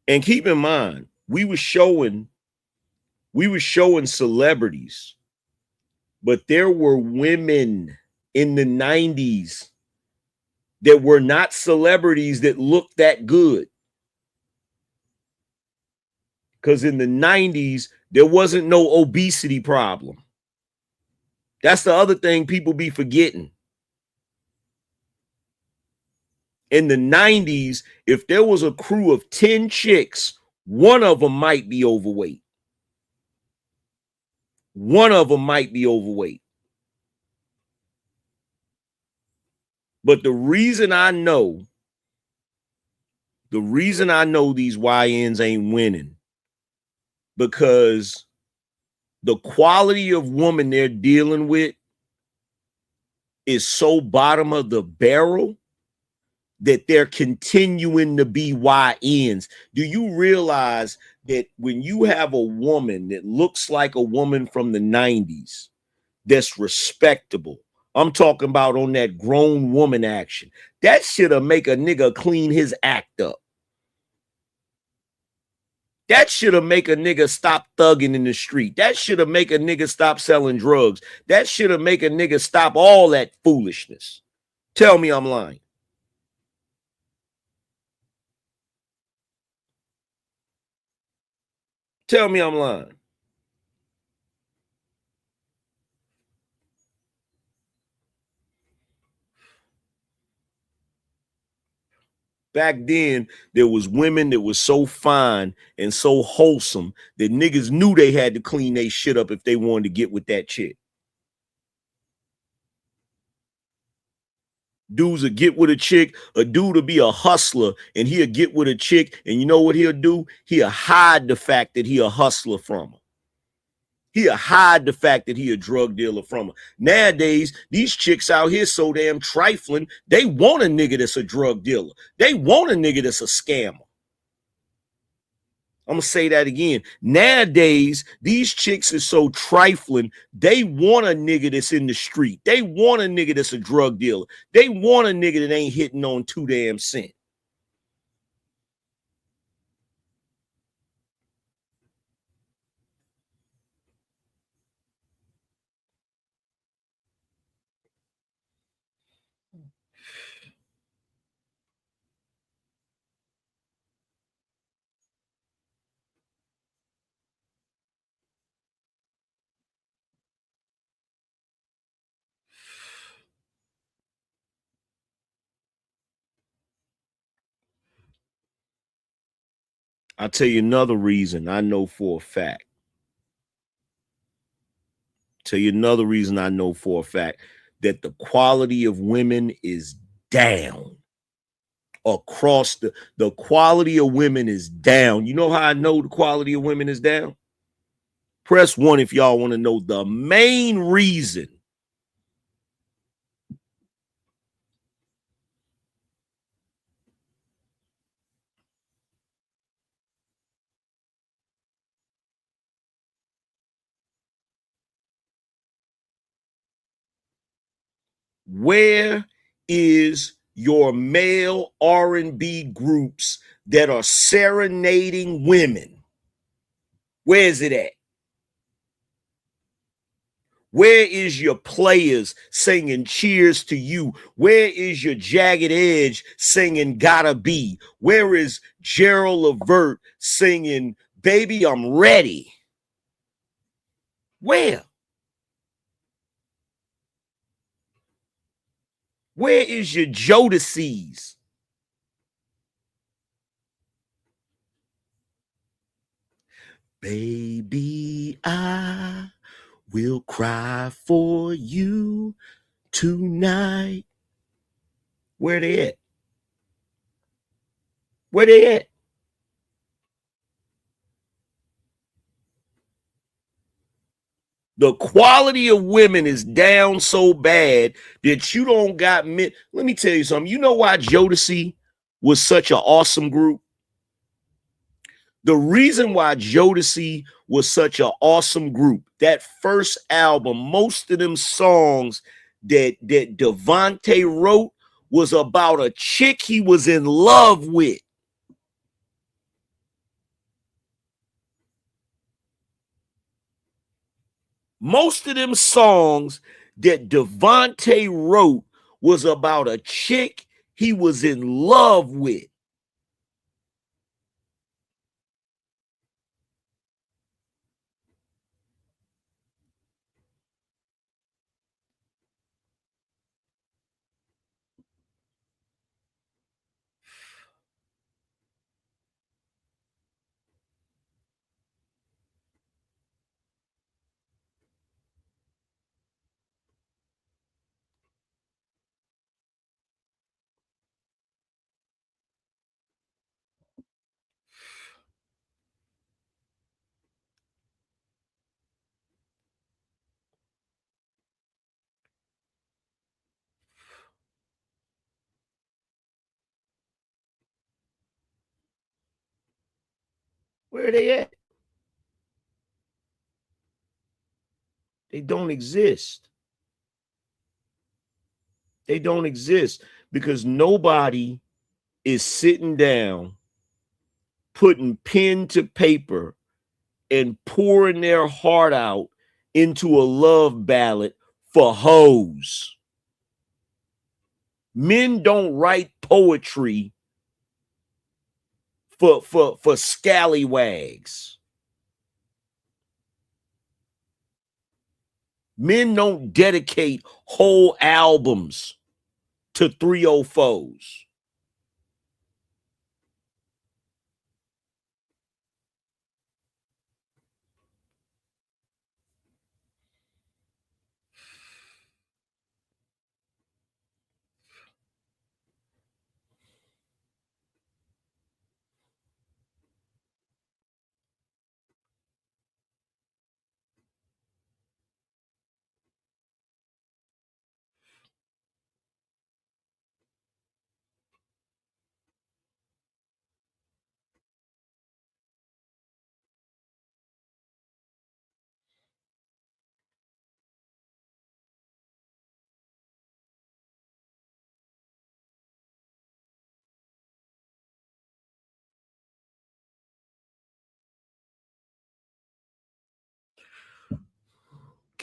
And keep in mind, we were showing celebrities, but there were women in the 90s that were not celebrities that looked that good. Because in the 90s, there wasn't no obesity problem. That's the other thing people be forgetting. In the 90s, if there was a crew of 10 chicks, one of them might be overweight. One of them might be overweight. But the reason I know these YNs ain't winning, because the quality of woman they're dealing with is so bottom of the barrel that they're continuing to be YNs. Do you realize that when you have a woman that looks like a woman from the 90s that's respectable, I'm talking about on that grown woman action, that shit'll make a nigga clean his act up. That shit'll make a nigga stop thugging in the street. That shit'll make a nigga stop selling drugs. That shit'll make a nigga stop all that foolishness. Tell me I'm lying. Tell me I'm lying. Back then, there was women that was so fine and so wholesome that niggas knew they had to clean their shit up if they wanted to get with that chick. Dudes will get with a chick, a dude will be a hustler, and he'll get with a chick, and you know what he'll do? He'll hide the fact that he a hustler from her. He'll hide the fact that he a drug dealer from her. Nowadays, these chicks out here so damn trifling, they want a nigga that's a drug dealer. They want a nigga that's a scammer. I'm gonna say that again. Nowadays, these chicks are so trifling, they want a nigga that's in the street. They want a nigga that's a drug dealer. They want a nigga that ain't hitting on 2 damn cents. I'll tell you another reason I know for a fact. Tell you another reason I know for a fact that the quality of women is down across the quality of women is down. You know how I know the quality of women is down? Press 1 if y'all want to know the main reason. Where is your male R&B groups that are serenading women? Where is it at? Where is your players singing Cheers to You? Where is your Jagged Edge singing Gotta Be? Where is Gerald Levert singing Baby I'm Ready? Where? Where is your Jodeci's? Baby, I will cry for you tonight. Where they at? Where they at? The quality of women is down so bad that you don't got men. Let me tell you something. You know why Jodeci was such an awesome group? The reason why Jodeci was such an awesome group, that first album, most of them songs that Devontae wrote was about a chick he was in love with. Most of them songs that Devontae wrote was about a chick he was in love with. Where are they at? They don't exist. They don't exist because nobody is sitting down, putting pen to paper, and pouring their heart out into a love ballad for hoes. Men don't write poetry for scallywags. Men don't dedicate whole albums to 304s.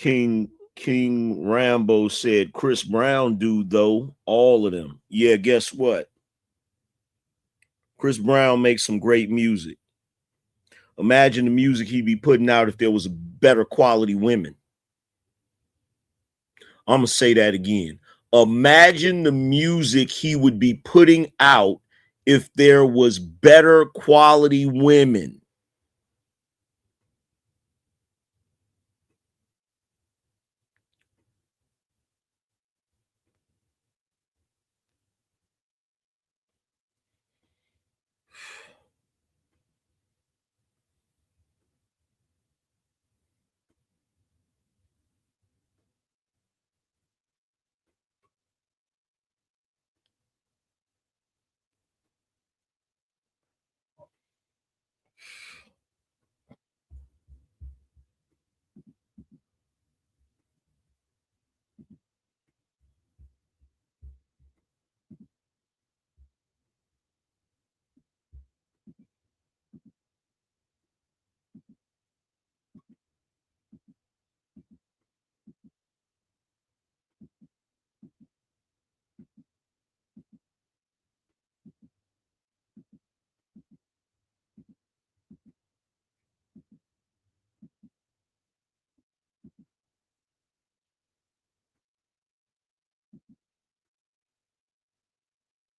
King Rambo said Chris Brown do though, all of them. Yeah, guess what? Chris Brown makes some great music. Imagine the music he'd be putting out if there was better quality women. I'm gonna say that again. Imagine the music he would be putting out if there was better quality women.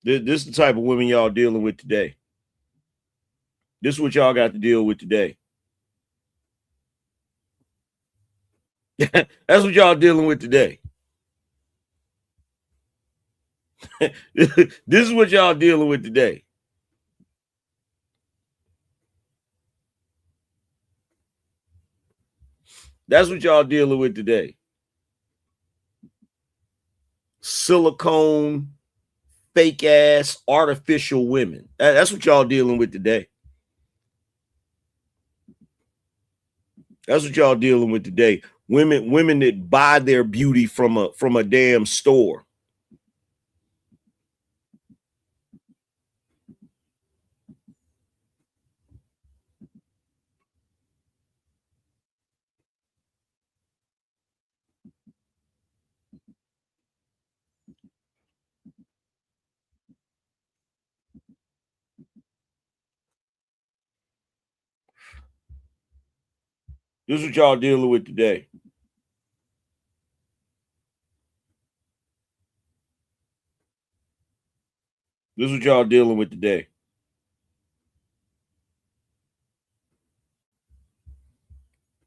This is the type of women y'all dealing with today. This is what y'all got to deal with today. That's what y'all dealing with today. This is what y'all dealing with today. That's what y'all dealing with today. Silicone, fake ass, artificial women. That's what y'all dealing with today. That's what y'all dealing with today. Women that buy their beauty from a damn store. This is what y'all dealing with today. This is what y'all dealing with today.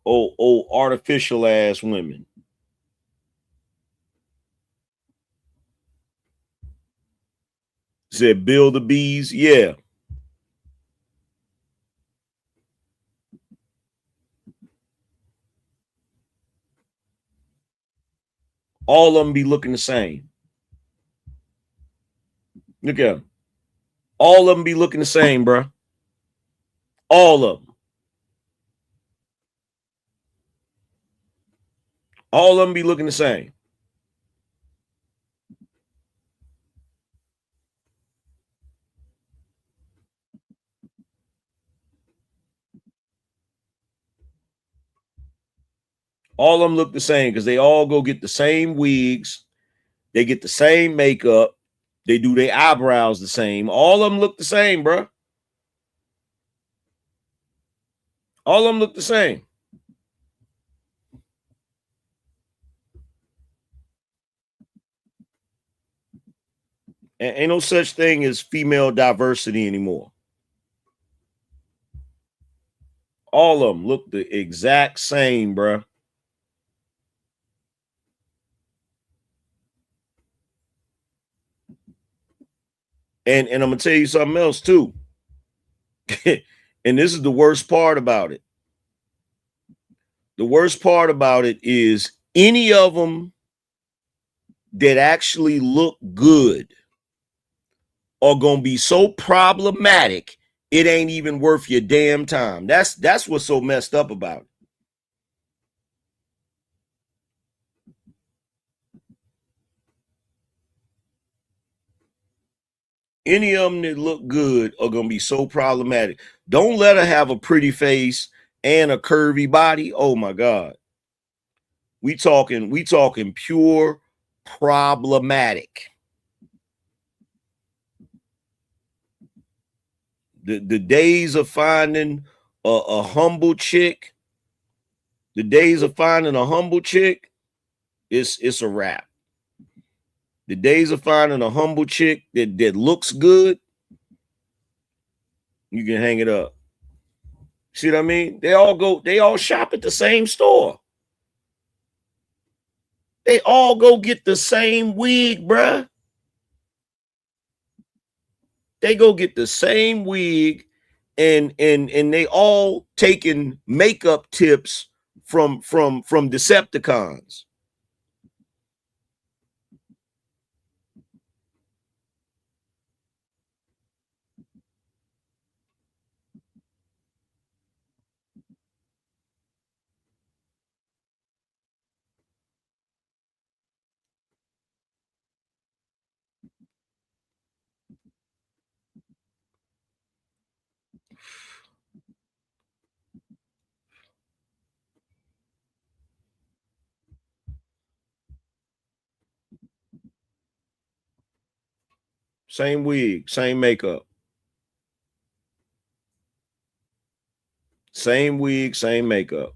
Oh, artificial ass women. Said Bill the Bees. Yeah. All of them be looking the same. Look at them. All of them be looking the same, bro. All of them. All of them be looking the same. All of them look the same because they all go get the same wigs. They get the same makeup. They do their eyebrows the same. All of them look the same, bro. All of them look the same. And ain't no such thing as female diversity anymore. All of them look the exact same, bro. And I'm gonna tell you something else too. And this is the worst part about it. The worst part about it is any of them that actually look good are gonna be so problematic it ain't even worth your damn time. That's what's so messed up about it. Any of them that look good are gonna be so problematic. Don't let her have a pretty face and a curvy body. Oh my God. We talking pure problematic. The days of finding a humble chick, the days of finding a humble chick, it's a wrap. The days of finding a humble chick that looks good, you can hang it up. See what I mean? They all shop at the same store. They all go get the same wig, bruh. They go get the same wig, and they all taking makeup tips from Decepticons. Same wig, same makeup. Same wig, same makeup.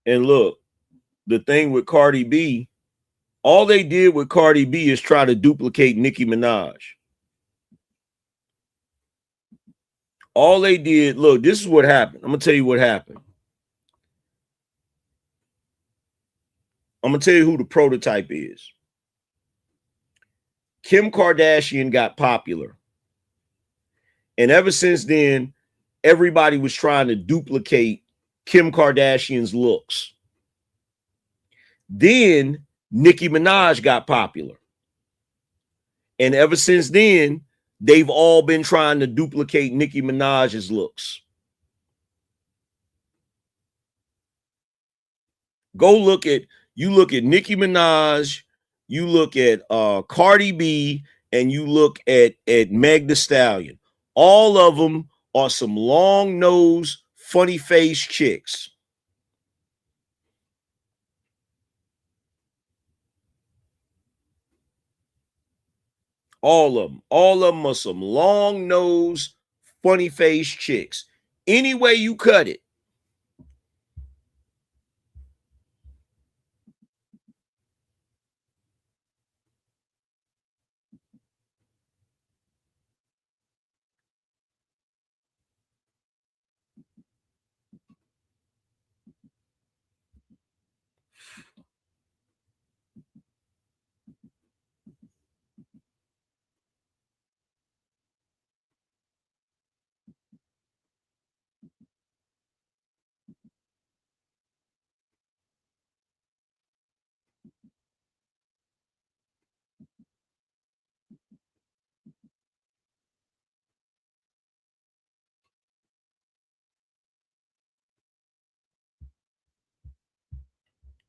And look, the thing with Cardi B, all they did with Cardi B is try to duplicate Nicki Minaj. All they did, look, this is what happened. I'm gonna tell you what happened. I'm gonna tell you who the prototype is. Kim Kardashian got popular. And ever since then, everybody was trying to duplicate Kim Kardashian's looks. Then Nicki Minaj got popular. And ever since then, they've all been trying to duplicate Nicki Minaj's looks. Go look at Nicki Minaj, you look at Cardi B, and you look at Meg Thee Stallion. All of them are some long nose, funny face chicks. All of them are some long nose, funny face chicks. Any way you cut it.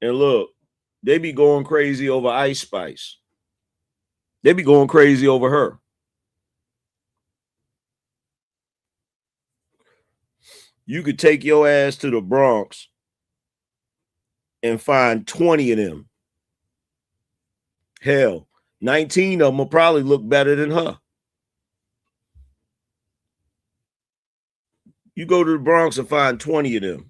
And look, they be going crazy over Ice Spice. They be going crazy over her. You could take your ass to the Bronx and find 20 of them. Hell, 19 of them will probably look better than her. You go to the Bronx and find 20 of them.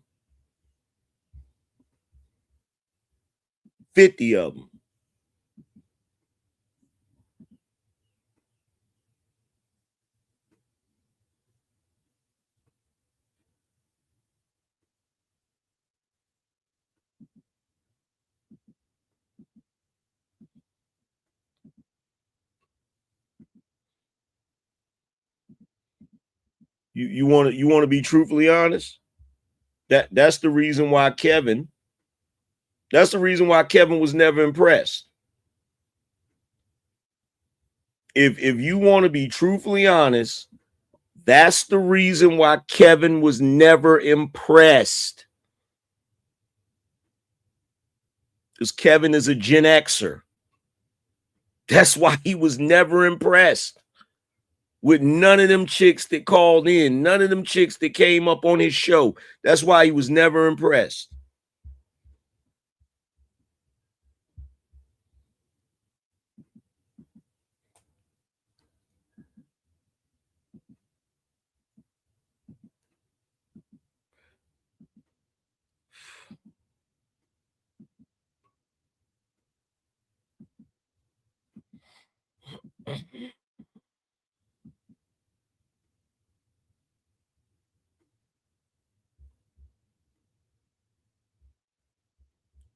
50 of them. You want to be truthfully honest? That's the reason why Kevin. That's the reason why Kevin was never impressed. If you want to be truthfully honest, that's the reason why Kevin was never impressed. Because Kevin is a Gen Xer. That's why he was never impressed with none of them chicks that called in, none of them chicks that came up on his show. That's why he was never impressed.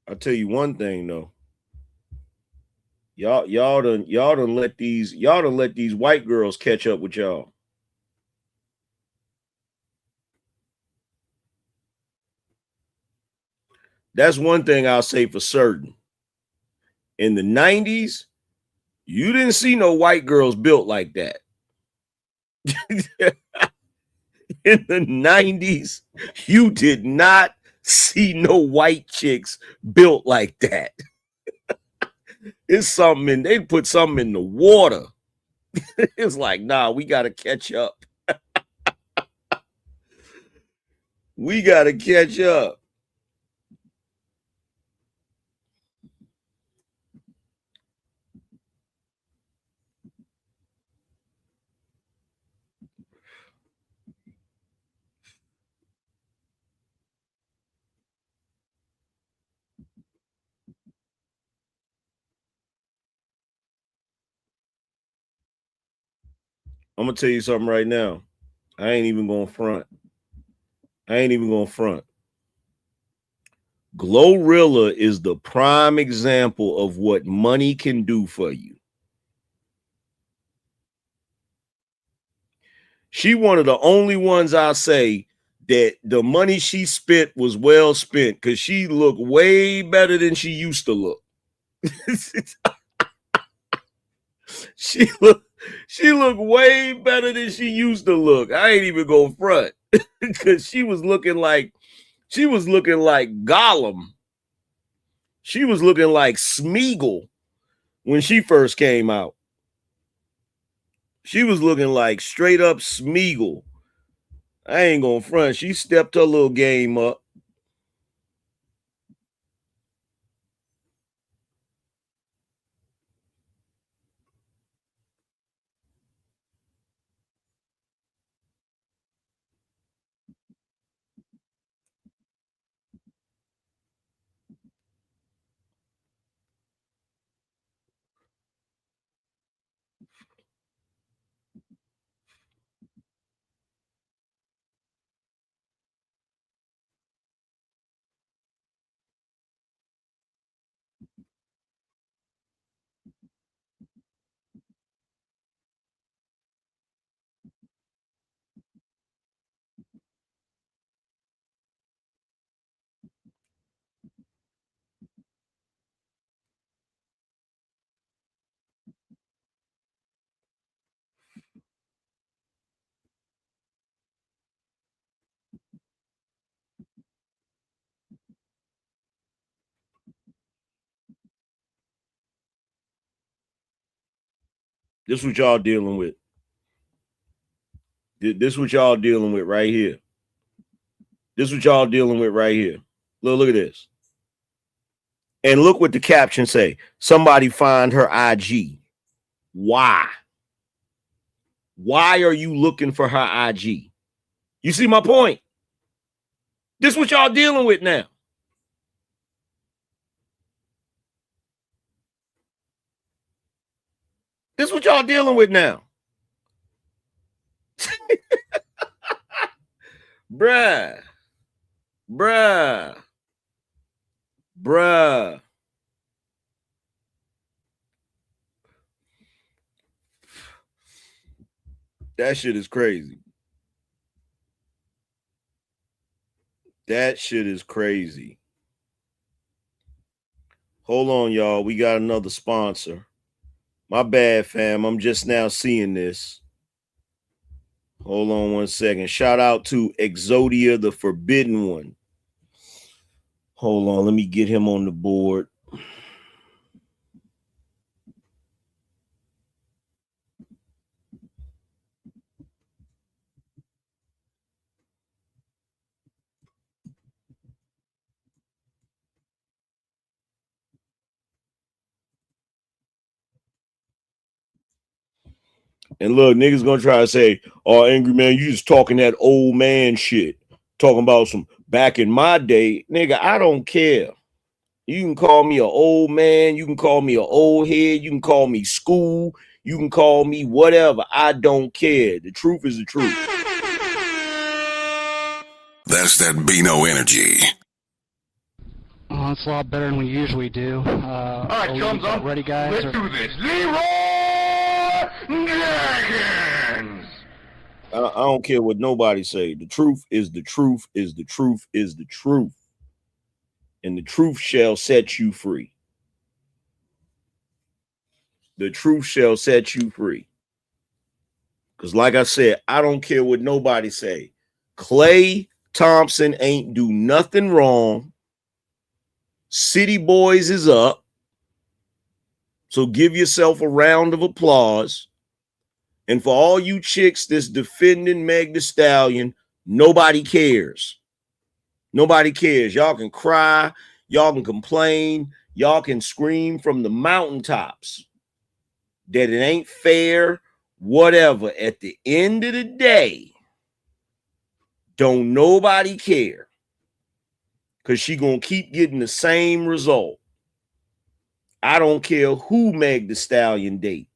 I'll tell you one thing though. Y'all done let these white girls catch up with y'all. That's one thing I'll say for certain. In the 90s, you didn't see no white girls built like that. In the 90s, you did not see no white chicks built like that. It's something in, they put something in the water. It's like, nah, we got to catch up. We got to catch up. I'm going to tell you something right now. I ain't even going to front. Glorilla is the prime example of what money can do for you. She one of the only ones I say that the money she spent was well spent because she looked way better than she used to look. She looked way better than she used to look. I ain't even go front because she was looking like Gollum. She was looking like Smeagol when she first came out. She was looking like straight up Smeagol. I ain't gonna front. She stepped her little game up. This is what y'all dealing with. This is what y'all dealing with right here. This is what y'all dealing with right here. Look at this. And look what the caption say. Somebody find her IG. Why? Why are you looking for her IG? You see my point? This is what y'all dealing with now. This is what y'all dealing with now. Bruh. That shit is crazy. That shit is crazy. Hold on, y'all. We got another sponsor. My bad, fam. I'm just now seeing this. Hold on one second. Shout out to Exodia, the Forbidden One. Hold on. Let me get him on the board. And look, niggas gonna try to say, oh, Angry Man, you just talking that old man shit. Talking about some back in my day. Nigga, I don't care. You can call me an old man. You can call me an old head. You can call me school. You can call me whatever. I don't care. The truth is the truth. That's that BINO energy. Oh, it's a lot better than we usually do. All right, chums up. Ready, guys? Let's do this. Leroy Jenkins. I don't care what nobody say. The truth is the truth is the truth is the truth. And the truth shall set you free. The truth shall set you free. Because like I said, I don't care what nobody say. Klay Thompson ain't do nothing wrong. City Boys is up. So give yourself a round of applause. And for all you chicks that's defending Meg Thee Stallion, nobody cares. Nobody cares. Y'all can cry. Y'all can complain. Y'all can scream from the mountaintops that it ain't fair, whatever. At the end of the day, don't nobody care. Because she going to keep getting the same result. I don't care who Meg Thee Stallion date.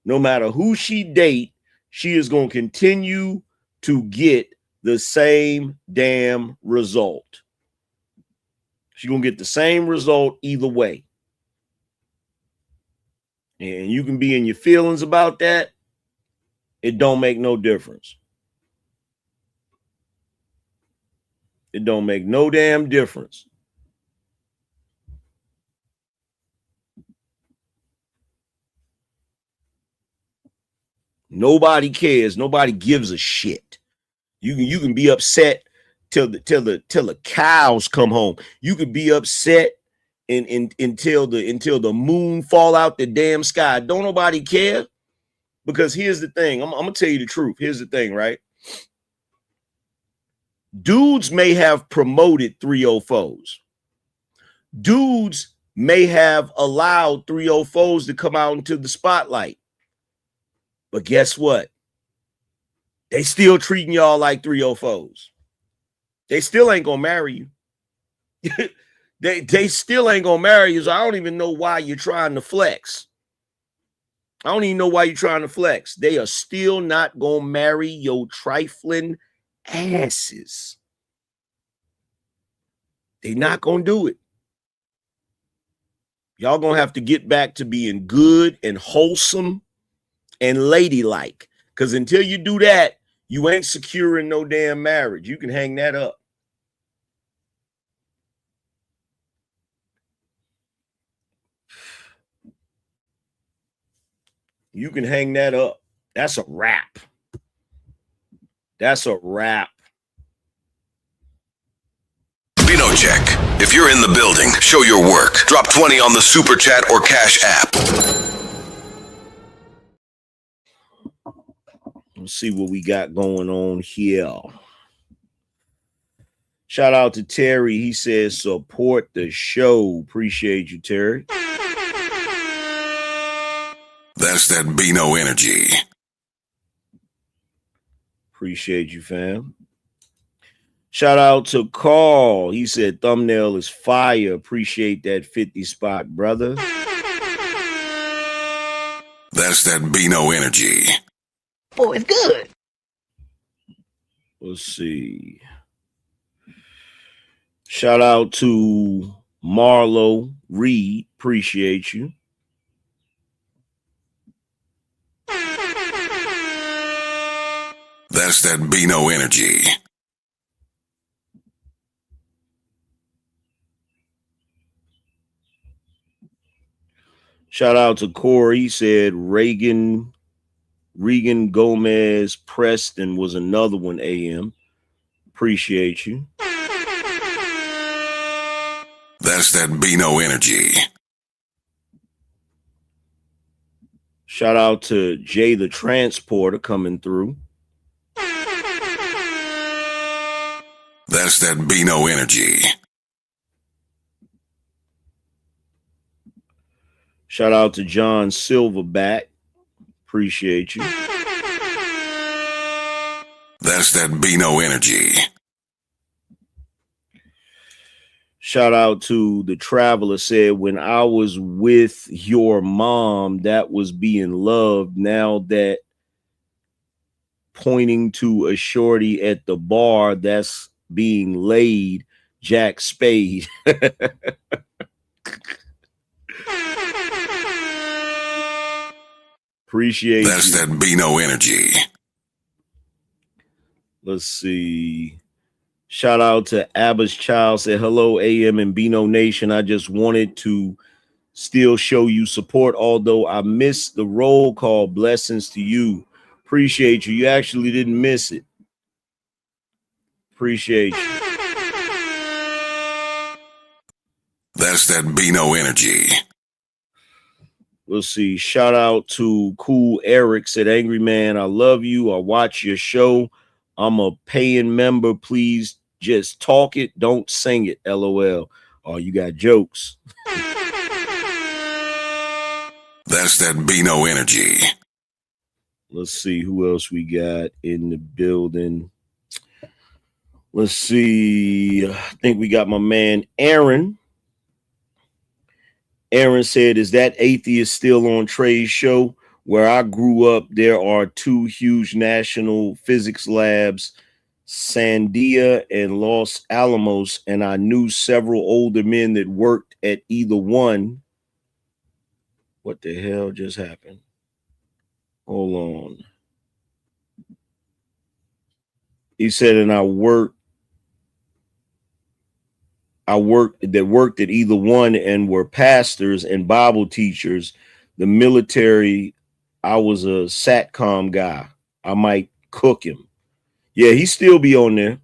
No matter who she date, she is going to continue to get the same damn result. She's going to get the same result either way. And you can be in your feelings about that. It don't make no difference. It don't make no damn difference. Nobody cares. Nobody gives a shit. You can be upset till the cows come home. You could be upset until the moon fall out the damn sky. Don't nobody care. Because here's the thing. I'm gonna tell you the truth. Here's the thing, right? Dudes may have promoted 304s. Dudes may have allowed 304s to come out into the spotlight. But guess what? They still treating y'all like 304s. They still ain't gonna marry you. they still ain't gonna marry you. So I don't even know why you're trying to flex. I don't even know why you're trying to flex. They are still not gonna marry your trifling asses. They not gonna do it. Y'all gonna have to get back to being good and wholesome and ladylike. Because until you do that, you ain't securing no damn marriage. You can hang that up. You can hang that up. That's a wrap. That's a wrap. BINO check. If you're in the building, show your work. Drop 20 on the Super Chat or Cash App. Let's see what we got going on here. Shout out to Terry. He says, support the show. Appreciate you, Terry. That's that BINO energy. Appreciate you, fam. Shout out to Carl. He said, thumbnail is fire. Appreciate that 50 spot, brother. That's that BINO energy. Oh, it's good. Let's see. Shout out to Marlo Reed. Appreciate you. That's that BINO energy. Shout out to Corey. He said Regan Gomez Preston was another one, AM. Appreciate you. That's that BINO energy. Shout out to Jay the Transporter coming through. That's that BINO energy. Shout out to John Silverback. Appreciate you. That's that BINO energy. Shout out to the Traveler, said, when I was with your mom, that was being loved. Now that pointing to a shorty at the bar, that's being laid. Jack Spade. Appreciate That's you. that BINO energy. Let's see. Shout out to Abba's Child, said, hello, AM and BINO Nation. I just wanted to still show you support, although I missed the roll call. Blessings to you. Appreciate you. You actually didn't miss it. Appreciate you. That's that BINO energy. Let's see. Shout out to Cool Eric, said, Angryman, I love you. I watch your show. I'm a paying member. Please just talk it. Don't sing it. LOL. Oh, you got jokes. That's that BINO energy. Let's see who else we got in the building. Let's see. I think we got my man Aaron. Aaron said, is that atheist still on Trey's show? Where I grew up, there are two huge national physics labs, Sandia and Los Alamos, and I knew several older men that worked at either one. What the hell just happened? Hold on. He said, and I worked at either one and were pastors and Bible teachers. The military, I was a SATCOM guy. I might cook him. Yeah, he still be on there.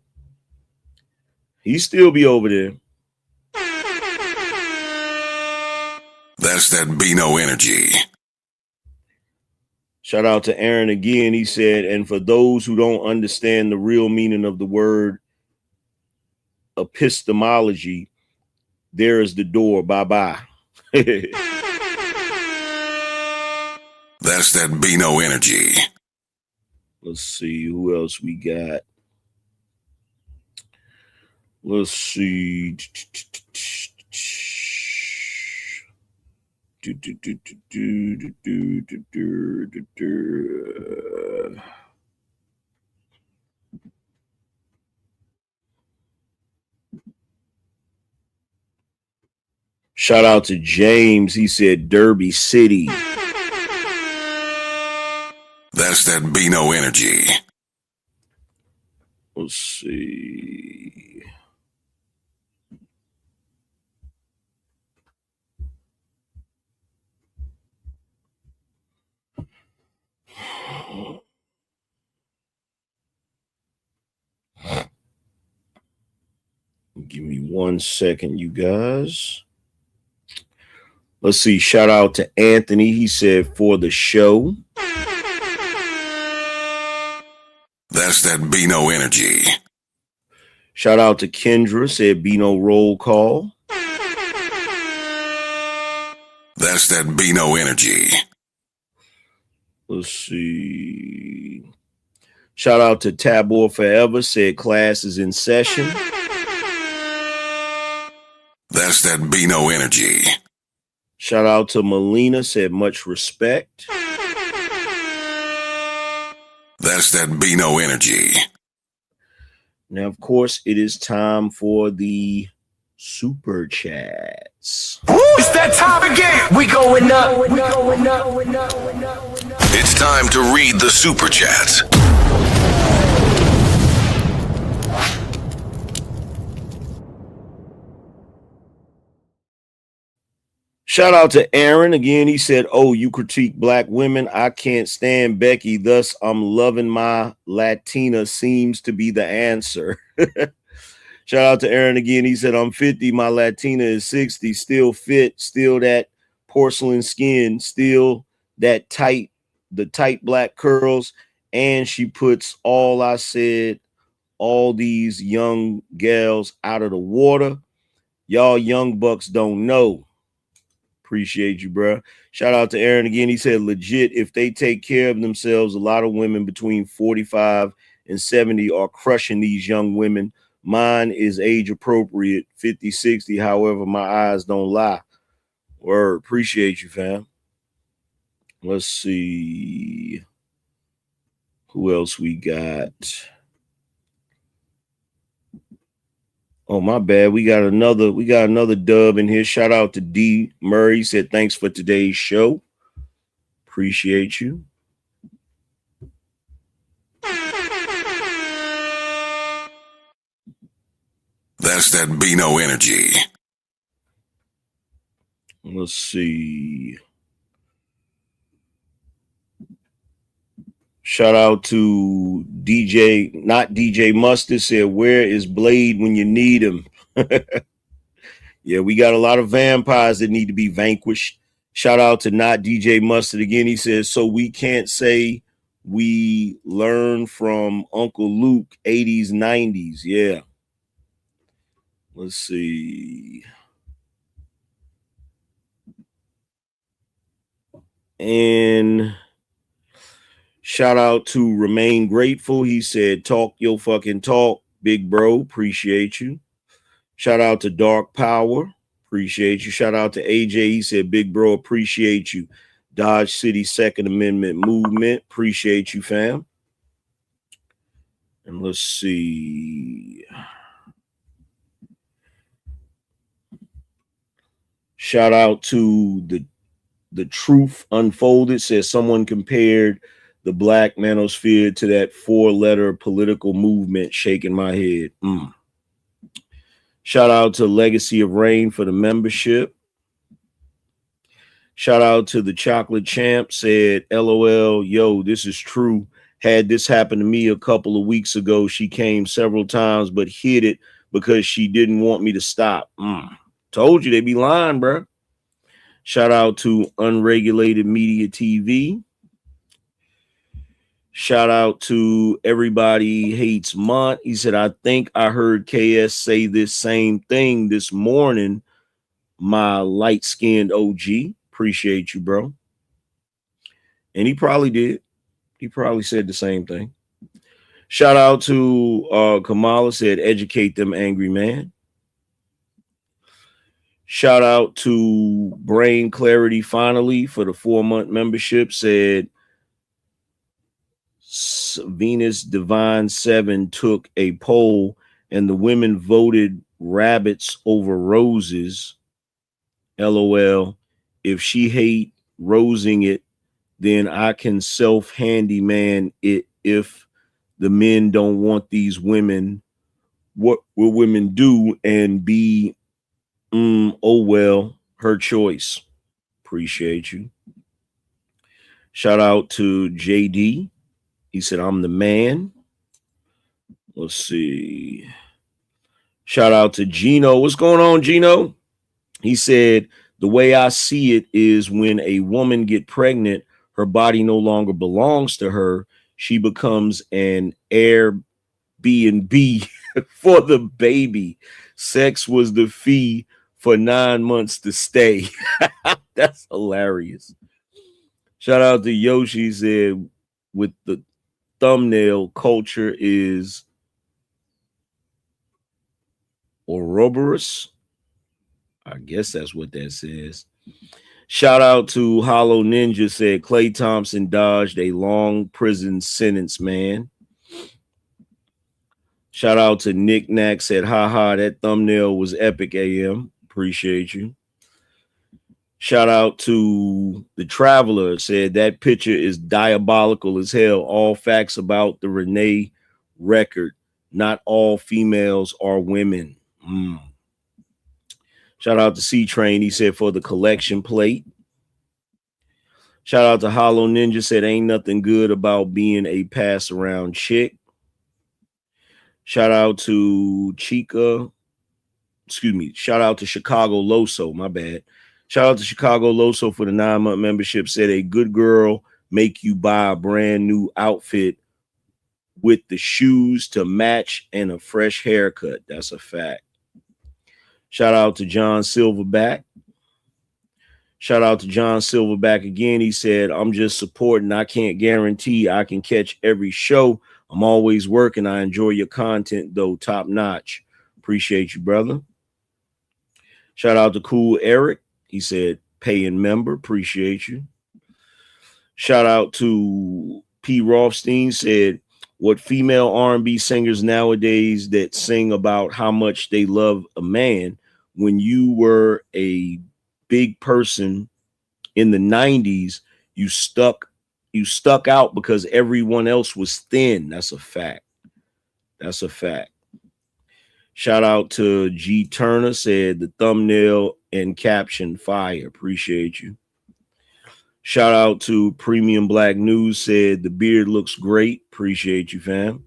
He still be over there. That's that BINO energy. Shout out to Aaron again. He said, and for those who don't understand the real meaning of the word epistemology, there is the door. Bye-bye. That's that BINO energy. Let's see who else we got. Let's see. Shout out to James. He said Derby City. That's that BINO energy. Let's see. Give me 1 second, you guys. Let's see. Shout out to Anthony. He said, for the show. That's that BINO energy. Shout out to Kendra. Said BINO roll call. That's that BINO energy. Let's see. Shout out to Tabor Forever. Said class is in session. That's that BINO energy. Shout out to Melina. Said much respect. That's that BINO energy. Now, of course, it is time for the super chats. It's that time again. We going up. It's time to read the super chats. Shout out to Aaron again. He said, "Oh, you critique black women. I can't stand Becky. Thus, I'm loving my Latina seems to be the answer." Shout out to Aaron again. He said, "I'm 50. My Latina is 60. Still fit. Still that porcelain skin. Still that tight, the tight black curls. And she puts all I said, all these young gals out of the water. Y'all young bucks don't know." Appreciate you, bro. Shout out to Aaron again. He said, "Legit, if they take care of themselves, a lot of women between 45 and 70 are crushing these young women. Mine is age appropriate, 50, 60. However, my eyes don't lie." Word. Appreciate you, fam. Let's see. Who else we got? Oh, my bad. We got another dub in here. Shout out to D Murray. He said, "Thanks for today's show. Appreciate you." That's that BINO energy. Let's see. Shout out to DJ, not DJ Mustard, said, "Where is Blade when you need him?" Yeah, we got a lot of vampires that need to be vanquished. Shout out to not DJ Mustard again. He says, "So we can't say we learn from Uncle Luke 80s, 90s. Yeah. Let's see. And shout out to Remain Grateful. He said, "Talk your fucking talk, big bro. Appreciate you." Shout out to Dark Power. Appreciate you. Shout out to AJ. He said, "Big bro, appreciate you." Dodge City Second Amendment Movement. Appreciate you, fam. And let's see. Shout out to the Truth Unfolded. Says someone compared the Black Manosphere to that 4-letter political movement. Shaking my head. Shout out to Legacy of Rain for the membership. Shout out to the Chocolate Champ. Said, "LOL, yo, this is true. Had this happen to me a couple of weeks ago. She came several times, but hid it because she didn't want me to stop." Told you they be lying, bro. Shout out to Unregulated Media TV. Shout out to Everybody Hates Mont. He said, "I think I heard KS say this same thing this morning, my light-skinned OG." Appreciate you, bro. And he probably did. He probably said the same thing. Shout out to Kamala, said, "Educate them, angry man." Shout out to Brain Clarity finally for the 4-month membership. Said, Venus Divine 7 took a poll and the women voted rabbits over roses. LOL. If she hate rosing it, then I can self-handyman it. If the men don't want these women, what will women do? And be, oh well, her choice. Appreciate you. Shout out to JD. He said, "I'm the man." Let's see. Shout out to Gino. What's going on, Gino? He said, "The way I see it is when a woman get pregnant, her body no longer belongs to her. She becomes an Airbnb for the baby. Sex was the fee for 9 months to stay." That's hilarious. Shout out to Yoshi. Said, "With the thumbnail, culture is Ouroboros." I guess that's what that says. Shout out to Hollow Ninja. Said, "Clay Thompson dodged a long prison sentence, man." Shout out to Nick Knack. Said, "Haha, that thumbnail was epic, AM." Appreciate you. Shout out to the Traveler. Said, "That picture is diabolical as hell. All facts about the Renee record. Not all females are women." Shout out to C-Train. He said for the collection plate. Shout out to Hollow Ninja. Said ain't nothing good about being a pass around chick. Shout out to Chica. Excuse me. Shout out to Chicago Loso. My bad. Shout out to Chicago Loso for the 9-month membership. Said a good girl make you buy a brand new outfit with the shoes to match and a fresh haircut. That's a fact. Shout out to John Silverback. Shout out to John Silverback again. He said, I'm just supporting. I can't guarantee I can catch every show. I'm always working. I enjoy your content, though. Top notch. Appreciate you, brother. Shout out to Cool Eric. He said, paying member. Appreciate you. Shout out to P. Rothstein. Said, what female R&B singers nowadays that sing about how much they love a man, when you were a big person in the 90s, you stuck out because everyone else was thin. That's a fact. That's a fact. Shout out to G Turner. Said the thumbnail and caption fire. Appreciate you. Shout out to Premium Black News. Said the beard looks great. Appreciate you, fam.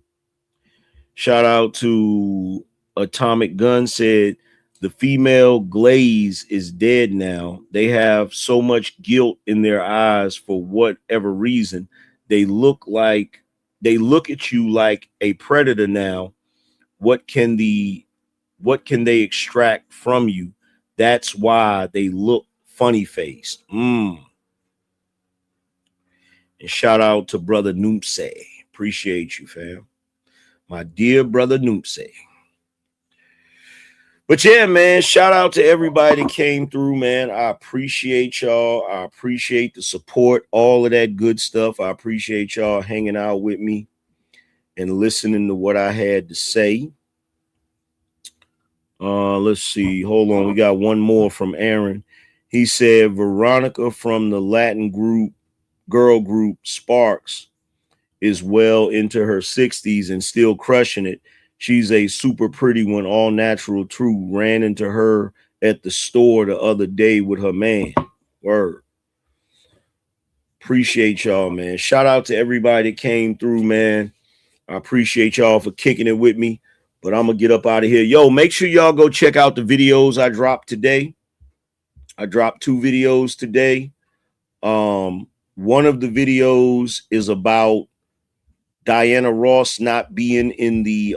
Shout out to Atomic Gun. Said the female glaze is dead now. They have so much guilt in their eyes for whatever reason. They look at you like a predator now. What can they extract from you? That's why they look funny faced. And shout out to brother Noomse. Appreciate you, fam. My dear brother Noomse. But yeah, man, shout out to everybody that came through, man. I appreciate y'all. I appreciate the support, all of that good stuff. I appreciate y'all hanging out with me and listening to what I had to say. Let's see. Hold on. We got one more from Aaron. He said, Veronica from the Latin girl group Sparks is well into her 60s and still crushing it. She's a super pretty one, all natural, true. Ran into her at the store the other day with her man. Word. Appreciate y'all, man. Shout out to everybody that came through, man. I appreciate y'all for kicking it with me, but I'm going to get up out of here. Yo, make sure y'all go check out the videos I dropped today. I dropped 2 videos today. One of the videos is about Diana Ross not being in the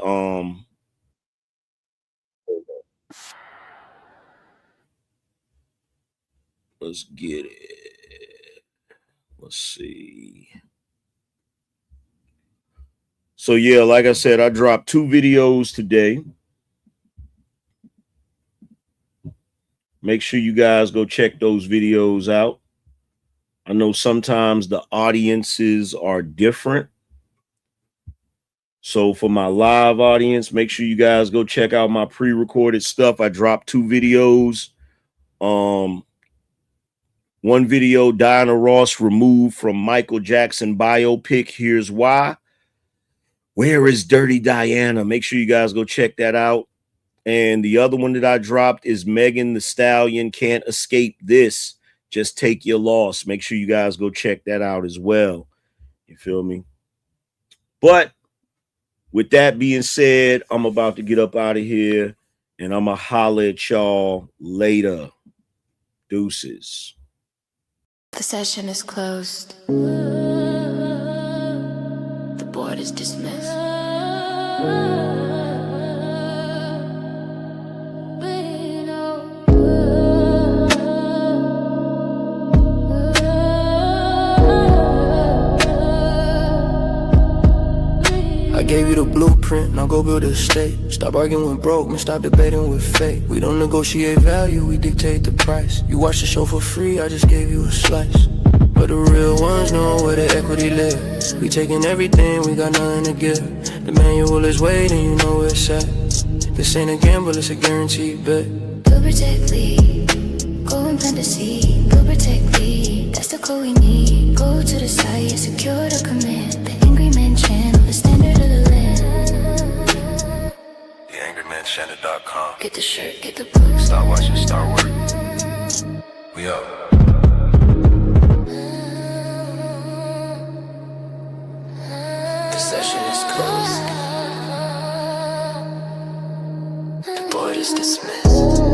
let's get it. Let's see. So yeah, like I said, I dropped 2 videos today. Make sure you guys go check those videos out. I know sometimes the audiences are different. So for my live audience, make sure you guys go check out my pre-recorded stuff. I dropped 2 videos. One video, Diana Ross removed from Michael Jackson biopic. Here's why. Where is Dirty Diana? Make sure you guys go check that out. And the other one that I dropped is Megan Thee Stallion Can't Escape This. Just Take Your Loss. Make sure you guys go check that out as well. You feel me? But with that being said, I'm about to get up out of here and I'm going to holler at y'all later. Deuces. The session is closed. The board is dismissed. I gave you the blueprint, now go build a state. Stop arguing with broke, man, stop debating with fate. We don't negotiate value, we dictate the price. You watch the show for free, I just gave you a slice. But the real ones know where the equity lives. We taking everything, we got nothing to give. The manual is waiting, you know where it's at. This ain't a gamble, it's a guaranteed bet. Go protect lead, go and plant the seed. Go protect lead, that's the code we need. Go to the site, secure the command. The Angryman Channel, the standard of the land. The Angryman BINOEntertainment.com. Get the shirt, get the books. Start watching, start working. We up. The session is closed. The board is dismissed.